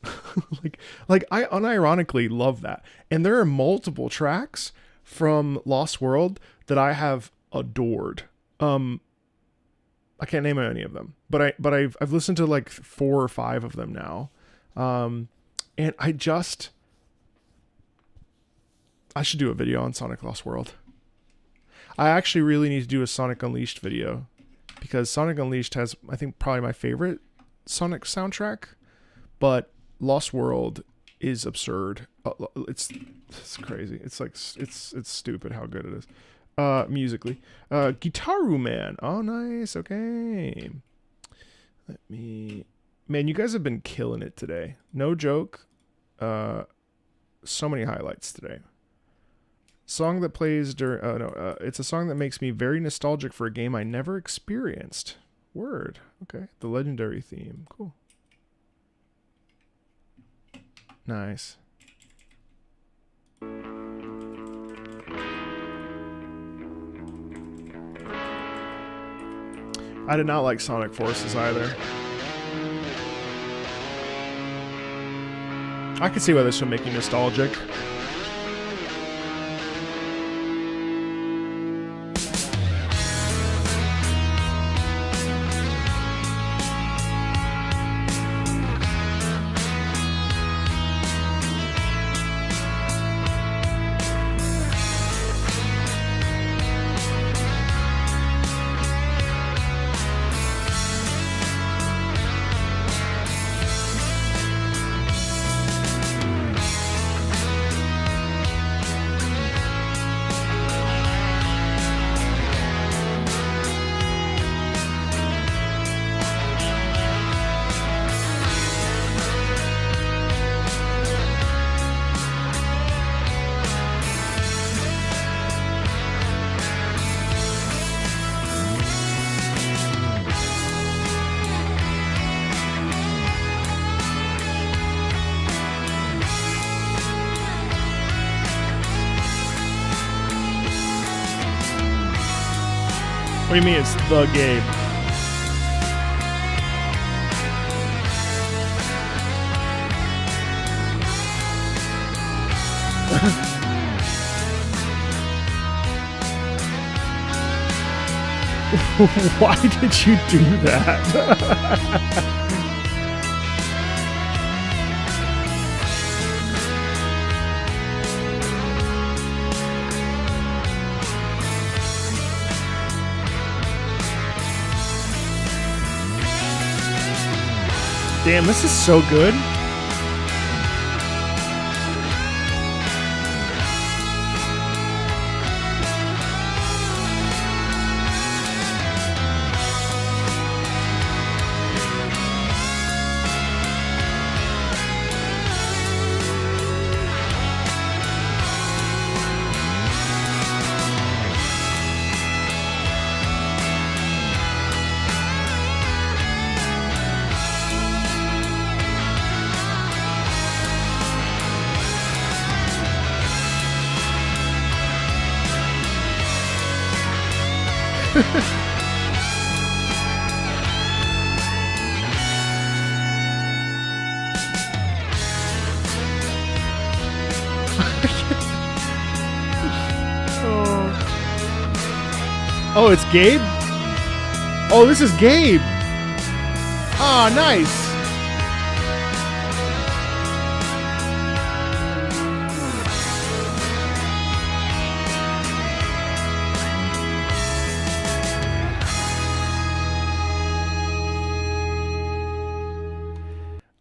like I unironically love that. And there are multiple tracks from Lost World that I have adored. I can't name any of them, but I've listened to like 4 or 5 of them now. And I should do a video on Sonic Lost World. I actually really need to do a Sonic Unleashed video because Sonic Unleashed has, I think, probably my favorite Sonic soundtrack, but Lost World is absurd. It's crazy. It's like it's stupid how good it is. Musically. Gitaroo Man. Oh, nice. Okay. Man, you guys have been killing it today. No joke. So many highlights today. Song that plays during... it's a song that makes me very nostalgic for a game I never experienced. Word. Okay. The legendary theme. Cool. Nice. I did not like Sonic Forces either. I could see why this would make you nostalgic. What do you mean it's the game? Why did you do that? Damn, this is so good. Oh, it's Gabe? Oh, this is Gabe. Ah, nice.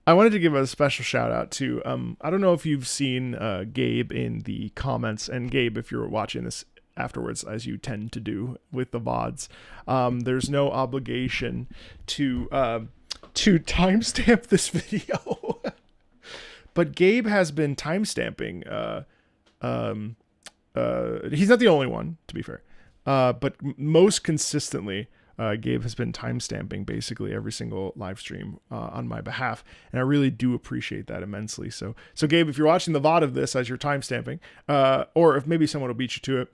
I wanted to give a special shout out to, I don't know if you've seen Gabe in the comments, and Gabe, if you're watching this afterwards, as you tend to do with the VODs, there's no obligation to timestamp this video. But Gabe has been timestamping. He's not the only one, to be fair. But most consistently, Gabe has been timestamping basically every single live stream on my behalf, and I really do appreciate that immensely. So Gabe, if you're watching the VOD of this as you're timestamping, or if maybe someone will beat you to it,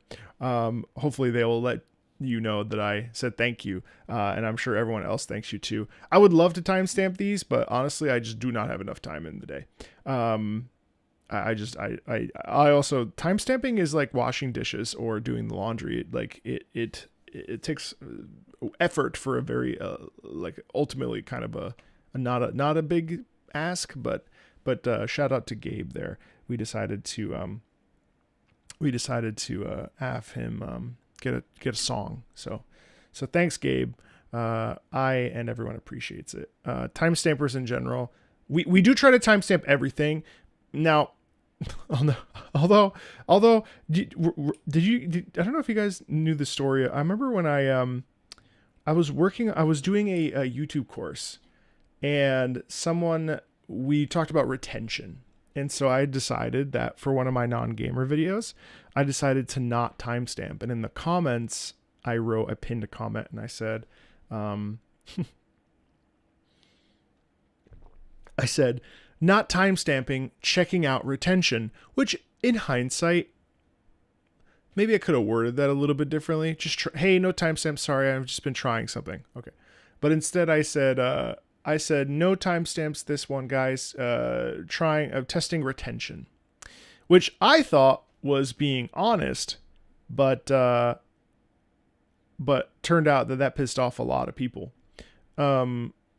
hopefully they will let you know that I said thank you, and I'm sure everyone else thanks you too. I would love to timestamp these, but honestly, I just do not have enough time in the day. I also, timestamping is like washing dishes or doing the laundry. It takes effort for a very like ultimately kind of a not a big ask, but shout out to Gabe there. We decided to have him get a song. So thanks, Gabe. I and everyone appreciates it. Timestampers in general, we do try to timestamp everything. Now, although did you I don't know if you guys knew the story. I remember when I was doing a YouTube course, and we talked about retention. And so I decided that for one of my non-gamer videos, I decided to not timestamp. And in the comments, I pinned a comment and I said, not timestamping, checking out retention, which in hindsight, maybe I could have worded that a little bit differently. Just hey, no timestamp. Sorry, I've just been trying something. Okay, but instead I said no timestamps. This one, guys. Testing retention, which I thought was being honest, but turned out that pissed off a lot of people.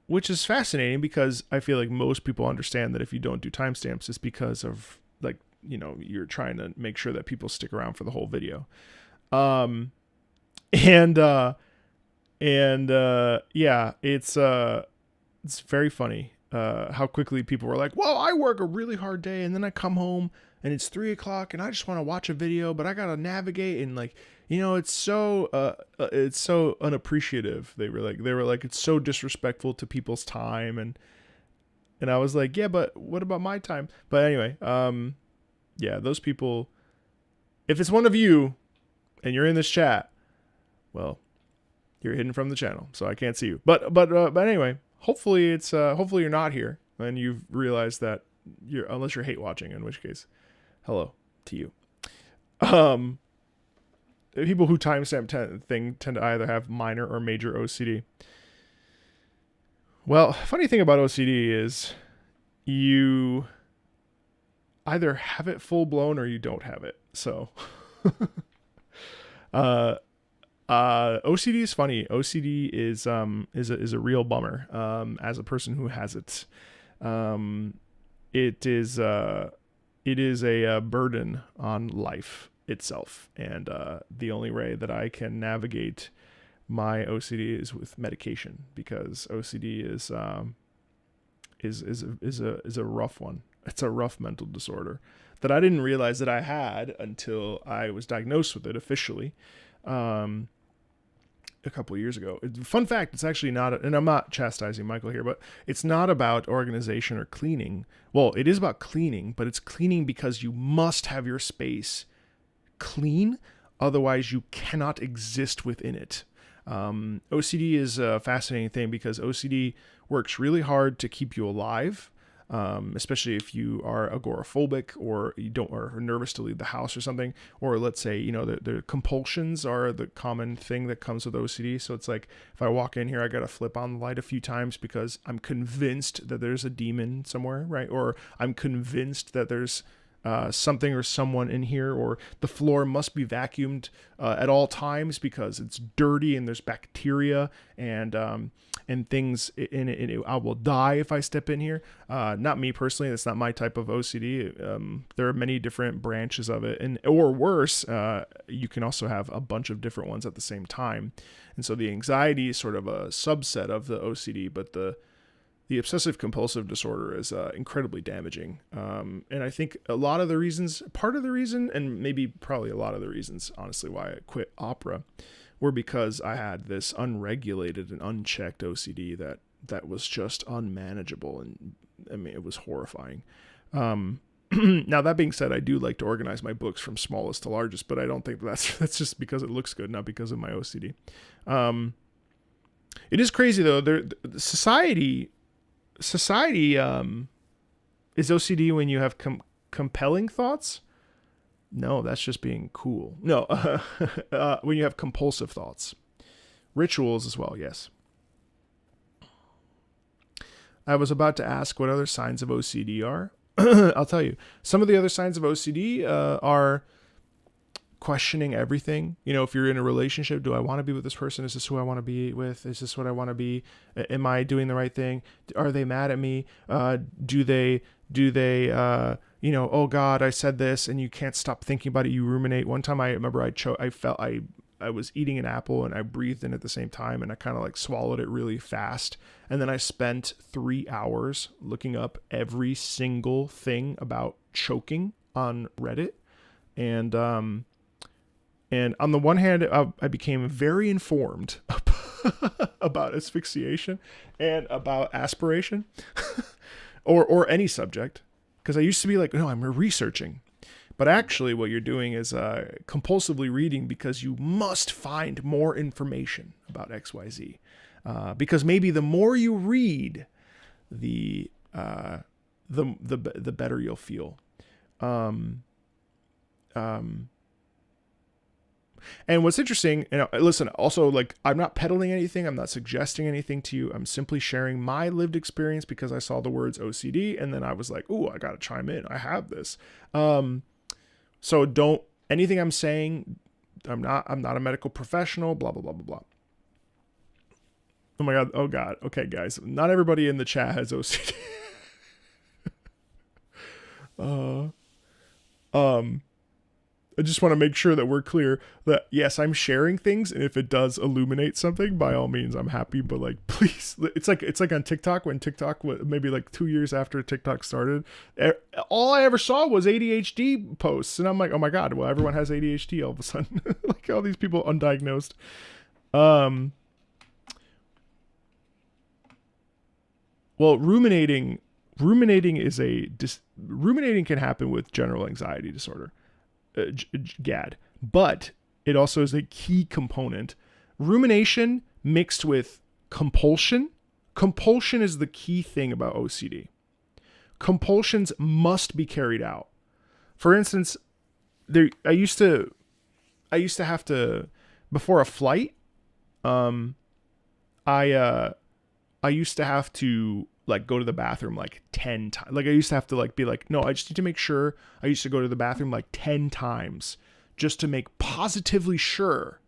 Which is fascinating because I feel like most people understand that if you don't do timestamps, it's because of you're trying to make sure that people stick around for the whole video. Yeah, it's very funny how quickly people were like, well, I work a really hard day and then I come home and it's 3:00 and I just want to watch a video, but I got to navigate and it's so unappreciative. They were like, it's so disrespectful to people's time. And I was like, yeah, but what about my time? But anyway, yeah, those people, if it's one of you and you're in this chat, well, you're hidden from the channel, so I can't see you. But anyway, hopefully hopefully you're not here and you've realized that unless you're hate watching, in which case, hello to you. People who timestamp tend to either have minor or major OCD. Well, funny thing about OCD is you either have it full blown or you don't have it. So, OCD is funny. OCD is a real bummer. As a person who has it, it is a burden on life itself, and the only way that I can navigate my OCD is with medication, because OCD is a rough one. It's a rough mental disorder that I didn't realize that I had until I was diagnosed with it officially a couple of years ago. Fun fact, it's actually not, and I'm not chastising Michael here, but it's not about organization or cleaning. Well, it is about cleaning, but it's cleaning because you must have your space clean, otherwise you cannot exist within it. OCD is a fascinating thing because OCD works really hard to keep you alive, especially if you are agoraphobic or you don't are nervous to leave the house or something. Or let's say, the compulsions are the common thing that comes with OCD. So it's like if I walk in here, I got to flip on the light a few times because I'm convinced that there's a demon somewhere, right? Or I'm convinced that there's something or someone in here, or the floor must be vacuumed at all times because it's dirty and there's bacteria and things in it. I will die if I step in here. Not me personally. That's not my type of OCD. There are many different branches of it, or worse, you can also have a bunch of different ones at the same time. And so the anxiety is sort of a subset of the OCD, but the obsessive compulsive disorder is incredibly damaging. And I think part of the reason, and maybe probably a lot of the reasons, honestly, why I quit opera were because I had this unregulated and unchecked OCD that was just unmanageable. And I mean, it was horrifying. Now, that being said, I do like to organize my books from smallest to largest, but I don't think that's just because it looks good, not because of my OCD. It is crazy, though. Society is OCD when you have compelling thoughts? No, that's just being cool. No, when you have compulsive thoughts. Rituals as well, yes. I was about to ask what other signs of OCD are. I'll tell you. Some of the other signs of OCD are questioning everything. If you're in a relationship, do I want to be with this person? Is this who I want to be with? Is this what I want to be? Am I doing the right thing? Are they mad at me? Do they, oh God, I said this, and you can't stop thinking about it. You ruminate. One time I remember I was eating an apple and I breathed in at the same time, and I kind of like swallowed it really fast. And then I spent 3 hours looking up every single thing about choking on Reddit. And on the one hand, I became very informed about asphyxiation and about aspiration or any subject. Because I used to be like, no, I'm researching. But actually what you're doing is compulsively reading because you must find more information about XYZ. Because maybe the more you read, the better you'll feel. And what's interesting, listen, also, like, I'm not peddling anything. I'm not suggesting anything to you. I'm simply sharing my lived experience because I saw the words OCD and then I was like, ooh, I got to chime in. I have this. So anything I'm saying, I'm not a medical professional, blah, blah, blah, blah, blah. Oh my God. Oh God. Okay, guys. Not everybody in the chat has OCD. I just want to make sure that we're clear that, yes, I'm sharing things, and if it does illuminate something, by all means, I'm happy. But like, please, it's like on TikTok, when TikTok, maybe like 2 years after TikTok started, all I ever saw was ADHD posts, and I'm like, oh my God, well, everyone has ADHD all of a sudden. Like all these people undiagnosed. Well, ruminating can happen with general anxiety disorder. GAD, but it also is a key component. Rumination mixed with compulsion. Compulsion is the key thing about OCD. Compulsions must be carried out. For instance, I used to have to, before a flight, I used to have to like go to the bathroom like 10 times. Like I used to have to like be like, no, I just need to make sure. I used to go to the bathroom like 10 times just to make positively sure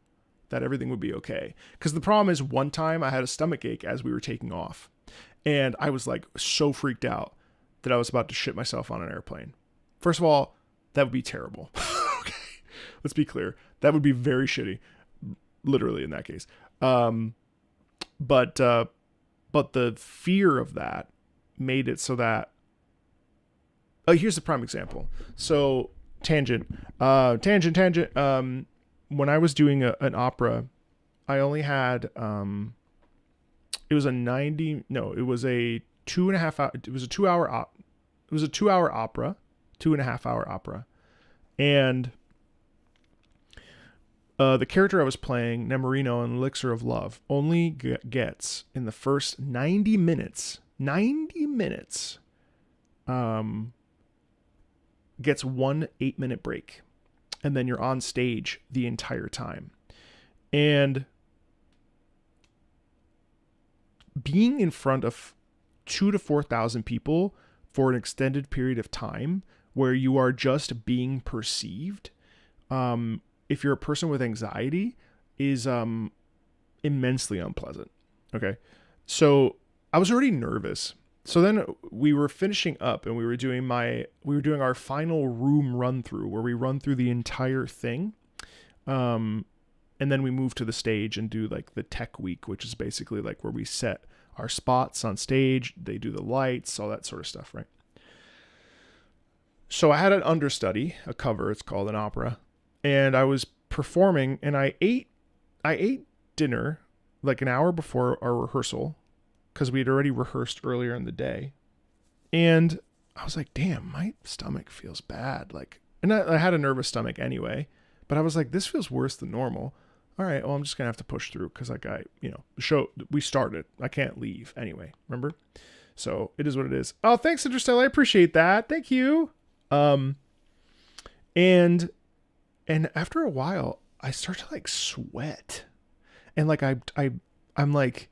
that everything would be okay. Because the problem is, one time I had a stomach ache as we were taking off, and I was like so freaked out that I was about to shit myself on an airplane. First of all, that would be terrible. Okay, let's be clear. That would be very shitty, literally in that case. But the fear of that made it so that, here's a prime example. So tangent. When I was doing an opera, I only had, it was a 2.5 hour, it was a 2 hour, it was a 2 hour opera, 2.5 hour opera. And the character I was playing, Nemorino in Elixir of Love, only gets in the first 90 minutes, gets 1 8-minute break, and then you're on stage the entire time. And being in front of 2,000 to 4,000 people for an extended period of time where you are just being perceived, if you're a person with anxiety, is immensely unpleasant. Okay. So I was already nervous. So then we were finishing up and we were doing our final room run through where we run through the entire thing. And then we move to the stage and do like the tech week, which is basically like where we set our spots on stage. They do the lights, all that sort of stuff. Right. So I had an understudy, a cover, it's called an opera, and I was performing, and I ate dinner like an hour before our rehearsal because we had already rehearsed earlier in the day. And I was like, damn, my stomach feels bad. Like, and I had a nervous stomach anyway, but I was like, this feels worse than normal. All right, well, I'm just going to have to push through because like the show, we started. I can't leave anyway, remember? So it is what it is. Oh, thanks, Interstellar. I appreciate that. Thank you. And after a while, I start to like sweat. And like I'm like,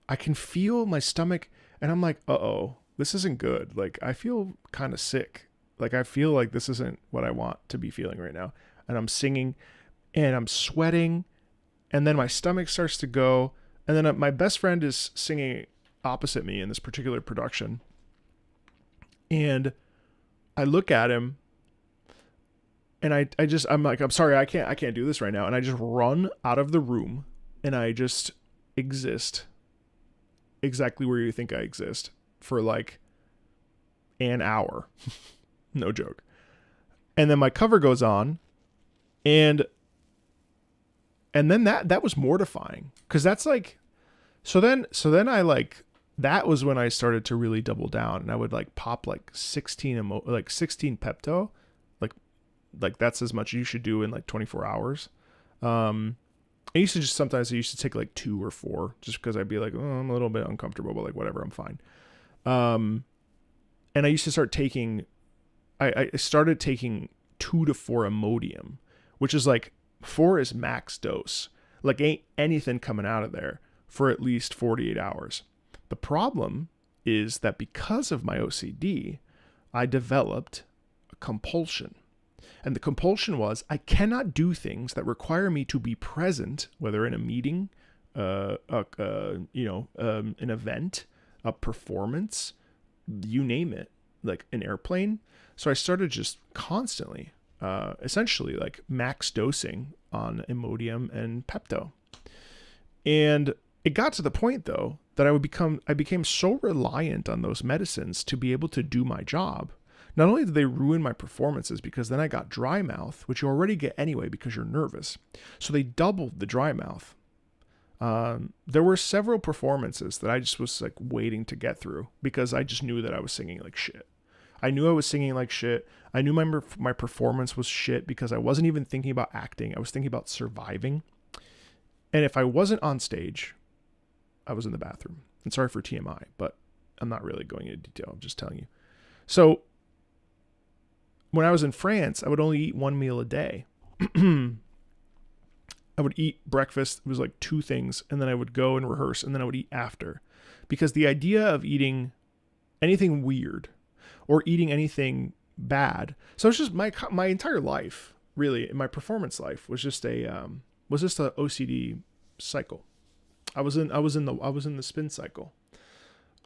I can feel my stomach, and I'm like, uh-oh, this isn't good. Like I feel kind of sick. Like I feel like this isn't what I want to be feeling right now. And I'm singing and I'm sweating, and then my stomach starts to go. And then my best friend is singing opposite me in this particular production. And I look at him, and I'm like, I'm sorry, I can't do this right now. And I just run out of the room, and I just exist exactly where you think I exist for like an hour. No joke. And then my cover goes on, and then that was mortifying, because that's like, so then I like, that was when I started to really double down, and I would like pop like 16 Pepto, like that's as much you should do in like 24 hours. I used to sometimes take like 2 or 4 just because I'd be like, oh, I'm a little bit uncomfortable, but like whatever, I'm fine. And I used to start taking, I started taking 2 to 4 Imodium, which is like 4 is max dose. Like ain't anything coming out of there for at least 48 hours. The problem is that because of my OCD, I developed a compulsion. And the compulsion was, I cannot do things that require me to be present, whether in a meeting, an event, a performance, you name it, like an airplane. So I started just constantly, essentially like max dosing on Imodium and Pepto. And it got to the point though that I became so reliant on those medicines to be able to do my job. Not only did they ruin my performances, because then I got dry mouth, which you already get anyway because you're nervous. So they doubled the dry mouth. There were several performances that I just was like waiting to get through because I just knew that I was singing like shit. I knew I was singing like shit. I knew my performance was shit because I wasn't even thinking about acting. I was thinking about surviving. And if I wasn't on stage, I was in the bathroom. And sorry for TMI, but I'm not really going into detail. I'm just telling you. So when I was in France, I would only eat 1 meal a day. I would eat breakfast. It was like 2 things. And then I would go and rehearse. And then I would eat after. Because the idea of eating anything weird or eating anything bad. So it's just my entire life, really, my performance life was just a OCD cycle. I was in the spin cycle.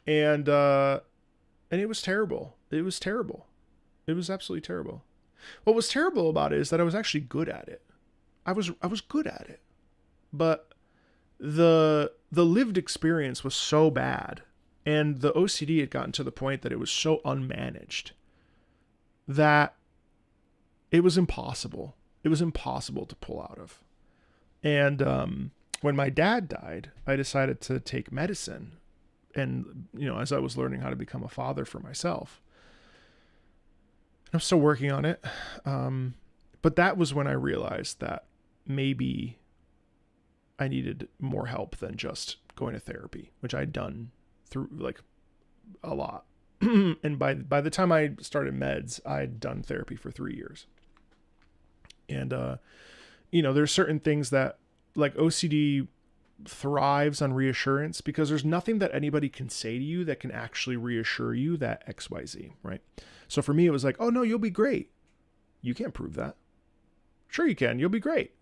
And it was terrible. It was terrible. It was absolutely terrible. What was terrible about it is that I was actually good at it. I was good at it. But the lived experience was so bad, and the OCD had gotten to the point that it was so unmanaged that it was impossible. It was impossible to pull out of. And when my dad died, I decided to take medicine. And, as I was learning how to become a father for myself, I'm still working on it. But that was when I realized that maybe I needed more help than just going to therapy, which I'd done through like a lot. And by the time I started meds, I'd done therapy for 3 years. And, there's certain things that, like, OCD thrives on reassurance because there's nothing that anybody can say to you that can actually reassure you that XYZ, right? So for me, it was like, oh no, you'll be great. You can't prove that. Sure you can. You'll be great.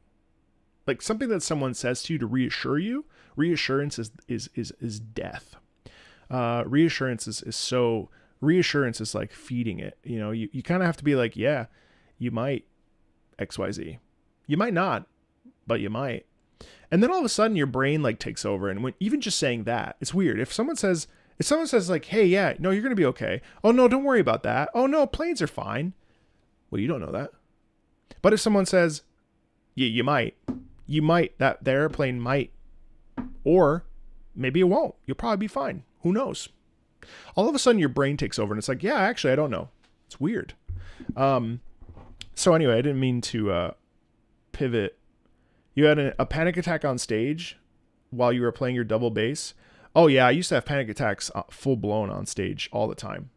Like something that someone says to you to reassure you, reassurance is death. Reassurance is like feeding it. You kind of have to be like, yeah, you might XYZ. You might not, but you might. And then all of a sudden your brain like takes over. And when even just saying that, it's weird. If someone says like, hey, yeah, no, you're going to be okay. Oh no, don't worry about that. Oh no, planes are fine. Well, you don't know that. But if someone says, yeah, you might, that the airplane might, or maybe it won't. You'll probably be fine. Who knows? All of a sudden your brain takes over and it's like, yeah, actually, I don't know. It's weird. So anyway, I didn't mean to pivot. You had a panic attack on stage while you were playing your double bass. Oh yeah, I used to have panic attacks full blown on stage all the time.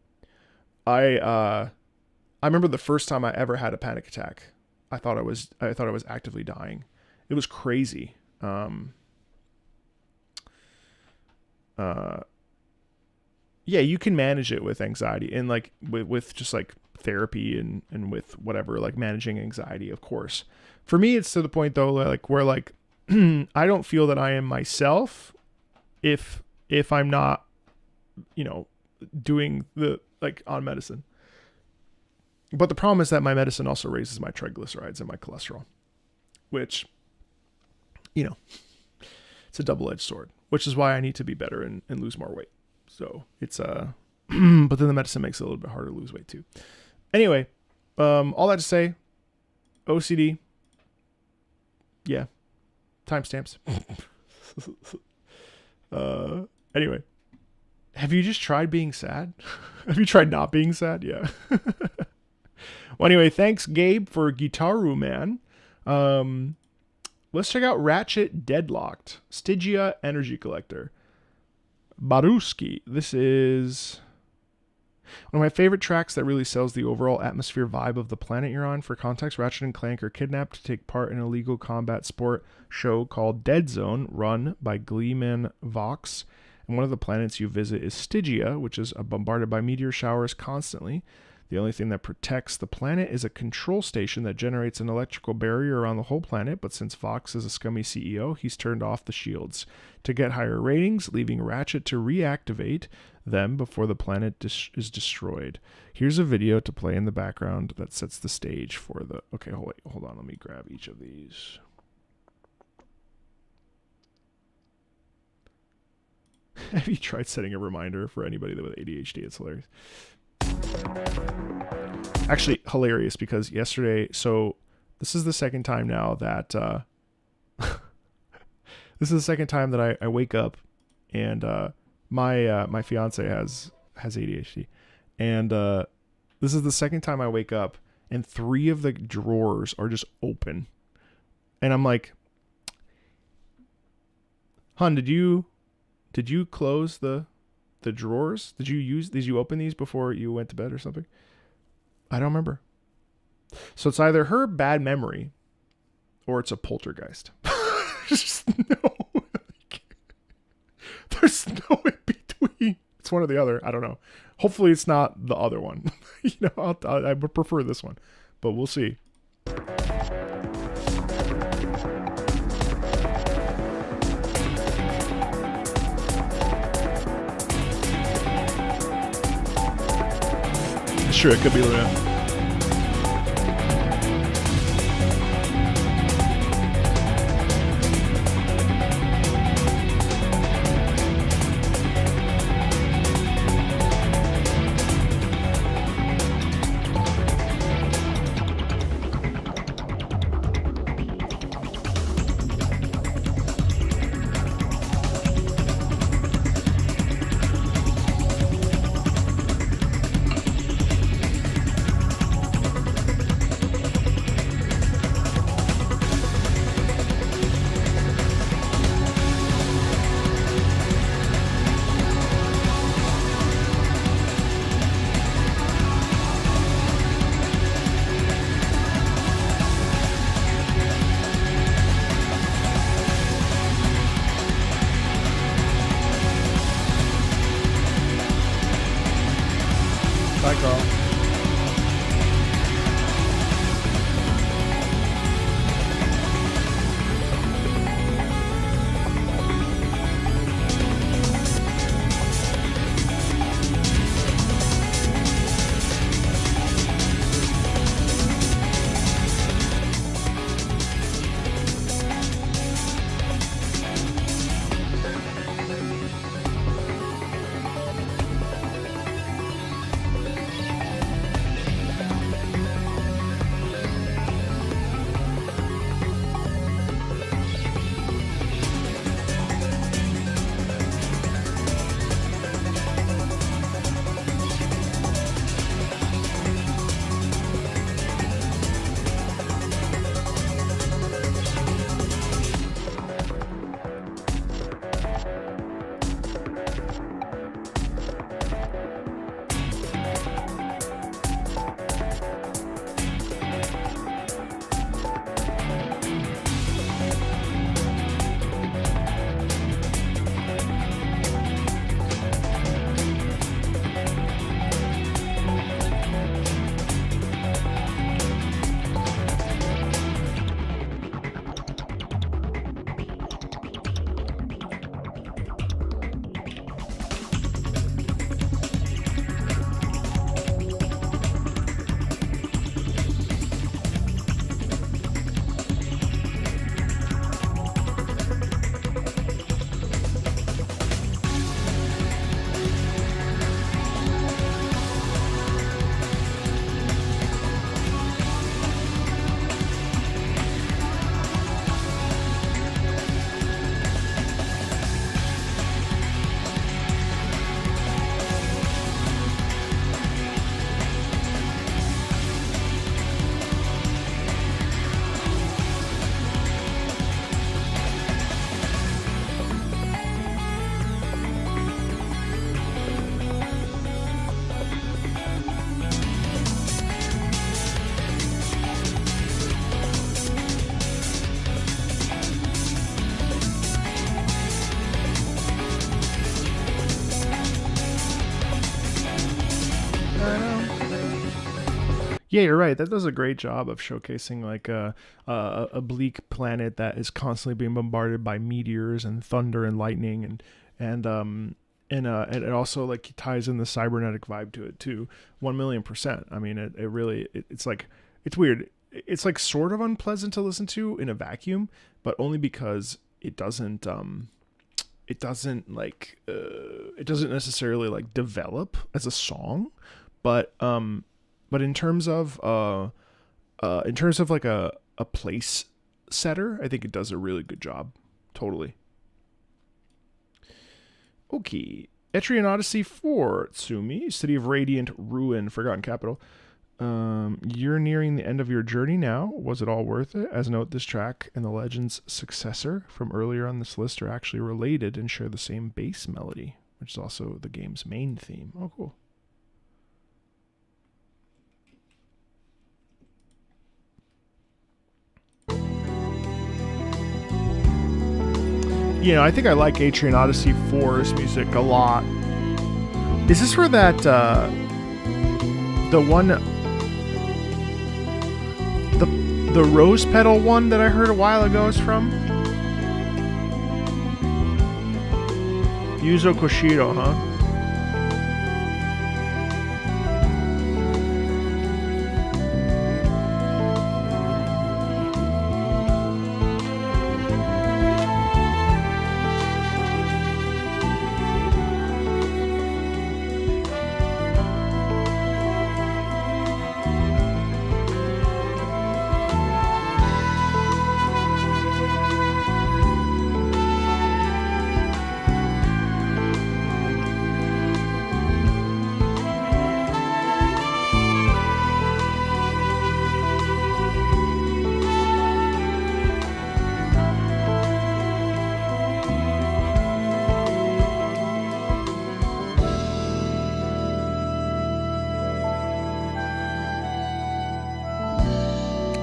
I remember the first time I ever had a panic attack. I thought I was actively dying. It was crazy. Yeah, you can manage it with anxiety and like with just like therapy and with whatever, like managing anxiety, of course. For me, it's to the point though, like where like I don't feel that I am myself if I'm not, doing the like on medicine. But the problem is that my medicine also raises my triglycerides and my cholesterol, which, it's a double-edged sword, which is why I need to be better and lose more weight. So it's, but then the medicine makes it a little bit harder to lose weight too. Anyway, all that to say, OCD. Yeah. Timestamps. Anyway, have you just tried being sad? Have you tried not being sad? Yeah. Well, anyway, thanks, Gabe, for Gitaroo, man. Let's check out Ratchet Deadlocked. Stygia Energy Collector. BlueSky. This is one of my favorite tracks that really sells the overall atmosphere vibe of the planet you're on. For context, Ratchet and Clank are kidnapped to take part in a illegal combat sport show called Dead Zone, run by Gleeman Vox. And one of the planets you visit is Stygia, which is bombarded by meteor showers constantly. The only thing that protects the planet is a control station that generates an electrical barrier around the whole planet, but since Vox is a scummy CEO, he's turned off the shields to get higher ratings, leaving Ratchet to reactivate them before the planet is destroyed. Here's a video to play in the background that sets the stage for the... Okay, hold on, let me grab each of these. Have you tried setting a reminder for anybody with ADHD? It's hilarious. Actually, hilarious because yesterday, so this is the second time now that this is the second time that I wake up and my fiance has ADHD, and this is the second time I wake up and 3 of the drawers are just open, and I'm like, "Hun, did you close the drawers? Did you open these before you went to bed or something?" I don't remember. So it's either her bad memory or it's a poltergeist. There's no in between. It's one or the other. I don't know. Hopefully it's not the other one. I would prefer this one, but we'll see. Sure, it could be Luna. Yeah, you're right. That does a great job of showcasing like a bleak planet that is constantly being bombarded by meteors and thunder and lightning and it also like ties in the cybernetic vibe to it too, 1,000,000%. I mean, it's like it's weird. It's like sort of unpleasant to listen to in a vacuum, but only because it doesn't necessarily like develop as a song, but in terms of like a place setter, I think it does a really good job. Totally. Okay. Etrian Odyssey 4, Tsumi, City of Radiant Ruin, Forgotten Capital. You're nearing the end of your journey now. Was it all worth it? As note, this track and the Legend's successor from earlier on this list are actually related and share the same bass melody, which is also the game's main theme. Oh, cool. You know, I think I like Etrian Odyssey 4's music a lot. Is this where that, the one, the rose petal one that I heard a while ago is from? Yuzo Koshiro, huh?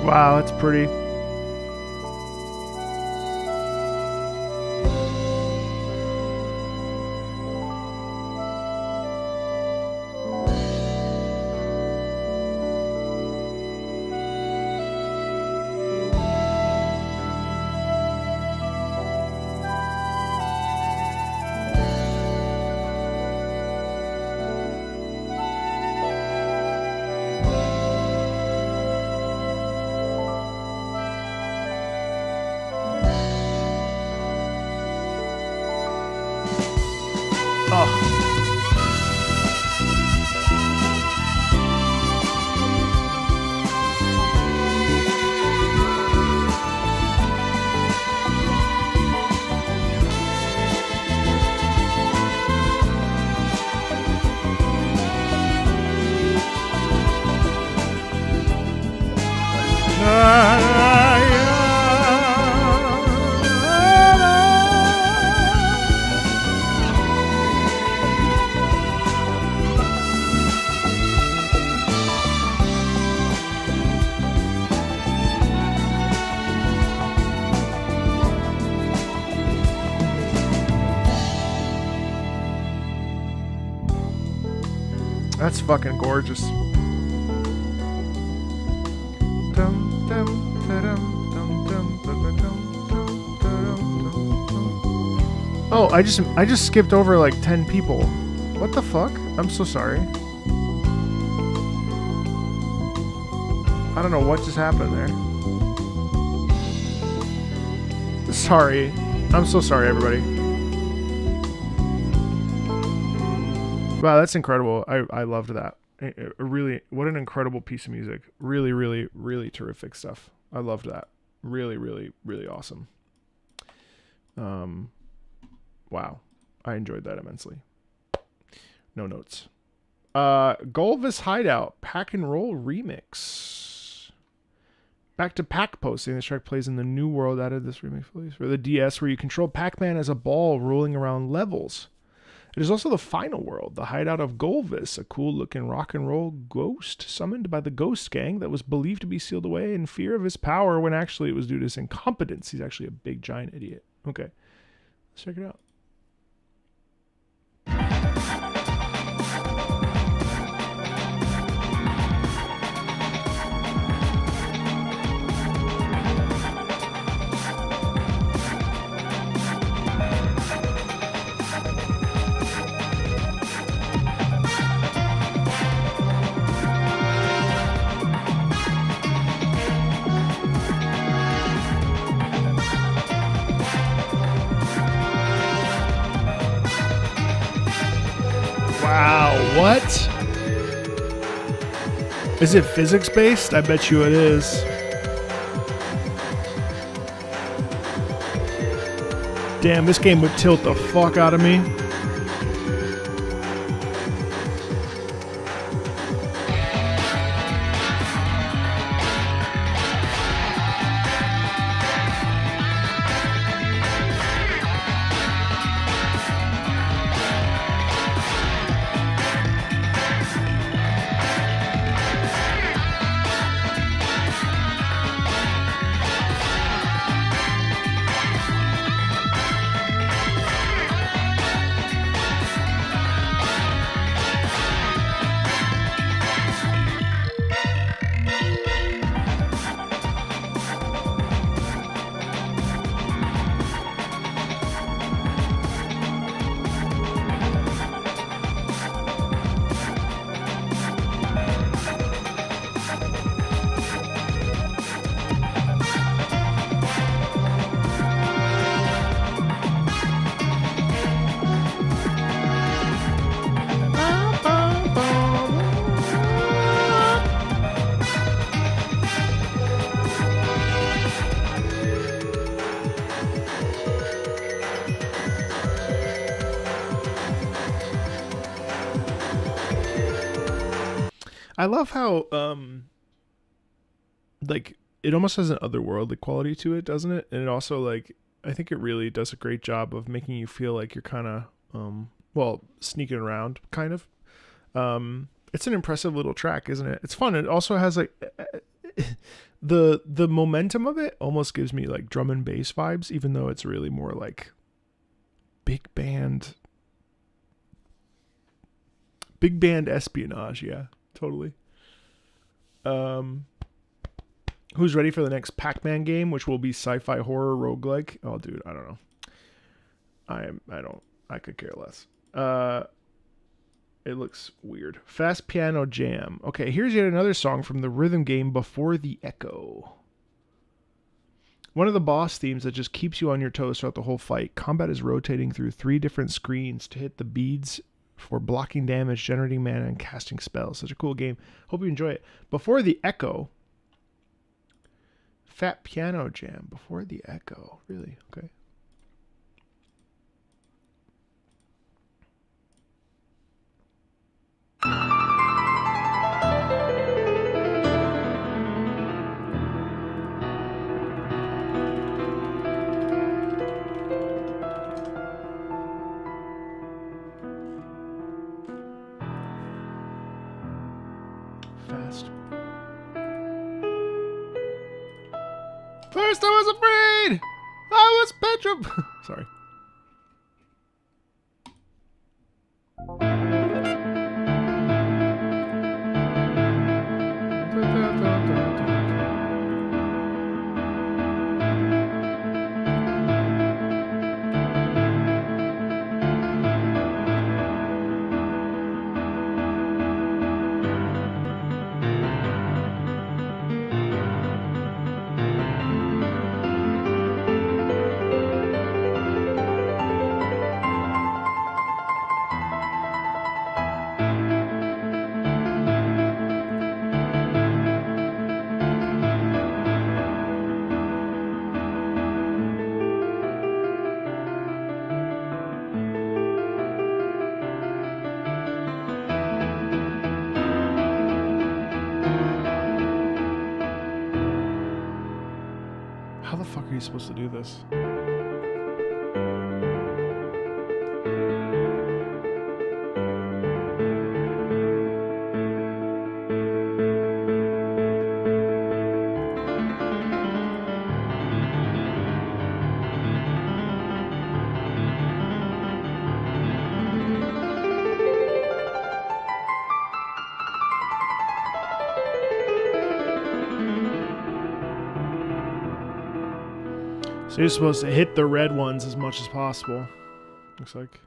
Wow, that's pretty. That's fucking gorgeous. Oh, I just skipped over like 10 people. What the fuck? I'm so sorry. I don't know what just happened there. Sorry. I'm so sorry, everybody. Wow, that's incredible. I loved that. Really, what an incredible piece of music. Really, really, really terrific stuff. I loved that. Really, really, really awesome. Wow. I enjoyed that immensely. No notes. Golvis Hideout, Pac'N'Roll remix. Back to Pac posting. This track plays in the new world added this remix for the DS, where you control Pac-Man as a ball rolling around levels. It is also the final world, the hideout of Golvis, a cool-looking rock and roll ghost summoned by the Ghost Gang that was believed to be sealed away in fear of his power when actually it was due to his incompetence. He's actually a big, giant idiot. Okay, let's check it out. Wow, what? Is it physics-based? I bet you it is. Damn, this game would tilt the fuck out of me. I love how like it almost has an otherworldly quality to it, doesn't it? And it also like I think it really does a great job of making you feel like you're kind of well, sneaking around kind of. It's an impressive little track, isn't it? It's fun. It also has like the momentum of it almost gives me like drum and bass vibes, even though it's really more like big band espionage. Yeah, totally. Who's ready for the next Pac-Man game, which will be sci-fi horror roguelike? Oh, dude, I don't know. I could care less. It looks weird. Fast Piano Jam. Okay, here's yet another song from the rhythm game Before the Echo. One of the boss themes that just keeps you on your toes throughout the whole fight. Combat is rotating through 3 different screens to hit the beads for blocking damage, generating mana, and casting spells. Such a cool game. Hope you enjoy it. Before the Echo. Fat Piano Jam. Before the Echo. Really? Okay. Fast. First I was afraid! I was petrified! Sorry. How the fuck are you supposed to do this? So you're supposed to hit the red ones as much as possible. Looks like.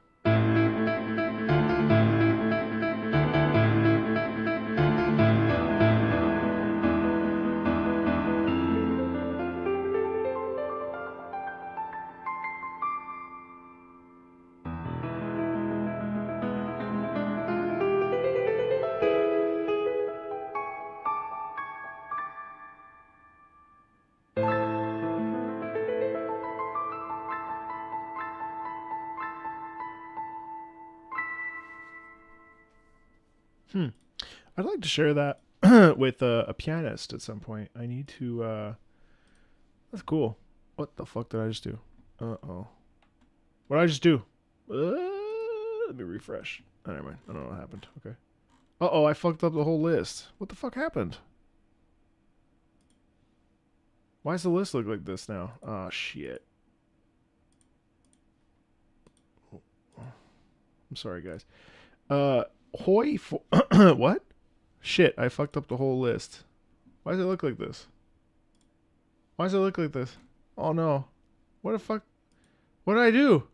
I'd like to share that with a pianist at some point. I need to. That's cool. What the fuck did I just do? Uh-oh. What did I just do? Let me refresh. Oh, never mind. I don't know what happened. Okay. Uh-oh, I fucked up the whole list. What the fuck happened? Why does the list look like this now? Oh, shit. I'm sorry, guys. What? Shit, I fucked up the whole list. Why does it look like this? Why does it look like this? Oh, no. What the fuck? What did I do?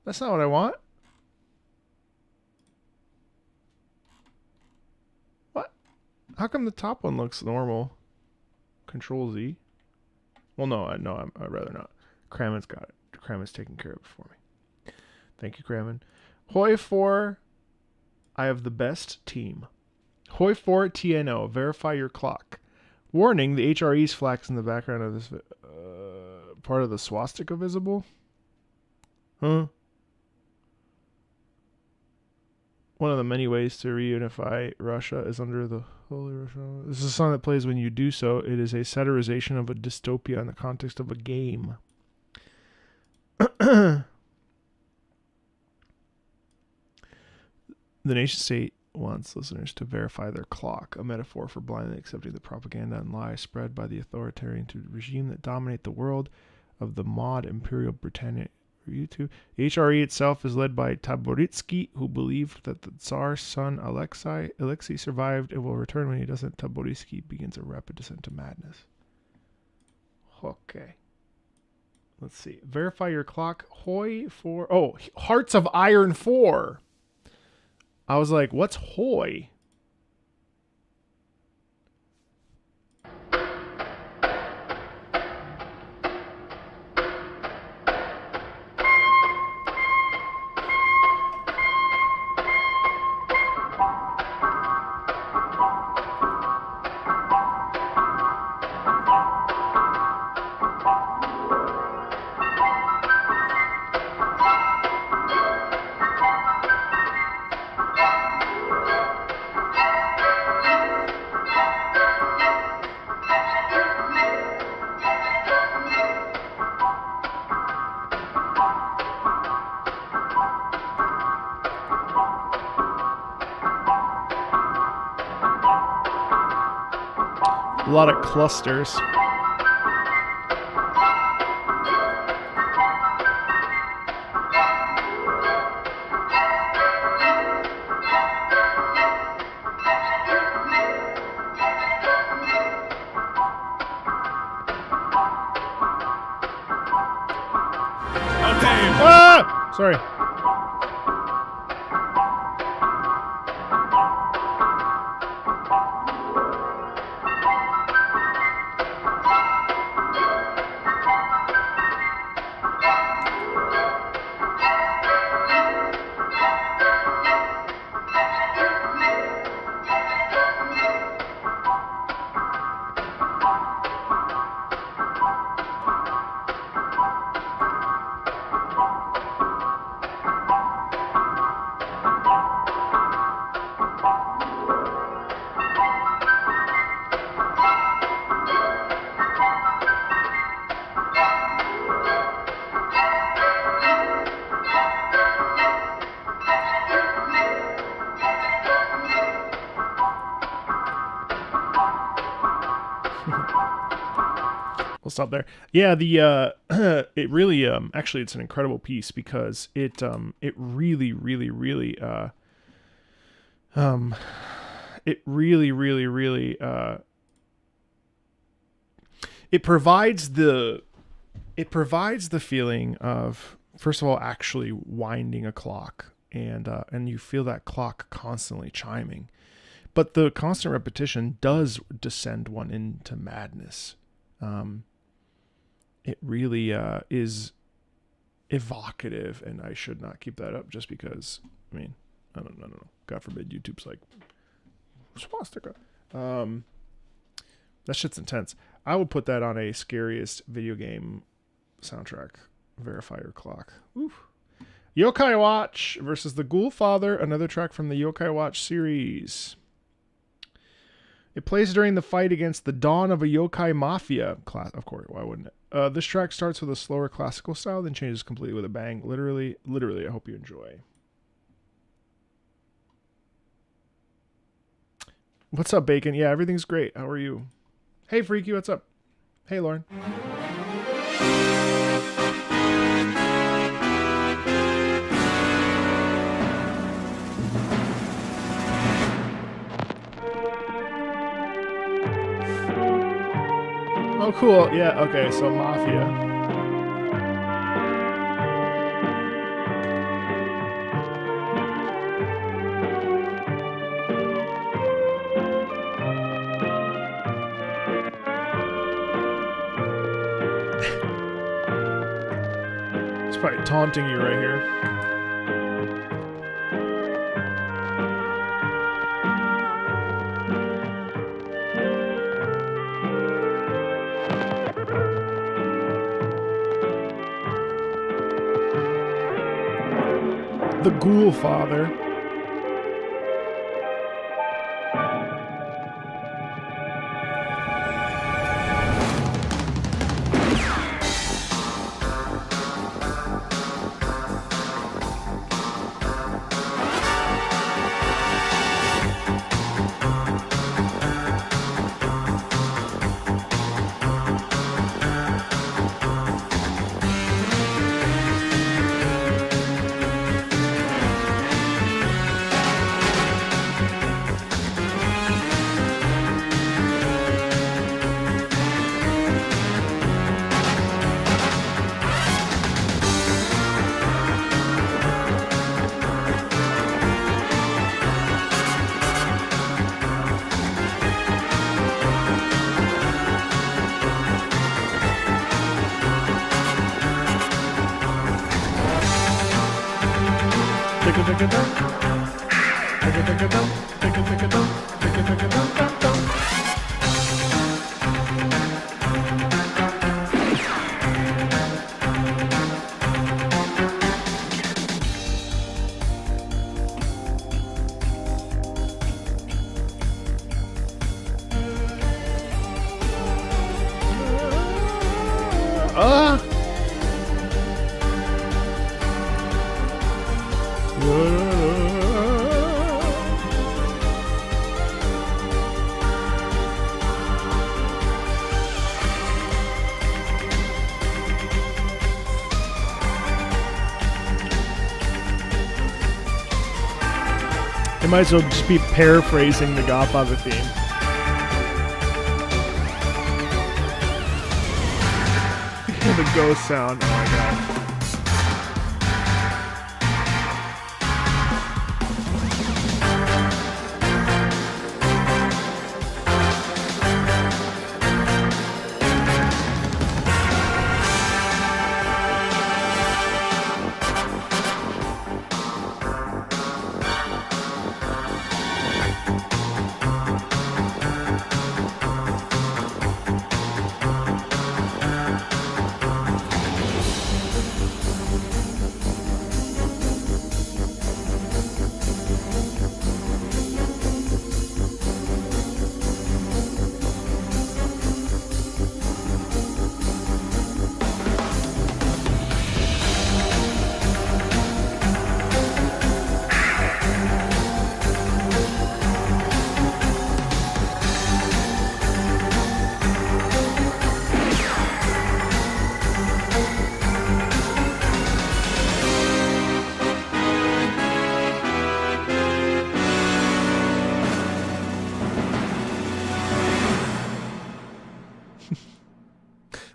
That's not what I want. What? How come the top one looks normal? Control Z. Well, no, I'd rather not. Kramen's got it. Kramen's taking care of it for me. Thank you, Kramen. Hoi 4, I have the best team. Hoi 4 TNO, verify your clock. Warning, the HRE's flags in the background of this part of the swastika visible? Huh? One of the many ways to reunify Russia is under the Holy Russia. This is a song that plays when you do so. It is a satirization of a dystopia in the context of a game. The nation state wants listeners to verify their clock, a metaphor for blindly accepting the propaganda and lies spread by the authoritarian regime that dominate the world of the mod Imperial Britannia. YouTube. The HRE itself is led by Taboritsky, who believed that the Tsar's son Alexei survived and will return. When he doesn't, Taboritsky begins a rapid descent to madness. Okay. Let's see. Verify your clock. Hoi 4. Oh, Hearts of Iron 4. I was like, what's Hoi? A lot of clusters. Ah! Sorry. We'll stop there. Yeah, the it really actually it's an incredible piece because it really it provides the feeling of, first of all, actually winding a clock, and you feel that clock constantly chiming, but the constant repetition does descend one into madness. It really is evocative, and I should not keep that up just because, I mean, I don't know. God forbid YouTube's like, swastika. That shit's intense. I would put that on a scariest video game soundtrack. Verify your clock. Oof. Yokai Watch versus the Ghoulfather, another track from the Yokai Watch series. It plays during the fight against the dawn of a yokai mafia class. Of course, why wouldn't it? This track starts with a slower classical style, then changes completely with a bang. Literally, I hope you enjoy. What's up, Bacon? Yeah, everything's great. How are you? Hey, Freaky, what's up? Hey, Lauren. Oh, cool. Yeah, okay, so Mafia. It's probably taunting you right here. The Ghoulfather. They might as well just be paraphrasing the Godfather theme. The ghost sound, oh my god.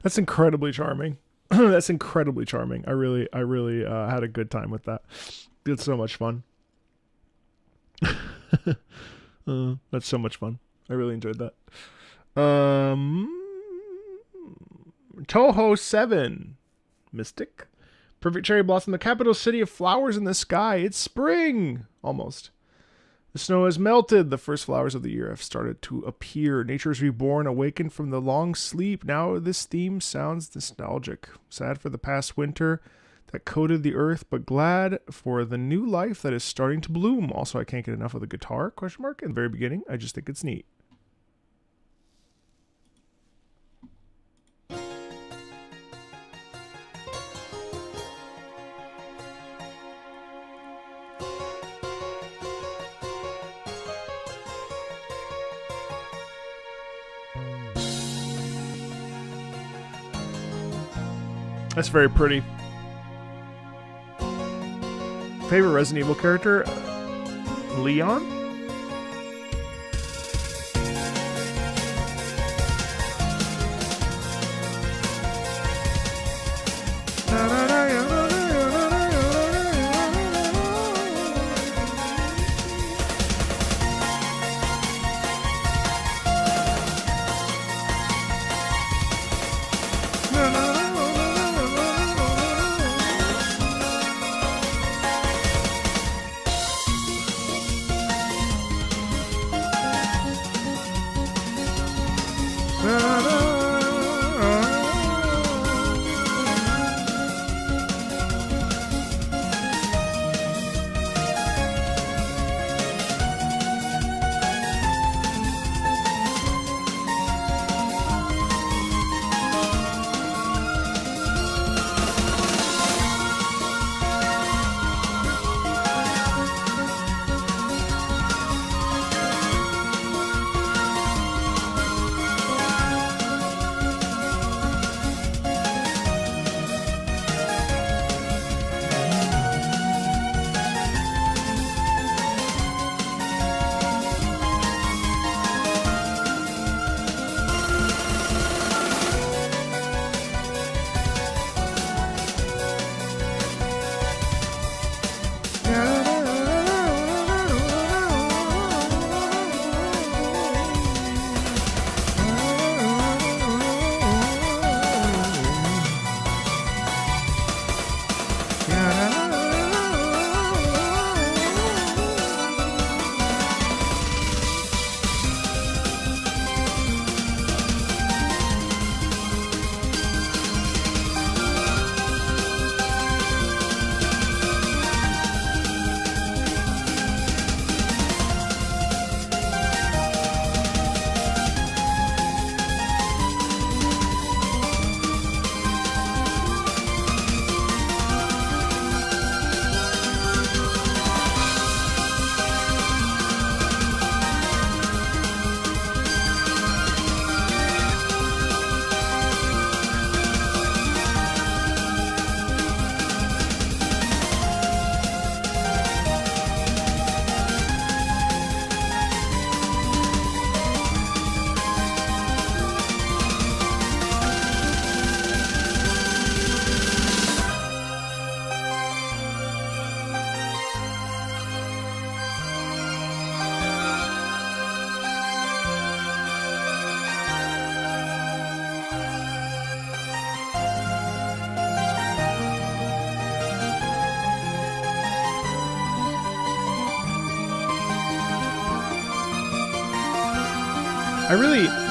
That's incredibly charming. That's incredibly charming. I really had a good time with that. It's so much fun. That's so much fun. I really enjoyed that. Touhou 7. Mystic. Perfect cherry blossom. The capital city of flowers in the sky. It's spring. Almost. The snow has melted. The first flowers of the year have started to appear. Nature is reborn, awakened from the long sleep. Now this theme sounds nostalgic. Sad for the past winter that coated the earth, but glad for the new life that is starting to bloom. Also, I can't get enough of the guitar, question mark, in the very beginning. I just think it's neat. That's very pretty. Favorite Resident Evil character? Leon?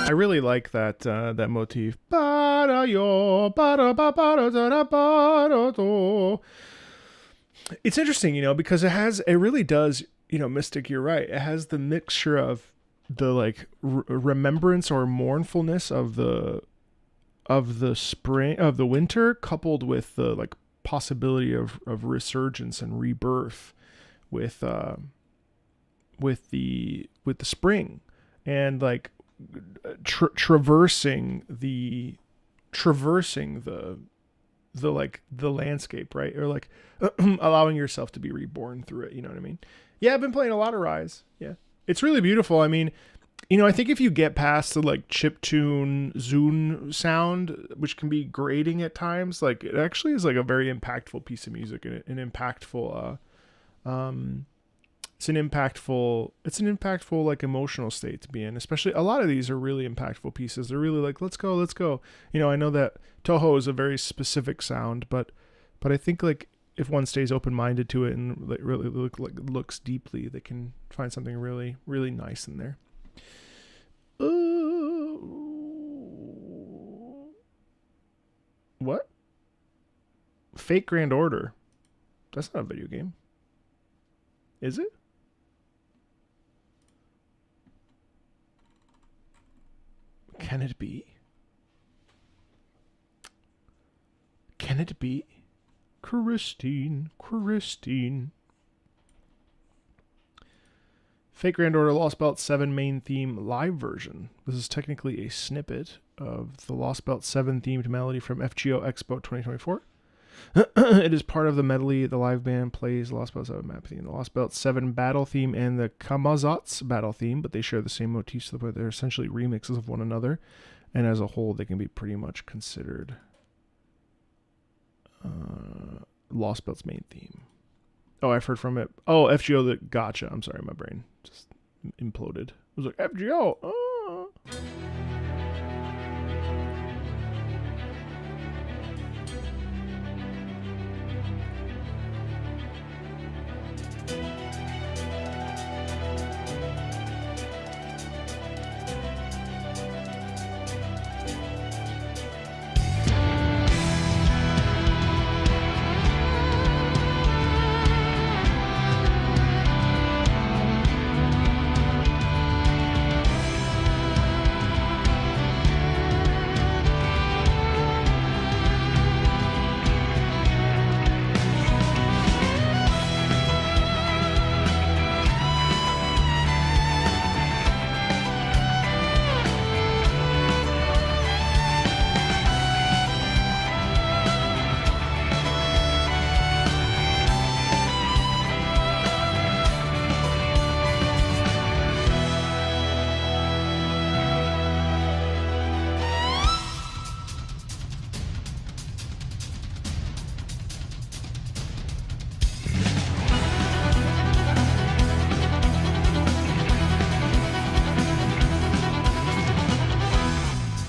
I really like that that motif. It's interesting, you know, because it really does, you know, Mystic, you're right. It has the mixture of the like remembrance or mournfulness of the spring, of the winter, coupled with the like possibility of resurgence and rebirth with the spring, and like traversing the like the landscape, right? Or like allowing yourself to be reborn through it, you know what I mean? Yeah, I've been playing a lot of Rise. Yeah, it's really beautiful. I mean, you know, I think if you get past the like chiptune Zune sound, which can be grating at times, like it actually is like a very impactful piece of music, and an impactful it's an impactful like emotional state to be in. Especially a lot of these are really impactful pieces. They're really like, let's go. You know, I know that Touhou is a very specific sound, but I think like if one stays open-minded to it and like really looks deeply, they can find something really, really nice in there. What? Fate Grand Order. That's not a video game. Is it? Can it be? Can it be? Christine. Fate Grand Order Lostbelt 7 main theme live version. This is technically a snippet of the Lostbelt 7 themed melody from FGO Expo 2024. It is part of the medley. The live band plays the Lostbelt 7 map theme, the Lostbelt 7 battle theme, and the Kamazotz battle theme, but they share the same motifs, but they're essentially remixes of one another, and as a whole, they can be pretty much considered Lostbelt's main theme. Oh, I've heard from it. Oh, FGO, the gotcha. I'm sorry, my brain just imploded. It was like, FGO. Oh.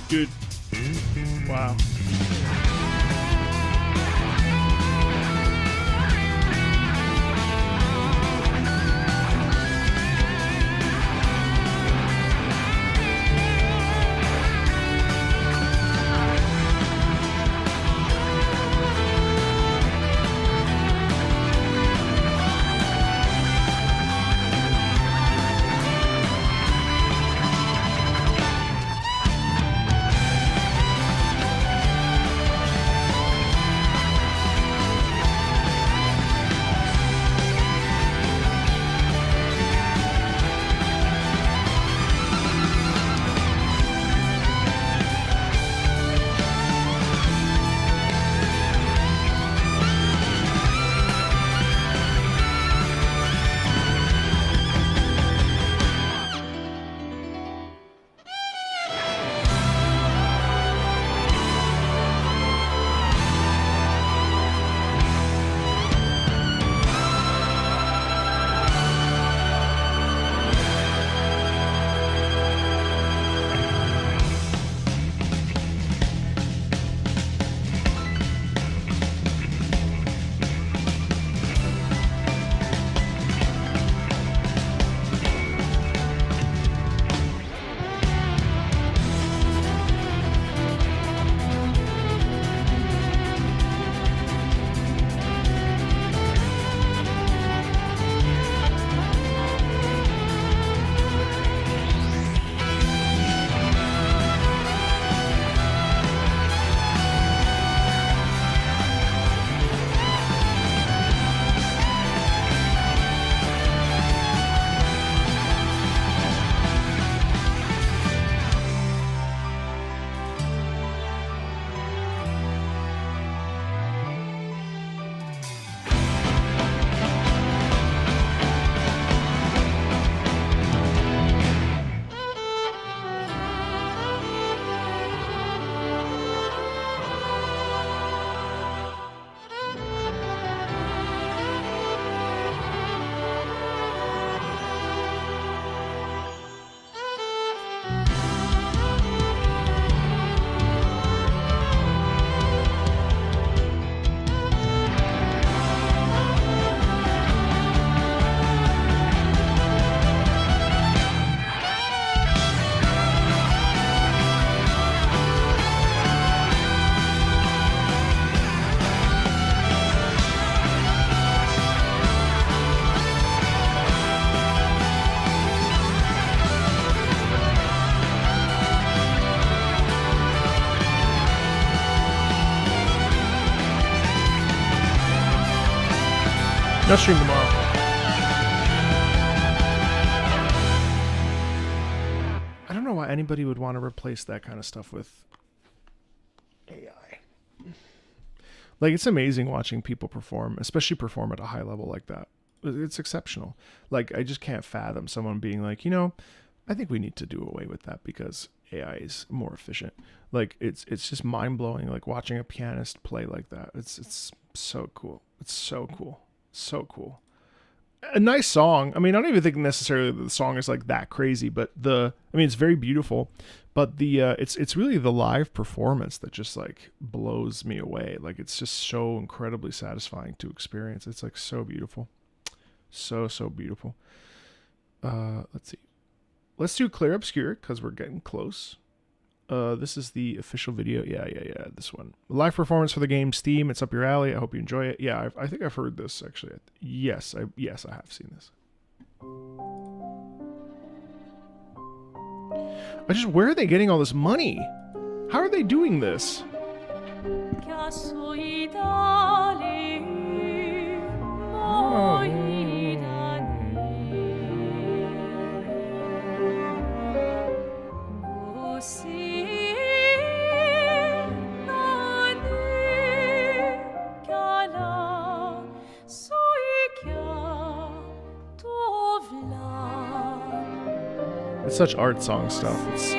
Dude. Wow. No stream tomorrow. I don't know why anybody would want to replace that kind of stuff with AI. Like, it's amazing watching people perform, especially perform at a high level like that. It's exceptional. Like, I just can't fathom someone being like, you know, I think we need to do away with that because AI is more efficient. Like, it's just mind-blowing, like watching a pianist play like that. It's so cool. It's so cool. So cool. A nice song. I mean, I don't even think necessarily the song is like that crazy, but it's very beautiful, but it's really the live performance that just like blows me away. Like, it's just so incredibly satisfying to experience. It's like so beautiful. So beautiful. Let's see. Let's do Clair Obscure because we're getting close. This is the official video. Yeah. This one. Live performance for the game Steam. It's up your alley. I hope you enjoy it. Yeah, I think I've heard this actually. Yes, I have seen this. Where are they getting all this money? How are they doing this? It's such art song stuff. It's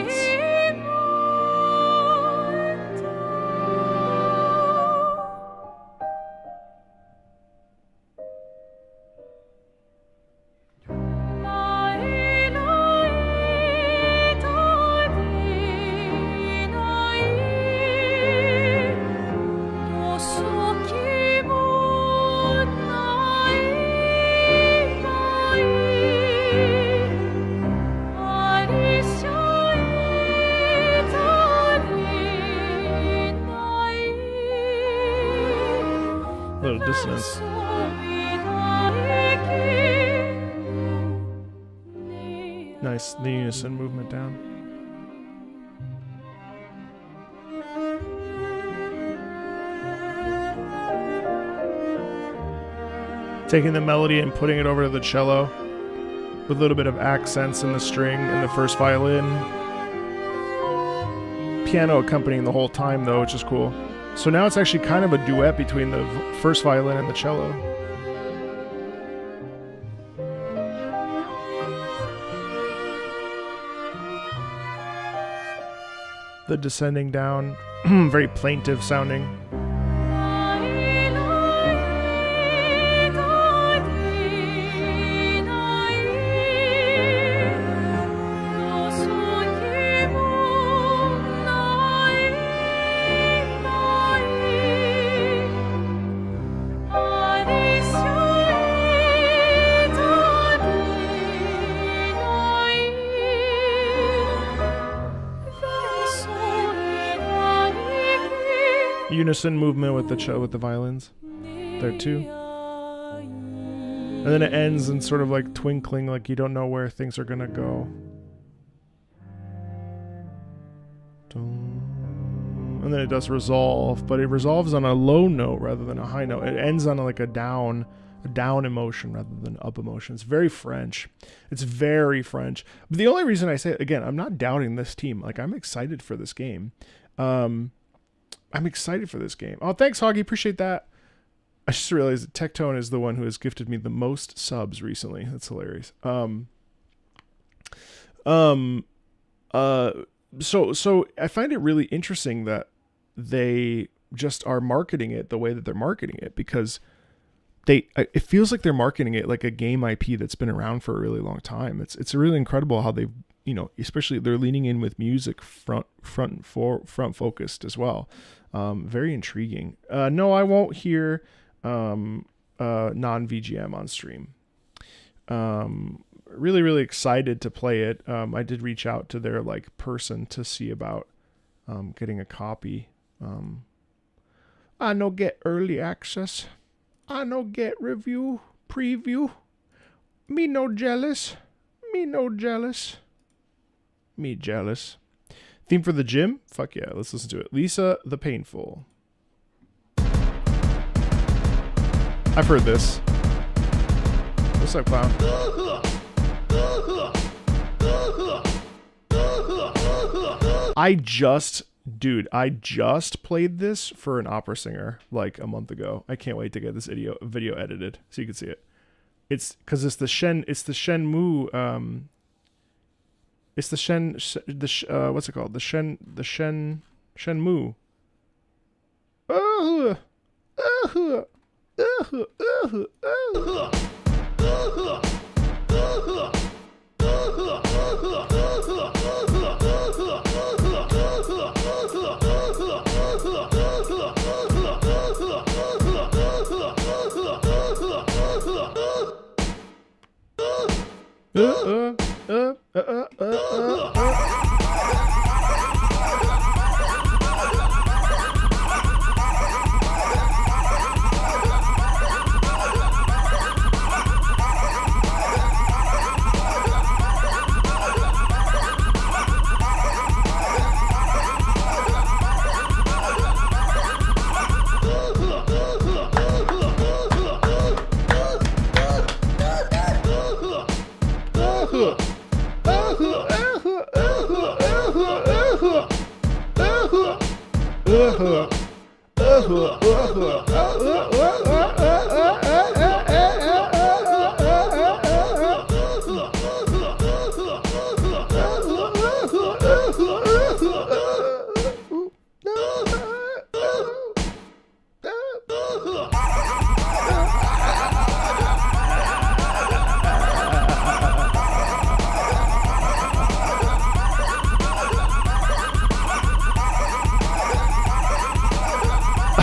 dissonance. Nice, the unison movement down. Taking the melody and putting it over to the cello with a little bit of accents in the string and the first violin. Piano accompanying the whole time though, which is cool. So now it's actually kind of a duet between the first violin and the cello. The descending down, very plaintive sounding. Unison movement with the violins there too, and then it ends in sort of like twinkling, like you don't know where things are gonna go. And then it does resolve, but it resolves on a low note rather than a high note. It ends on like a down emotion rather than up emotion. It's very French. It's very French. But the only reason I say it, again, I'm not doubting this team. Like, I'm excited for this game. I'm excited for this game. Oh, thanks, Hoggy. Appreciate that. I just realized that Tectone is the one who has gifted me the most subs recently. That's hilarious. So I find it really interesting that they just are marketing it the way that they're marketing it, because it feels like they're marketing it like a game IP that's been around for a really long time. It's really incredible how they've, you know, especially they're leaning in with music front focused as well. Very intriguing. No, I won't hear non-VGM on stream. Really excited to play it. I did reach out to their like person to see about getting a copy. I no get early access. I no get review preview. Me no jealous. Me no jealous. Me jealous. Theme for the gym? Fuck yeah, let's listen to it. Lisa the Painful. I've heard this. What's up, clown? I just played this for an opera singer like a month ago. I can't wait to get this video edited so you can see it. It's because it's the Shenmue. It's the what's it called? The Shenmue.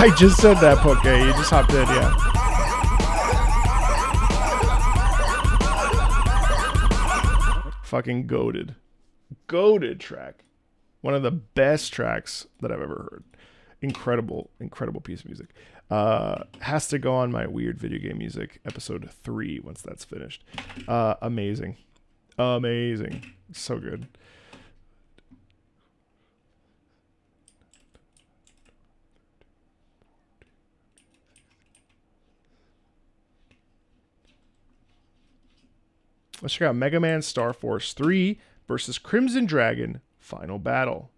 I just said that, Poke. You just hopped in, yeah. Fucking goated. Goated track. One of the best tracks that I've ever heard. Incredible, incredible piece of music. Has to go on my Weird Video Game Music episode 3 once that's finished. Amazing. Amazing. So good. Let's check out Mega Man Star Force 3 versus Crimson Dragon Final Battle.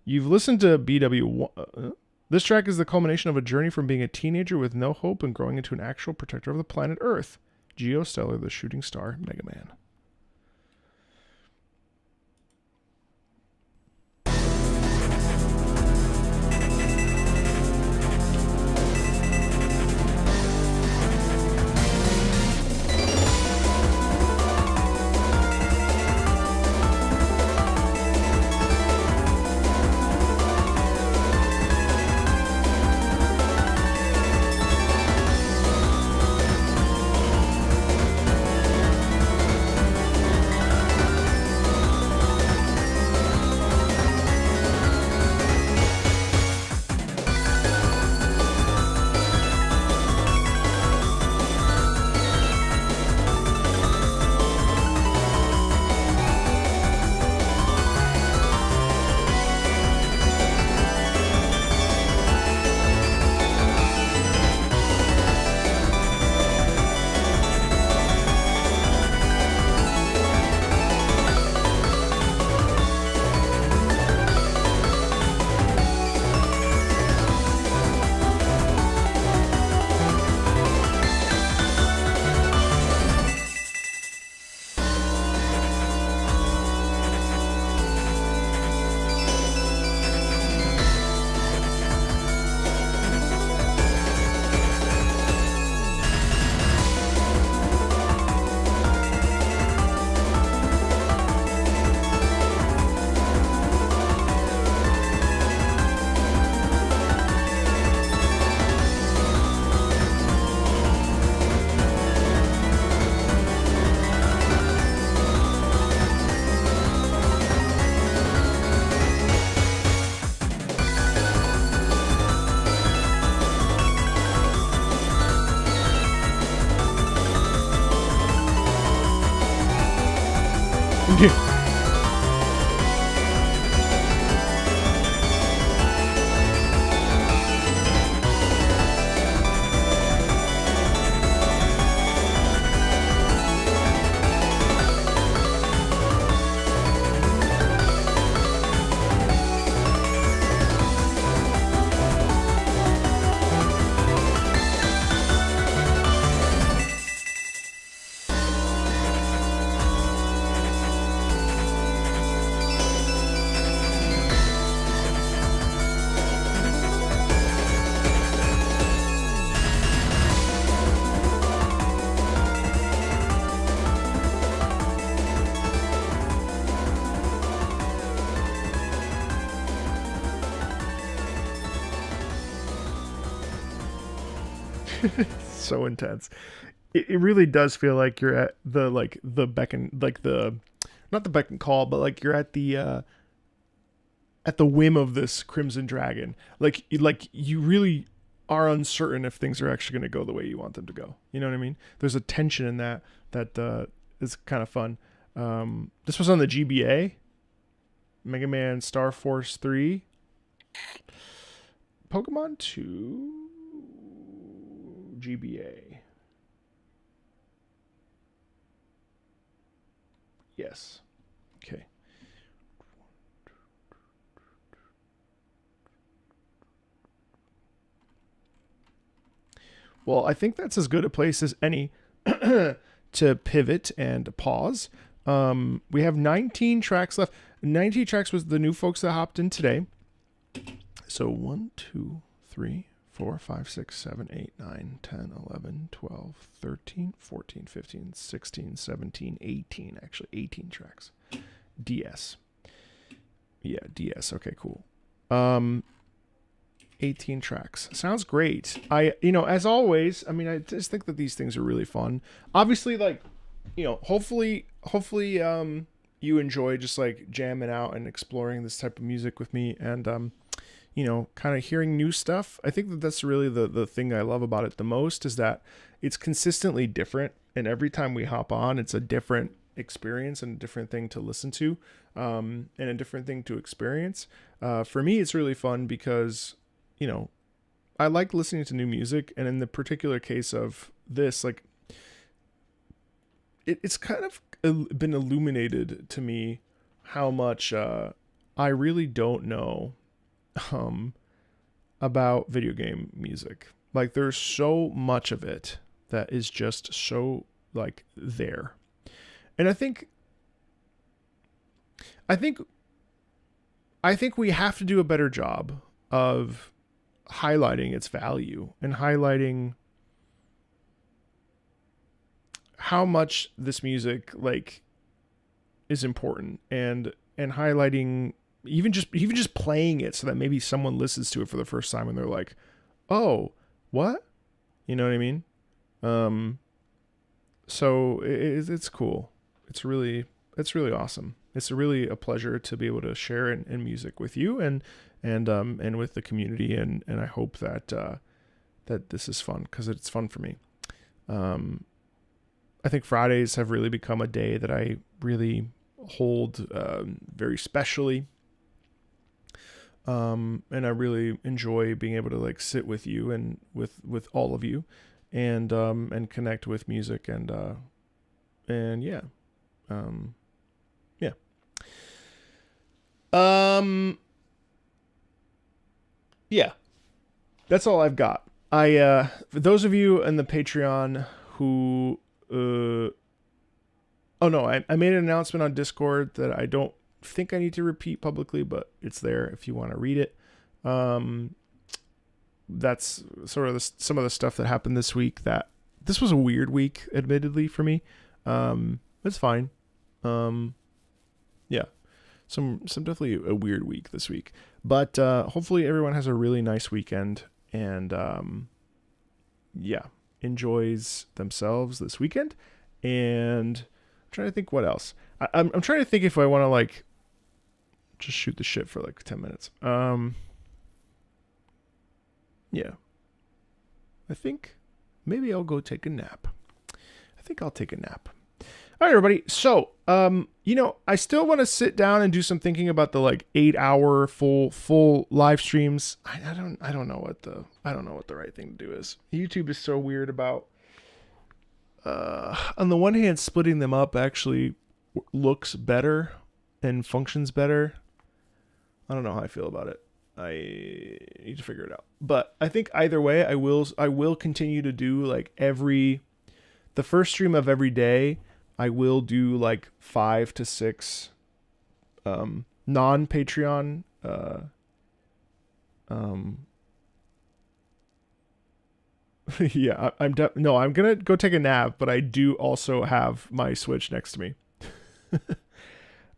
You've listened to BW1. This track is the culmination of a journey from being a teenager with no hope and growing into an actual protector of the planet Earth. Geostellar, the shooting star, Mega Man. So intense. It really does feel like you're at the beck and like the not the beck and call, but like you're at the whim of this Crimson Dragon. Like you really are uncertain if things are actually going to go the way you want them to go. You know what I mean? There's a tension in that is kind of fun. This was on the GBA, Mega Man Star Force 3, Pokemon 2, GBA. Yes. Okay. Well, I think that's as good a place as any to pivot and pause. We have 19 tracks left. 19 tracks was the new folks that hopped in today. So 1, 2, 3, 4, 5, 6, 7, 8, 9, 10, 11, 12, 13, 14, 15, 16, 17, 18. Actually, 18 tracks. DS. Yeah, DS. Okay, cool. 18 tracks. Sounds great. As always, I mean, I just think that these things are really fun. Obviously, like, hopefully, you enjoy just like jamming out and exploring this type of music with me and, kind of hearing new stuff. I think that that's really the thing I love about it the most is that it's consistently different. And every time we hop on, it's a different experience and a different thing to listen to, and a different thing to experience. For me, it's really fun because, I like listening to new music. And in the particular case of this, like, it's kind of been illuminated to me how much I really don't know about video game music. Like, there's so much of it that is just so like there. And I think we have to do a better job of highlighting its value and highlighting how much this music like is important and highlighting even just playing it so that maybe someone listens to it for the first time and they're like, oh, what? You know what I mean? So it's cool. It's really awesome. It's really a pleasure to be able to share in music with you and with the community. And I hope that this is fun because it's fun for me. I think Fridays have really become a day that I really hold very specially. And I really enjoy being able to like sit with you and with all of you and connect with music and yeah. Yeah. Yeah. That's all I've got. For those of you in the Patreon who I made an announcement on Discord that I don't think I need to repeat publicly, but it's there if you want to read it. That's sort of some of the stuff that happened this week. That this was a weird week, admittedly, for me. It's fine. Yeah, some definitely a weird week this week, but hopefully everyone has a really nice weekend and enjoys themselves this weekend. And I'm trying to think what else. I'm trying to think if I want to like just shoot the shit for like 10 minutes. Yeah. I think maybe I'll go take a nap. I think I'll take a nap. All right, everybody. So, I still want to sit down and do some thinking about the like 8-hour full live streams. I don't know what the right thing to do is. YouTube is so weird about, on the one hand, splitting them up actually looks better and functions better. I don't know how I feel about it. I need to figure it out. But I think either way, I will continue to do like the first stream of every day. I will do like 5 to 6 non-Patreon yeah, I'm gonna go take a nap, but I do also have my Switch next to me.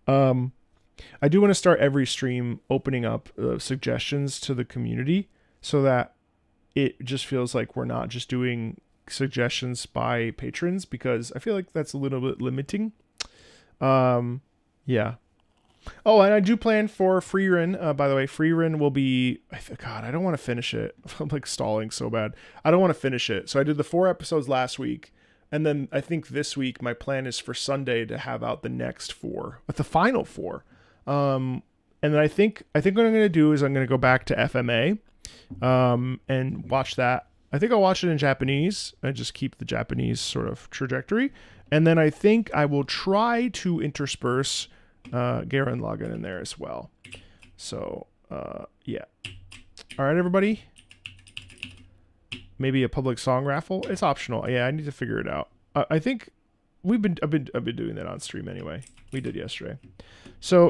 I do want to start every stream opening up suggestions to the community so that it just feels like we're not just doing suggestions by patrons, because I feel like that's a little bit limiting. Yeah. Oh, and I do plan for Freerun. By the way, Freerun will be... God, I don't want to finish it. I'm like stalling so bad. I don't want to finish it. So I did the 4 episodes last week. And then I think this week my plan is for Sunday to have out the next 4. But the final 4. And then I think what I'm going to do is I'm going to go back to FMA and watch that. I think I'll watch it in Japanese and just keep the Japanese sort of trajectory. And then I think I will try to intersperse Garen Lagan in there as well. So, yeah. All right, everybody. Maybe a public song raffle. It's optional. Yeah, I need to figure it out. I think I've been doing that on stream anyway. We did yesterday. So